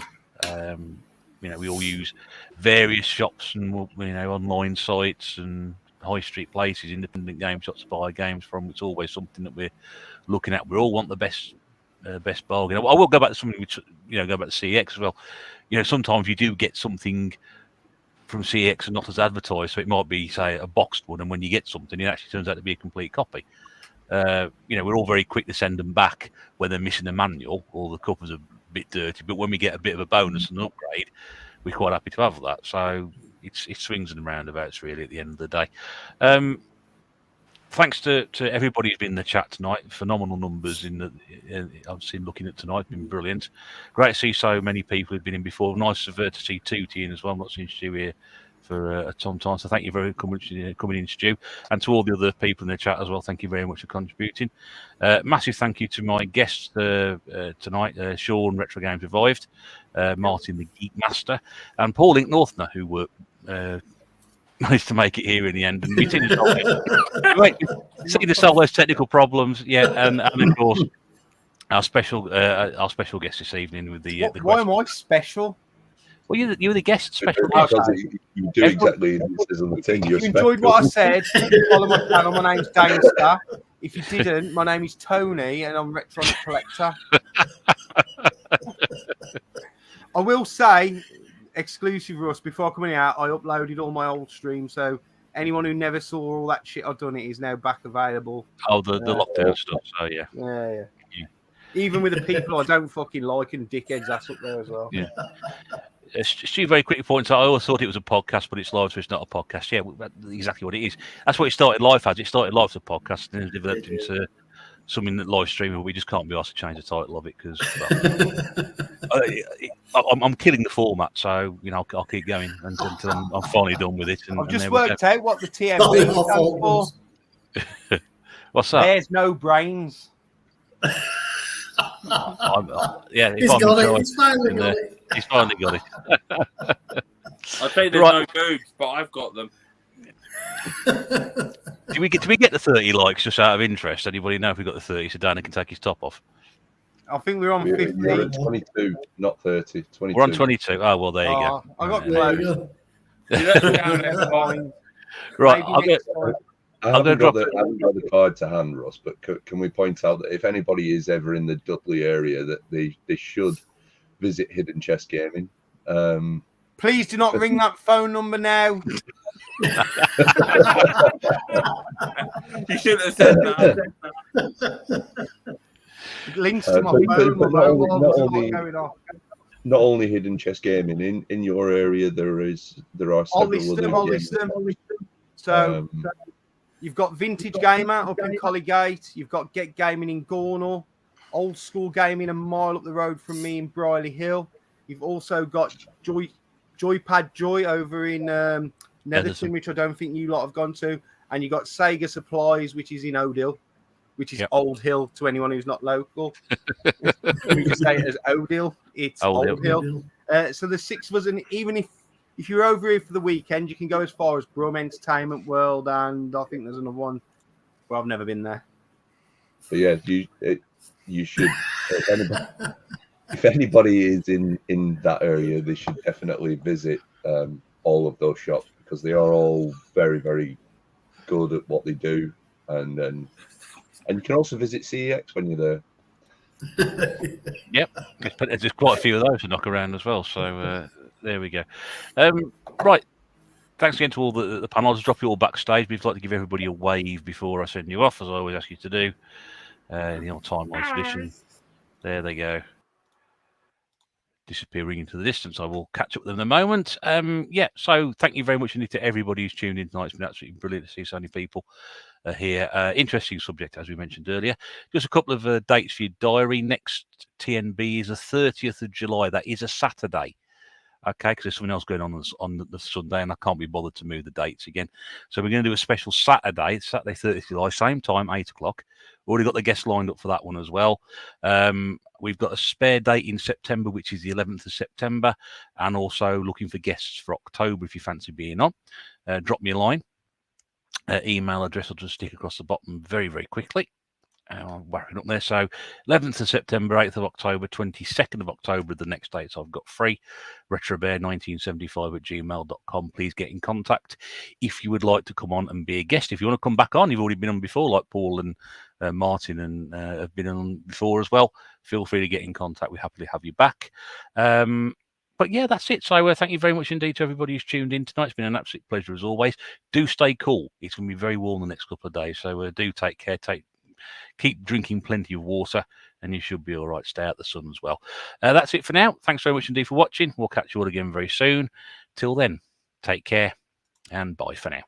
We all use various shops and online sites and high street places, independent game shops to buy games from. It's always something that we're looking at. We all want the best bargain. I will go back to something which go back to CX as well. Sometimes you do get something from CX and not as advertised, so it might be, say, a boxed one, and when you get something, it actually turns out to be a complete copy. We're all very quick to send them back when they're missing a manual or the covers are a bit dirty, but when we get a bit of a bonus and an upgrade, we're quite happy to have that. So it swings and roundabouts really at the end of the day. Thanks to everybody who's been in the chat tonight. Phenomenal numbers I've seen looking at tonight. Been brilliant. Great to see so many people who've been in before. Nice to see Tootie in as well. I'm not seeing Stu here for a time. So thank you very much for coming in, Stu, and to all the other people in the chat as well. Thank you very much for contributing. Massive thank you to my guests tonight, Sean, Retro Games Revived, Martin the Geek Master, and Paul Link Northerner, who were managed to make it here in the end. And we seem to solve those technical problems, and of course our special guest this evening with the. Why am I special? Well, you're the guest special. You do exactly as it says on the tin. If you enjoyed what I said, follow my channel. My name's Danster. If you didn't, my name is Tony, and I'm Retronic Collector. I will say, exclusive Russ, before coming out, I uploaded all my old streams, so anyone who never saw all that shit I've done, it is now back available. Oh, the lockdown stuff. So yeah. Even with the people I don't fucking like and dickheads, that's up there as well. Yeah. Stu very quickly points out, I always thought it was a podcast, but it's live, so it's not a podcast. Yeah, exactly what it is. That's what it started life as. It started life as a podcast, and then it developed into something that live streaming. We just can't be asked to change the title of it because I'm killing the format. So I'll keep going until I'm finally done with it. I've just worked out what the tNb stands for. What's that? There's no brains. He's got it. He's finally got it. I'll tell you there's no boobs, but I've got them. Do we get the 30 likes just out of interest? Anybody know if we got the 30 so Dana can take his top off? I think we're on 50. We're on 22, not 30. 22. We're on 22. Oh, well, there you go. I got close. Right, I haven't got the card to hand, Ross, but can we point out that if anybody is ever in the Dudley area, that they should visit Hidden Chest Gaming. Please do not ring that phone number now. You shouldn't have said that. It links to my But phone, my not only- mobile, not doesn't only- like going off. Not only Hidden Chess Gaming in your area, there are I'll several list them. other. So you've got Vintage Gamer up in Collygate. You've got Get Gaming in Gornal. Old School Gaming a mile up the road from me in Briley Hill. You've also got Joypad Joy over in Netherton, which I don't think you lot have gone to. And you've got Sega Supplies, which is in Odil, which is Old Hill to anyone who's not local. We just say it as Odil. It's Old Hill. So the 6 of us, and even if you're over here for the weekend, you can go as far as Brum Entertainment World, and I think there's another one. Well, I've never been there. But yeah, you should. If anybody is in that area, they should definitely visit all of those shops, because they are all very, very good at what they do, and you can also visit CEX when you're there. Yep, there's quite a few of those to knock around as well. So there we go. Right, thanks again to all the panel. I'll just drop you all backstage. We'd like to give everybody a wave before I send you off, as I always ask you to do. The old timeline tradition. There they go. Disappearing into the distance. I will catch up with them in a moment. Yeah, so thank you very much indeed to everybody who's tuned in tonight. It's been absolutely brilliant to see so many people here. Interesting subject, as we mentioned earlier. Just a couple of dates for your diary. Next TNB is the 30th of July. That is a Saturday. Okay, because there's something else going on the Sunday, and I can't be bothered to move the dates again. So we're going to do a special Saturday 30th of July, same time, 8 o'clock. Already got the guests lined up for that one as well. We've got a spare date in September, which is the 11th of September, and also looking for guests for October if you fancy being on. Drop me a line. Email address will just stick across the bottom very, very quickly. I'm whacking up there. So 11th of September, 8th of October, 22nd of October, the next dates I've got free. RetroBear1975@gmail.com. Please get in contact if you would like to come on and be a guest. If you want to come back on, you've already been on before, like Paul and Martin and have been on before as well. Feel free to get in contact. We happily have you back. But yeah, that's it. So thank you very much indeed to everybody who's tuned in tonight. It's been an absolute pleasure as always. Do stay cool. It's going to be very warm the next couple of days. So do take care. Keep drinking plenty of water, and you should be all right. Stay out the sun as well. That's it for now. Thanks very much indeed for watching. We'll catch you all again very soon. Till then, take care, and bye for now.